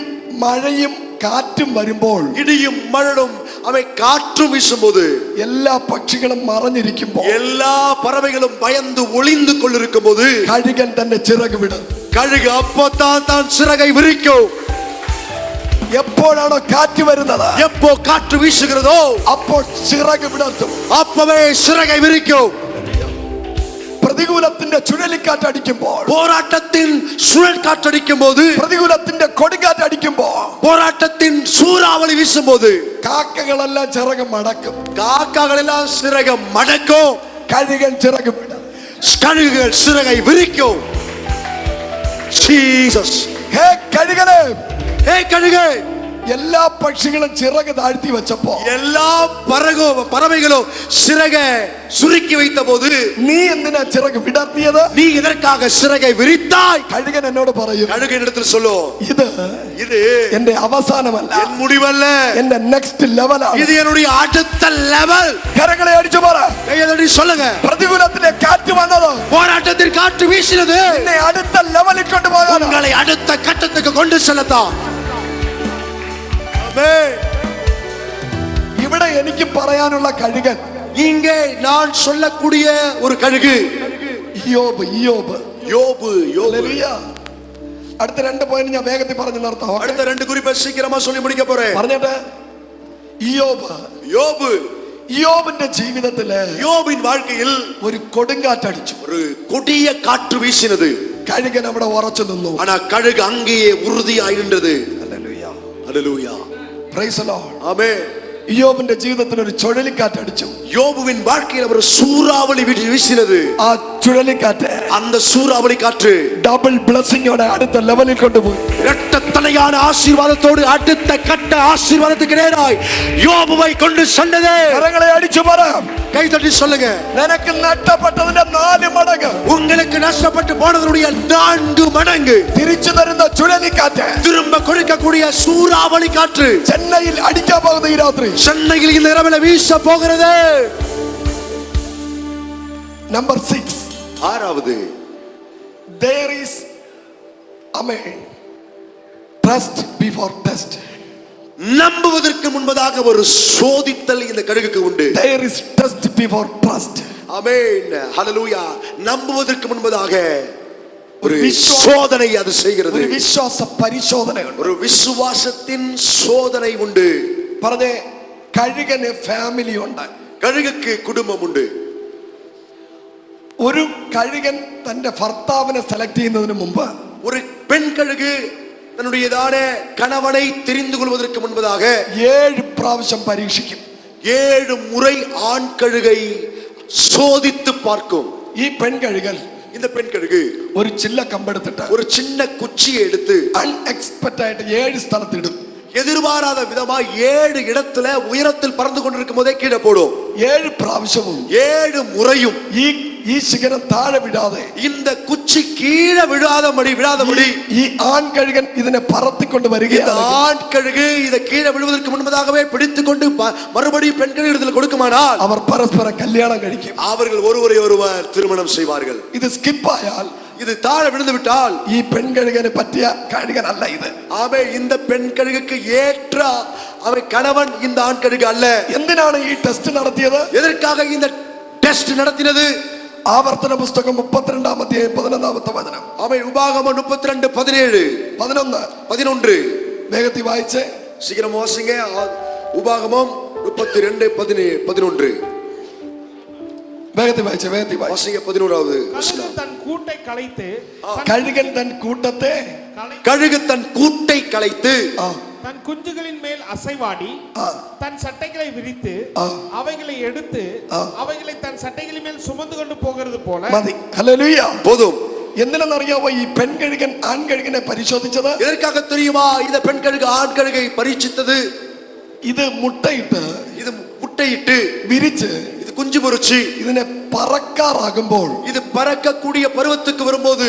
മഴയും കാറ്റും വരുമ്പോൾ, இடியும் மழையும் அவை காற்றும் வீசும்போது, എല്ലാ പക്ഷികളും മറഞ്ഞിരിക്കുമ്പോൾ, எல்லா பறவைகளும் பயந்து ஒளிந்து கொண்டிருக்கும் போது, കഴുകൻ തന്റെ ചിറക് വിടും. கழுகு அப்போதான் தான் சிறகை விரிக்கும். എപ്പോഴാണോ കാറ്റ് വരുന്നത്, எப்போ காற்று வீசுகிறதோ അപ്പോൾ ചിറക് വിടർത്തും. அப்பவே சிறகை விரிக்கும். പ്രതികൂലത്തിന്റെ ചുഴലിക്കാറ്റ് അടിക്കുമ്പോൾ, போராட்டத்தின் சுழல் காற்றடிக்கும் போது, പ്രതികൂലത്തിന്റെ കൊടുങ്കാറ്റ് അടിക്കുമ്പോൾ, போராட்டத்தின் சூறாவளி வீசும் போது, കാക്കകളെല്ലാം ചിറക് മടക്കും. காக்காகள் எல்லாம் சிறகை மடக்கும். കഴുകൻ ചിറക് വിടും. கழுகுகள் சிறகை விரிக்கும். ஜீசஸ். ഹേ കഴുകനെ, ஏ கழுகு, എല്ലാ പക്ഷികളും ചിറക് താഴ്ത്തി വെച്ചപ്പോ, எல்லா பறவைகளும் சிறகை சுருக்கி வைத்த போது, നീ എന്തിനാ ചിറക് വിടർത്തിയത്? நீ எதற்காக சிறகை விரித்தாய்? കഴുകൻ എന്നോട് പറയും, கழுகு இடத்தில் சொல்லும், ഇത് இது എന്റെ അവസാനമല്ല, என் முடிவல்ல, എന്റെ നെക്സ്റ്റ് ലെവലാണ്. இது என்னுடைய அடுத்த லெவல். കരങ്ങളെ അടിച്ചു പറ. கையதடி சொல்லுங்க. പ്രതികൂലത്തിന്റെ കാറ്റ് വന്നത് போராட்டத்தின் காற்று வீசினது എന്നെ അടുത്ത ലെവലിൽ കൊണ്ടുപോകാൻ, உங்களை அடுத்த கட்டத்துக்கு கொண்டு செல்லத்தான். ഇവിടെ എനിക്ക് പറയാനുള്ള കഴുകൻ, இங்கே நான் சொல்லக்கூடிய ஒரு கழுகு ഇയ്യോബ് யோபு யோபு ഹല്ലേലൂയ. അടുത്ത 2 പോയിന്റ് ഞാൻ വേഗത്തിൽ പറഞ്ഞു നിർത്താം. அடுத்த 2 குறிப்பை சீக்கிரமா சொல்லி முடிக்க போறேன். പറഞ്ഞിട്ട് ഇയ്യോബ് யோபு ഇയ്യോബിന്റെ ജീവിതത്തില് யோபின் வாழ்க்கையில் ഒരു കൊടുങ്കാറ്റടിച്ചു. ஒரு கொடிய காற்று வீசினது. കഴുകൻ അവിടെ ഉറച്ചു നിന്നു. ஆனா கழுகு அங்கேயே உறுதியாய் நின்றது. ഹല്ലേലൂയ. ஹல்லேலூயா. Praise the Lord. ஆமென். ഇയ്യോബിന്റെ ജീവിതത്തിൽ ഒരു ചുഴലിക്കാറ്റടിച്ചു. யோபுவின் வாழ்க்கையில் ஒரு சூறாவளி வீசினது. ആ ചുഴലിക്കാറ്റ് அந்த சூறாவளி காற்று ഡബിൾ ബ്ലെസ്സിങ്ങോടെ അടുത്ത ലെവലിൽ കൊണ്ടുപോയി. இரட்டத்தலையான ஆசீர்வாதத்தோடு அடுத்த கட்ட ஆசீர்வாதத்துக்கு நேராய் யோபுவை கொண்டு சென்றது. കരങ്ങളെ അടിച്ചു പറ. கை தட்டி சொல்லுங்க. നിനക്ക് നഷ്ടപ്പെട്ടതിന്റെ 4 മടങ്ങ് உங்களுக்கு நஷ்டப்பட்டு போனதனுடைய 4 மடங்கு തിരിച്ചു തരുന്ന ചുഴലിക്കാറ്റ് திரும்ப கொடுக்கக்கூடிய சூறாவளி காற்று ചെന്നൈയിൽ അടിക്കാൻ പോകുന്ന ഈ രാത്രി சென்னையில் இந்த இரவில வீச போகிறது. നമ്പർ 6. ஆறாவது, there is amen trust before test. நம்புவதற்கு முன்பதாக ஒரு சோதித்தல் இந்த கழுகுக்கு உண்டு. there is test before trust. ஆமென். ஹல்லேலூயா. நம்புவதற்கு முன்பதாக ஒரு விசுவாச- சோதனை அது செய்கிறது. ഒരു വിശ്വാസ പരിശോധനയുണ്ട്. ஒரு விசுவாசத்தின் சோதனை உண்டு. പറഞ്ഞേ, കഴുകന് ഫാമിലി ഉണ്ട്. கழுகுக்கு குடும்பம் உண்டு. ഒരു കഴുകൻ തന്റെ ഭർത്താവിനെ സെലക്ട് ചെയ്യുന്നതിന് മുമ്പ് ஒரு பெண் கழுகு தன்னுடையதான கணவனை தெரிந்து கொள்வதற்கு முன்பதாக 7 പ്രാവശ്യം പരീക്ഷിക്കും. 7 முறை ஆண் கழுகை சோதித்து பார்க்கும். ഈ പെൺകഴുകൻ இந்த பெண் கழுகு ഒരു ചില്ല കമ്പെടുത്തിട്ട് ஒரு சின்ன குச்சியை எடுத்து അൺഎക്സ്പെക്ടഡ് ആയിട്ട് 7 സ്ഥലത്തിടും. எதிர்பாராத விதமா 7 இடத்துல உயரத்தில் பறந்து கொண்டிருக்கும் போதே கீழே போடும். 7 പ്രാവശ്യവും 7 മുറയും ഈ ശിഖരം താഴെ വിടാതെ இந்த குச்சி கீழே விடாதபடி ഈ ആൺകഴുകൻ ഇതിനെ പറത്തിക്കൊണ്ട് இந்த വരികയാണ്. ஆண் கழுகு இதை கீழே விழுவதற்கு முன்பதாகவே பிடித்துக்கொண்டு மறுபடியும் பெண் கழுகு கொடுக்குமானால் അവർ പരസ്പരം കല്യാണം കഴിക്കും. அவர்கள் ஒருவரை ஒருவர் திருமணம் செய்வார்கள். ഇത് സ്കിപ്പായാൽ இது தாழെ விழுந்து விட்டால் ഈ പെൺകഴുകന് പറ്റിയ കഴുകനല്ല ഇത്. ஆமே இந்த பெண் கழுகுக்கு ஏற்ற அவன் கணவன் இந்த ஆண் கழுகு அல்ல. എന്തിനാണ് ഈ ടെസ്റ്റ് നടത്തിയത്? எதற்காக இந்த டெஸ்ட் நடத்தினது? ആവർത്തന പുസ്തകം 32-ാം അധ്യായം 11-ാമത്തെ വചനം. அவன் உபாகமம் 32:17 11 വേഗത്തിൽ വായിച്ചേ. சீக்கிரம் வாசிங்க. உபாகமம் 32:11 വേഗത്തിൽ വായിച്ചേ. வாசிங்க. 11வது கழுகு தன் கூட்டை கலைத்து കഴുകൻ തൻ കൂട്ടത്തെ கழுகு தன் கூட்டை கலைத்து தன் குஞ்சுகளின் மேல் அசைவாடி தன் சட்டைகளை விரித்து அவைகளை எடுத்து அவைகளை தன் சட்டைகளின் மேல் சுமந்து கொண்டு போகிறது போல. മതി. ഹല്ലേലൂയ. போதும். എന്തിനെന്നറിയാമോ ഈ പെൺകഴുകൻ ആൺകഴുകനെ പരിശോധിച്ചത്? எதற்காக தெரியுமா இந்த பெண் கழுகு ஆண் கழுகை பரீட்சித்தது? ഇത് മുട്ടയിട്ട് இது முட்டையிட்டு വിരിച്ച് இது குஞ்சு பொரிச்சு ഇതിനെ പറക്കാറാകുമ്പോൾ இது பறக்கக்கூடிய பருவத்துக்கு வரும்போது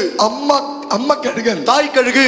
അമ്മ കഴുകൻ தாய் கழுகு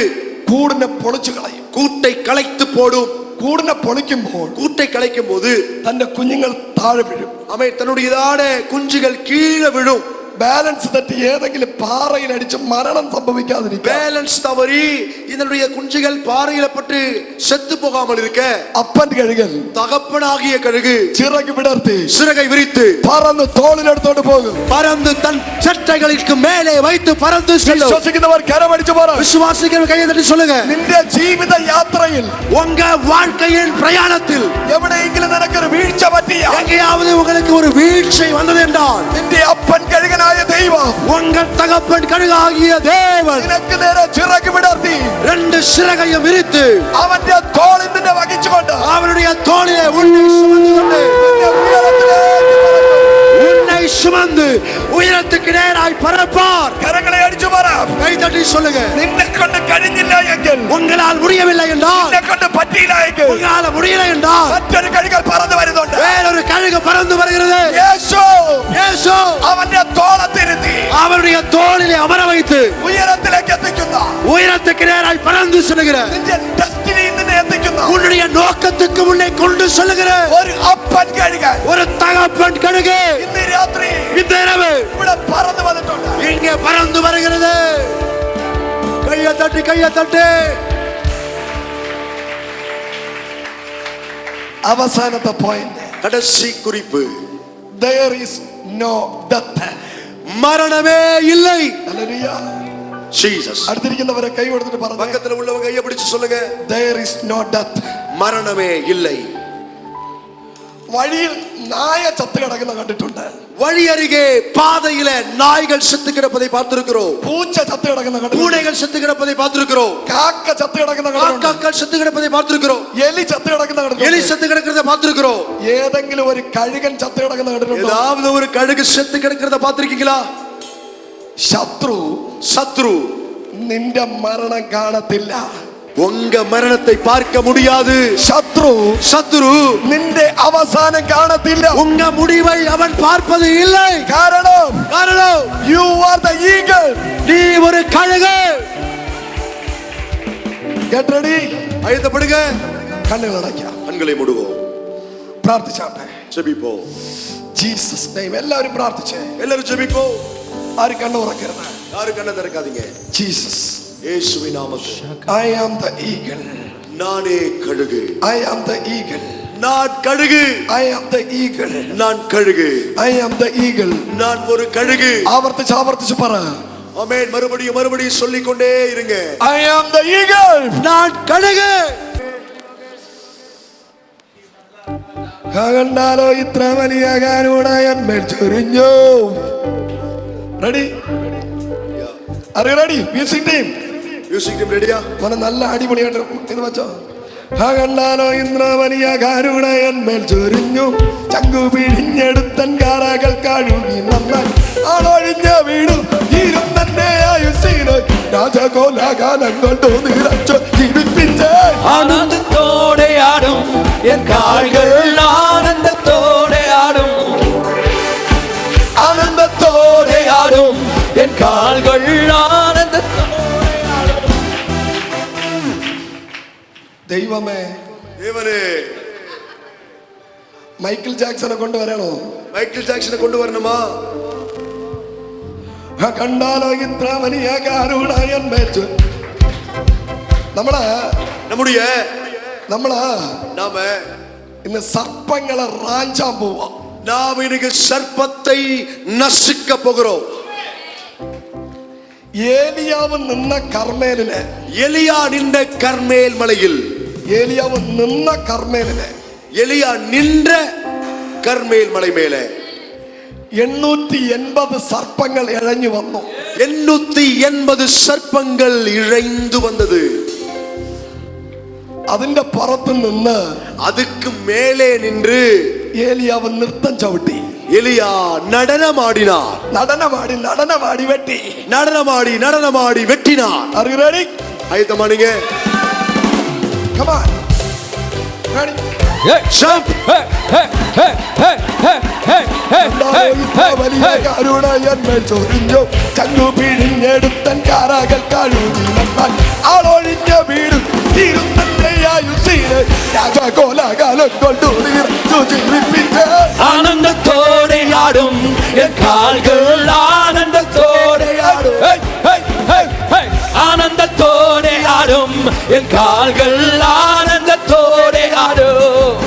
കൂടിനെ പൊളിച്ചു കളയും. கூட்டை கலைத்து போடும். കൂടിനെ പൊളിക്കുമ്പോൾ கூட்டை கலைக்கும் போது തന്റെ കുഞ്ഞുങ്ങൾ താഴെ വീഴും. அவன் தன்னுடையதான குஞ்சுகள் கீழே விழும். ബാലൻസ് തെറ്റി ഏതെങ്കിലും പാറയിൽ അടിച്ച് മരണം സംഭവിക്കാതിരിക്കാൻ பேலன்ஸ் தவறி இதனுடைய குஞ்சுகள் பாறையில பட்டு செத்து போகாமல் இருக்க അപ്പൻ കഴുകൻ தகப்பனாகிய கழுகு ചിറക് വിടർത്തി சிறகை விரித்து പറന്ന് തോളിലെടുത്തോണ്ട് പോകും. பறந்து தன் சட்டைகளுக்கு மேலே வைத்து பறந்து செல்லும். വിശ്വസിക്കുന്നവർ കരമടിച്ചു പറ. விசுவாசிக்கிற கையை தட்டி சொல்லுங்க. നിന്റെ ജീവിത യാത്രയിൽ உங்க வாழ்க்கையின் பிரயாணத்தில் എവിടെയെങ്കിലും നിനക്കൊരു വീഴ്ച പറ്റിയ எங்கேயாவது உங்களுக்கு ஒரு வீழ்ச்சி வந்தது என்றால் നിന്റെ അപ്പൻ കഴുകനായ ദൈവം உங்கள் தகப்பன் கழுகாகிய தேவன் നിനക്ക് നേരെ ചിറക് വിടർത്തി 2 சிறகையும் விரித்து അവന്റെ തോളിൽ നിന്നെ വഹിച്ചുകൊണ്ട് அவருடைய தோளிலே உன்னை சுமந்து கொண்டு നിന്നെ ഉയരത്തിലേക്ക് പറത്തും. உன்னை சுமந்து உயரத்துக்கு நேராய் பறப்பார். കരങ്ങളെ അടിച്ചു പറ. கை தட்டி சொல்லுங்க. നിന്നെ കൊണ്ട് കഴിഞ്ഞില്ല എങ്കിൽ, உங்களால் முடியவில்லை என்றால், നിന്നെ കൊണ്ട് പറ്റിയില്ല എങ്കിൽ உங்களால் முடியல என்றால் മറ്റൊരു കഴുകൻ പറന്നു വരുന്നുണ്ട്. வேறொரு கழுகு பறந்து வருகிறது. യേശു இயேசு അവന്റെ തോളത്തിരുത്തി அவருடைய தோளிலே அமர வைத்து ഉയരത്തിലേക്ക് എത്തിക്കുന്ന, உயரத்துக்கு நேராய் பறந்து செல்லுகிற, നിന്റെ ഡെസ്റ്റിനിയിൽ നിന്നെ എത്തിക്കുന്ന உன்னுடைய நோக்கத்துக்கு முன்னே கொண்டு செல்லுகிற ഒരു അപ്പൻ കഴുകൻ ஒரு தகப்பன் கழுகு ഇന്ന് രാത്രി இந்த இரவு ഇവിടെ പറന്നു വന്നിട്ടുണ്ട്. இங்கே பறந்து வருகிறது. கையை தட்டி கையை தட்டி. അവസാനത്തെ പോയിന്റ്, கடைசி குறிப்பு. there is no death. மரணமே இல்லை. Hallelujah. ஜீசஸ். அடுத்திருக்கிறவரை கை கொடுத்துட்டு பாருங்க. பக்கத்துல உள்ளவங்க கையை பிடிச்சு சொல்லுங்க, there is no death. மரணமே இல்லை. വഴിയിൽ നായ ചത്തു കിടക്കുന്ന കണ്ടിട്ടുണ്ട്. வழி அருகே பாதையில நாய்கள் செத்து கிடப்பதை பார்த்திருக்கிறோம். പൂച്ച ചത്തു കിടക്കുന്ന കണ്ടിട്ടുണ്ട്. பூனைகள் செத்து கிடப்பதை பார்த்திருக்கிறோம். കാക്ക ചത്തു കിടക്കുന്ന കണ്ടിട്ടുണ്ട്. காக்காக்கள் செத்து கிடப்பதை பார்த்திருக்கிறோம். എലി ചത്തു കിടക്കുന്ന കണ്ടിട്ടുണ്ട്. எலி செத்து கிடக்கிறதை பார்த்திருக்கிறோம். ഏതെങ്കിലും ഒരു കഴുകൻ ചത്തു കിടക്കുന്ന കണ്ടിട്ടുണ്ടോ? ஏதாவது ஒரு கழுகு செத்து கிடக்கிறதை பார்த்திருக்கீங்களா? சத்ரு നിന്റെ മരണം കാണത്തില്ല. உங்க மரணத்தை பார்க்க முடியாது. சத்ரு നിന്റെ അവസാനം കാണത്തില്ല. உங்க முடிவை அவன் பார்ப்பது இல்லை. കാരണം you are the eagle. நீ ஒரு கழுகு. get ready. ஆயத்தப்படுங்க. കണ്ണുകൾ അടയ്ക്കാം. கண்களை மூடுவோம். പ്രാർത്ഥിച്ചാട്ടെ. ஜெபிப்போம். Jesus name. എല്ലാവരും പ്രാർത്ഥിച്ചേ. எல்லாரும் ஜெபிப்போம். ആരും കണ്ണു തുറക്കരുത്. யாரும் கண்ணை திறக்காதீங்க. ജീസസ്. இயேசுவின் நாமத்தில். I am the eagle. நானே கழுகு. I am the eagle. நான் கழுகு. I am the eagle. நான் கழுகு. I am the eagle. நான் ஒரு கழுகு. ആവർത്തിച്ച് പറ. ஆமென். மறுபடியும் சொல்லிக்கொண்டே இருங்க. I am the eagle. நான் கழுகு. കണ്ടാലോ ഇത്ര വലിയ കാരുണയന്മേൽ ചൊരിഞ്ഞു. Ready? Are you ready? Music team. റെഡിയാ? മോനെ നല്ല അടിപൊളിയായിട്ട് ഇത് വെച്ചോ. കണ്ടാലോ ഇത്ര വലിയ കാരുണയന്മേൽ ചൊരിഞ്ഞു. ചങ്കു പിഴിഞ്ഞെടുത്തൻ കാരകൾ കഴുകി നന്നായി ആളൊഴിഞ്ഞ വീണു. ഇരുന്നെ ആയുസീന് രാജകോലാകാലം കൊണ്ട് നിറച്ചു ജീവിപ്പിച്ച് ആനന്ദത്തോടെ ആടും എൻ കാൽകൾ. ആനന്ദത്തോടെ ആടും. ആനന്ദത്തോടെ ആടും എൻ കാൽകൾ. ആനന്ദത്തോടെ ആടും. ദൈവമേ, தேவனே, മൈക്കിൾ ജാക്സനെ കൊണ്ടുവരണോ? மைக்கேல் ஜாக்சனை கொண்டு வரணுமா? കണ്ടാലോ ഇത്ര വലിയ കാരുണയന്മേൽ நாம ഇന്ന് സർപ്പങ്ങളെ റാഞ്ചാൻ പോവാ. நாம் இன்னைக்கு சர்ப்பத்தை நசுக்க போகிறோம். ഏലിയാവ് നിന്ന കർമ്മേലിലെ எலியா நின்ற கர்மேல் மலையில். எலியா நின்ற கர்மேல் மலை மேலே 880 സർപ്പങ്ങൾ ഇഴഞ്ഞു വന്നു. 880 சர்ப்பங்கள் இழைந்து வந்தது. അതിന്റെ പുറത്ത് നിന്ന് அதுக்கு மேலே நின்று ഏലിയാവ് നൃത്തം ചവിട്ടി. எலியா நடனமாடினார். നടനമാടി വെട്ടി. நடனமாடி வெட்டினார். Are you ready? ஆயத்தமா நீங்க? Come on. Ready? Jump. വലിയ കരുണയന്മേൽ ചൊരിഞ്ഞു. ചങ്കു പിഴിഞ്ഞെടുത്തൻ കാരകൾ കഴുകി നന്നായി ആളൊഴിഞ്ഞ വീട്. ഇരുന്നെ ആയുസീന് രാജകോലാകാലം കൊണ്ട് നിറച്ചു ജീവിപ്പിച്ച് ആനന്ദത്തോടെ ആടും എൻ കാൽകൾ. ആനന്ദത്തോടെ ആടും. ആനന്ദത്തോടെ ആടും എൻ കാൽകൾ. ആനന്ദത്തോടെ ആടും.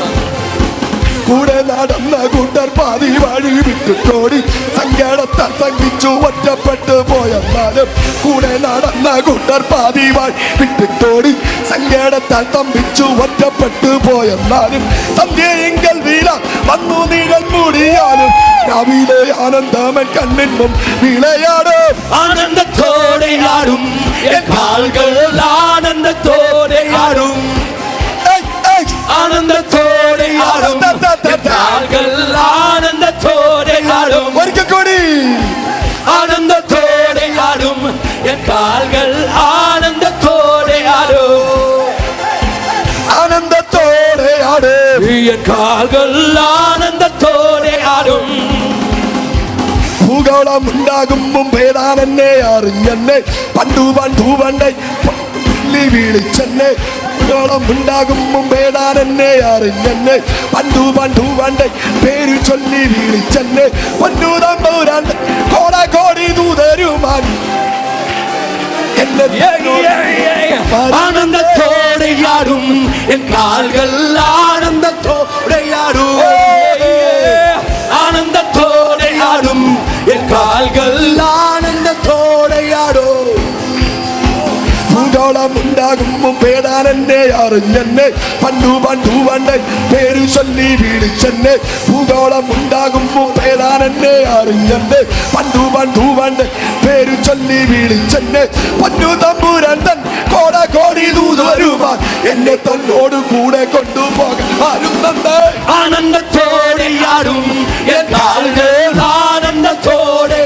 കൂടെ നടന്ന കൂട്ടർ പാതി വഴി വിട്ടുതോടി. സങ്കടത്താൽ സംഘിച്ചു ഒറ്റപ്പെട്ടു പോയെന്നാലും കൂടെ നടന്ന കൂട്ടർ പാതി വഴി വിട്ടുതോടി. സങ്കടത്താൽ തമ്പിച്ചു ഒറ്റപ്പെട്ടു പോയെന്നാലും സന്ധ്യയെങ്കിൽ വീല വന്നു നിഴൽ മൂടിയാലും രാവിലെ ആനന്ദമൻ കണ്ണിൻ വിളയാടും. ആനന്ദത്തോടെ ആടും എൻ കാൽകൾ. ആനന്ദത്തോടെ ആടും. ആനന്ദത്തോടെ ആടും എൻ കാൽകൾ. ആനന്ദത്തോടെ ആടും. ഒരിക്കൽ കൂടി ആനന്ദത്തോടെ ആടും എൻ കാൽകൾ. ആനന്ദത്തോടെ ആടും. ആനന്ദത്തോടെ ആടും എൻ കാൽകൾ. ആനന്ദത്തോടെ ആടും. ഭൂഗോളം ഉണ്ടാകും മുമ്പേ താൻ എന്നെ അറിഞ്ഞെന്നെ. പണ്ടേ വിളിച്ചെന്നെ. ഭൂഗോളം ഉണ്ടാകും മുമ്പേ താൻ എന്നെ അറിഞ്ഞെന്നെ. പണ്ടേ പേര് ചൊല്ലി വിളിച്ചെന്നെ. പൊന്നൂതമ്പൂരാണ്ട് കോടി ദൂതരുമാൻ എന്നെ ആനന്ദത്തോടെ ആടും എൻ കാൽകൾ. ആനന്ദത്തോടെ ആടും. ആനന്ദ പേടാനെന്നെ അറിഞ്ഞെന്നെ പണ്ടു പണ്ട് പേര് ചൊല്ലി വിളിച്ചെന്നെ ഭൂഗോളം ഉണ്ടാകുമ്പോ പേടാനെന്നെ അറിഞ്ഞെന്നെ പണ്ടു പണ്ട് പേര് ചൊല്ലി വിളിച്ചെന്നെ പന്നു തമ്പുരാൻ തൻ കോടി ദൂതരുമാൻ എന്നെ തന്നോട് കൂടെ കൊണ്ടുപോകാൻ ആരുന്നുണ്ട് ആനന്ദത്തോടെ ആടും എൻ കാൽകൾ ആനന്ദത്തോടെ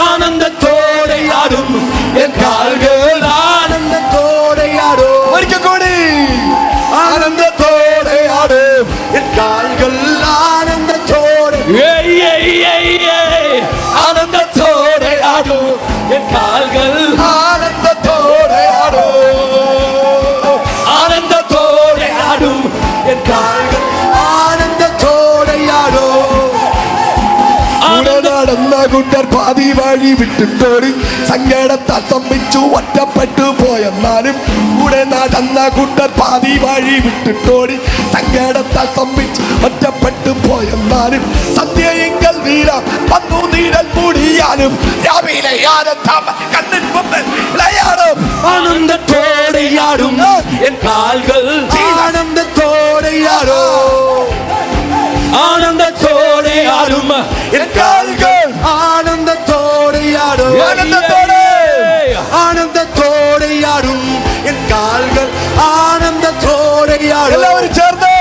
ആനന്ദത്തോടെ ആടും എൻ കാൽകൾ ആനന്ദത്തോടെ ആടും ഒരിക്കൽ കൂടി ആനന്ദത്തോടെ ആടും என் கால்கள் ஆனந்தத்தோடு ആനന്ദത്തോടെ ആടും എൻ കാൽകൾ ആനന്ദത്തോടെ ആടും ആനന്ദത്തോടെ ആടും എൻ കാൽകൾ ஆனந்தத்தோடு யாரோ കൂടെ നടന്ന കൂട്ടർ പാതി വഴി വിട്ടിട്ടോടി സങ്കടത്താൽ സ്തംഭിച്ചു ഒറ്റപ്പെട്ടു പോയെന്നാലും കൂടെ നടന്ന കൂട്ടർ പാതി വഴി വിട്ടിട്ടോടി സങ്കടത്താൽ സ്തംഭിച്ചു ഒറ്റപ്പെട്ടു പോയെന്നാലും സന്ധ്യയെങ്കിൽ വീരാം വന്നു നീരൽ മൂടിയാലും രാവിലെ ആനന്ദം കണ്ണിൻ മുമ്പിൽ വിളയാടും ആനന്ദത്തോടെ ആടും എൻ കാൽകൾ ஆனந்தத்தோடு யாரோ ആനന്ദത്തോടെ ആടും എൻ കാൽകൾ ஆனந்தத்தோடு யாரோ ആനന്ദത്തോടെ ஆனந்தத்தோடு யாரும் என் கால்கள் ஆனந்தத்தோடு யாரும் എല്ലാവരും ചേർന്ന്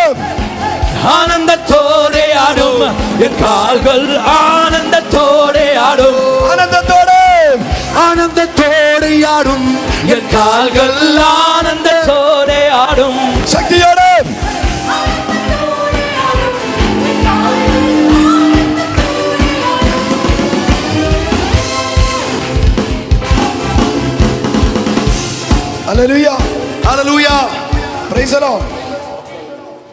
ആനന്ദത്തോടെ ആടും എൻ കാൽകൾ ആനന്ദത്തോടെ ആടും ആനന്ദത്തോടെ ஆனந்தத்தோடு யாரும் എൻ കാൽകൾ ആനന്ദത്തോടെ ആടും ശക്തിയോടെ ഹല്ലേലൂയ ஹalleluya പ്രൈസ് ദി ലോർഡ്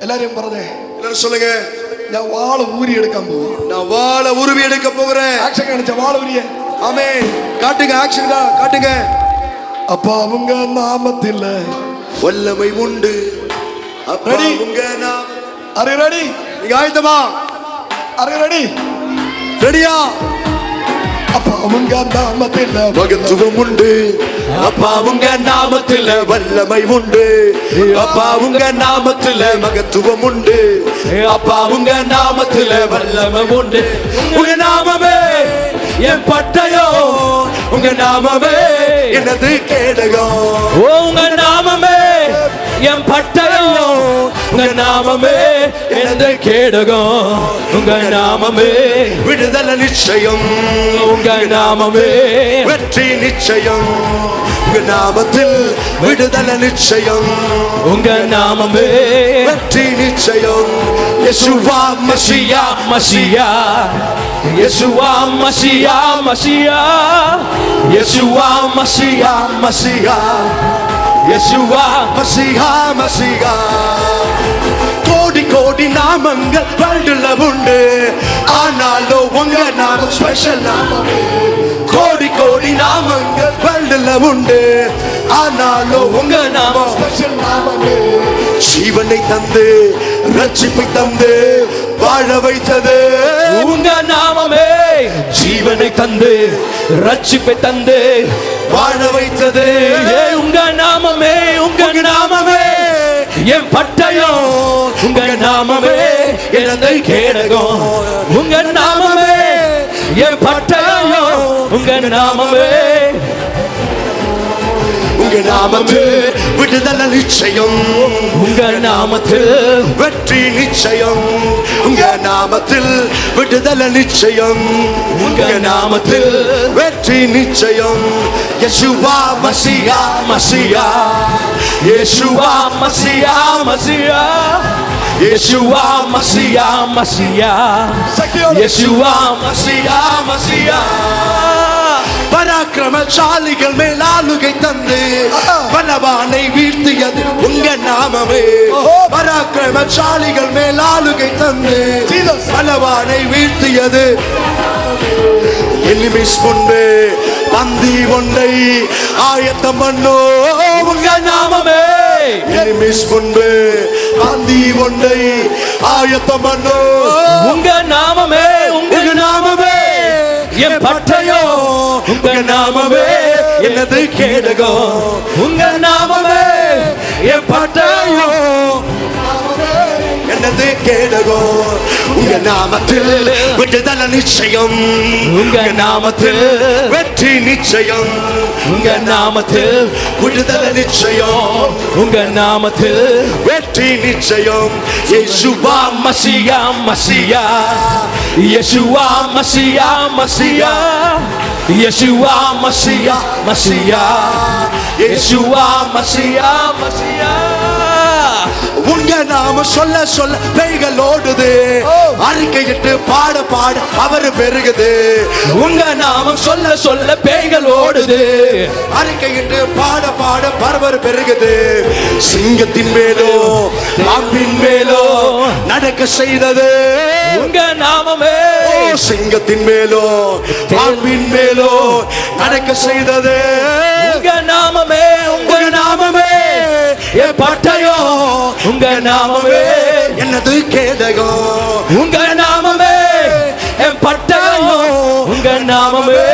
എല്ലാവരും പറഞ്ഞേ எல்லாரும் சொல்லுங்க ഞാൻ വാള് ഊരി എടുക്കാൻ പോവാ நான் வாள உருவி எடுக்க போகிறேன் ആക്ഷൻ കാണിച്ച വാള് ഊരിയെ ஆமென் காட்டுங்க ஆக்ஷன் காட்டுங்க அப்பா அவங்க நாமத்தில் வல்லமை உண்டு அப்பா Ready? உங்க நாம Are you ready? நீங்க ஆயத்தமா Are you ready? ரெடியா அப்பா அவங்க நாமத்தில் மகத்துவம் உண்டு அப்பா உங்க நாமத்தில் வல்லமை உண்டு அப்பா உங்க நாமத்தில் மகத்துவம் உண்டு அப்பா உங்க நாமத்துல வல்லமை உண்டு உங்க நாமமே என் பட்டயம் உங்க நாமமே எனது கேடகம் உங்க நாமமே என் பட்டயம் உங்க நாமமே எனது கேடகம் உங்க நாமமே விடுதலை நிச்சயம் உங்க நாமமே வெற்றி நிச்சயம் உங்க நாமத்தில் விடுதலை நிச்சயம் உங்க நாமமே வெற்றி நிச்சயம் யேசுவா மசியா மசியா யேசுவா மசியா மசியா யேசுவா மசியா மசியா யேசுவா மசிஹா மசிஹா கோடி கோடி நாமங்கள் வேர்ல்டுல உண்டு ஆனாலும் உங்க நாமம் ஸ்பெஷல் நாமம் கோடி கோடி நாமங்கள் வேர்ல்டுல உண்டு ஆனாலும் உங்க நாமம் ஸ்பெஷல் நாமமே ஜீவனை தந்து ரட்சிப்பை தந்து வாழ வைத்தது உங்க நாமமே ஜீவனை தந்து ரட்சிப்பை தந்து வாழ வைத்தது உங்க நாமமே உங்க நாமமே என் பட்டயம் உங்க நாமமே எனது கேடகம் உங்க நாமமே என் பட்டயம் உங்க நாமமே உங்க நாமத்தில் விடுதலை நிச்சயம் உங்க நாமத்தில் வெற்றி நிச்சயம் உங்க நாமத்தில் விடுதலை நிச்சயம் உங்க நாமத்தில் வெற்றி நிச்சயம் யேசுவா மசியா மசியா யேசுவா மசியா மசியா யேசுவா மசியா மசியா சக்தியோடு யேசுவா மசியா மசியா பராக்கிரமசாலிகள் மேல் ஆளுகை தந்து பலவானை வீழ்த்தியது உங்க நாமமே பராக்கிரமசாலிகள் மேல் ஆளுகை தந்து Jesus. பலவானை வீழ்த்தியது எலிமிஸ் கொண்டு பந்தி ஒன்றை ஆயத்தம் பண்ணோ உங்க நாமமே எலிமிஸ் கொண்டு பந்தி ஒன்றை ஆயத்தம் பண்ணோ உங்க நாமமே உங்க நாமமே என் பட்டயம் உங்க நாமமே என்னது கேடகம் உங்க நாமமே என் பட்டயம் என்னது கேடகம் உங்க நாமத்தில் விடுதலை நிச்சயம் உங்க நாமத்தில் வெற்றி நிச்சயம் உங்க நாமத்தில் விடுதலை நிச்சயம் உங்க நாமத்தில் வெற்றி நிச்சயம் இயேசுவா மசியா மசியா இயேசுவா மசியா மசியா இயேசுவா மசியா மசியா இயேசுவா மசியா மசியா உங்க நாம சொல்ல சொல்ல பேய்கள் ஓடுது அறிக்கையிட்டு பாட பாட அவர் பெருகுது உங்க நாமம் சொல்ல சொல்ல பேய்கள் ஓடுது அறிக்கையிட்டு பாட பாட பரவர் பெருகுது சிங்கத்தின் மேலோ பாம்பின் மேலோ நடக்க செய்தது உங்க நாமமே சிங்கத்தின் மேலோ பாம்பின் மேலோ நடக்க செய்தது உங்க நாமமே உங்க நாமமே என் பட்டயம் உங்க நாமமே என்னது கேடகம் உங்க நாமமே என் பட்டயம் உங்க நாமமே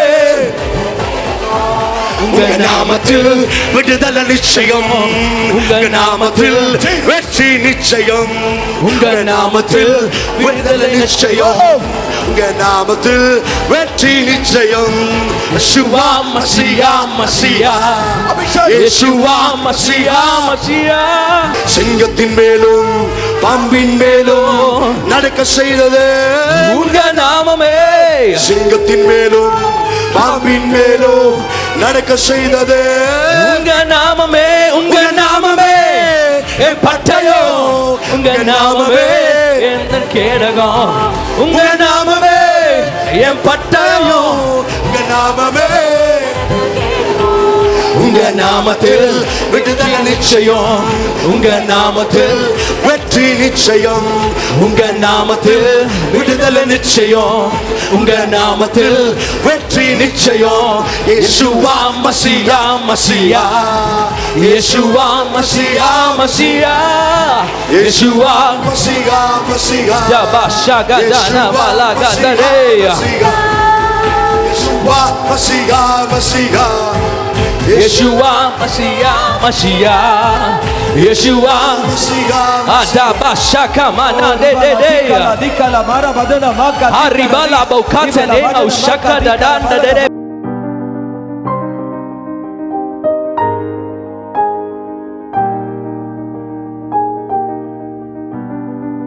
உங்க நாமத்தில் விடுதலை நிச்சயம் உங்க நாமத்தில் வெற்றி நிச்சயம் உங்க நாமத்தில் விடுதலை நிச்சயம் உங்க நாமத்தில் வெற்றி நிச்சயம் இயேசுவா மசியா மசியா இயேசுவா மசியா மசியா சிங்கத்தின் மேலும் பாம்பின் மேலும் நடக்க செய்தது உங்க நாமமே சிங்கத்தின் மேலும் பாம்பின் மேலும் நடக்க செய்தது உங்க நாமமே உங்க நாமமே என் பட்டயம் உங்க நாமமே என் கேடகம் உங்க நாமமே என் பட்டயம் உங்க நாமமே உங்க நாமத்தில் விடுதலை நிச்சயம் உங்க நாமத்தில் வெற்றி நிச்சயம் உங்க நாமத்தில் விடுதலை நிச்சயம் உங்க நாமத்தில் வெற்றி நிச்சயம் இயேசுவா மசியா மசியா இயேசுவா மசியா மசியா இயேசுவா மசிகா மசிகா ஜபாஷா கதனா பாலா கதரேயா இயேசுவா மசிகா மசிகா இயேசுவா மசியா மசியா இயேசுவா மசிகா adabasha kamana de Dikala mara badana maka arriba la bocata ne aushaka da da da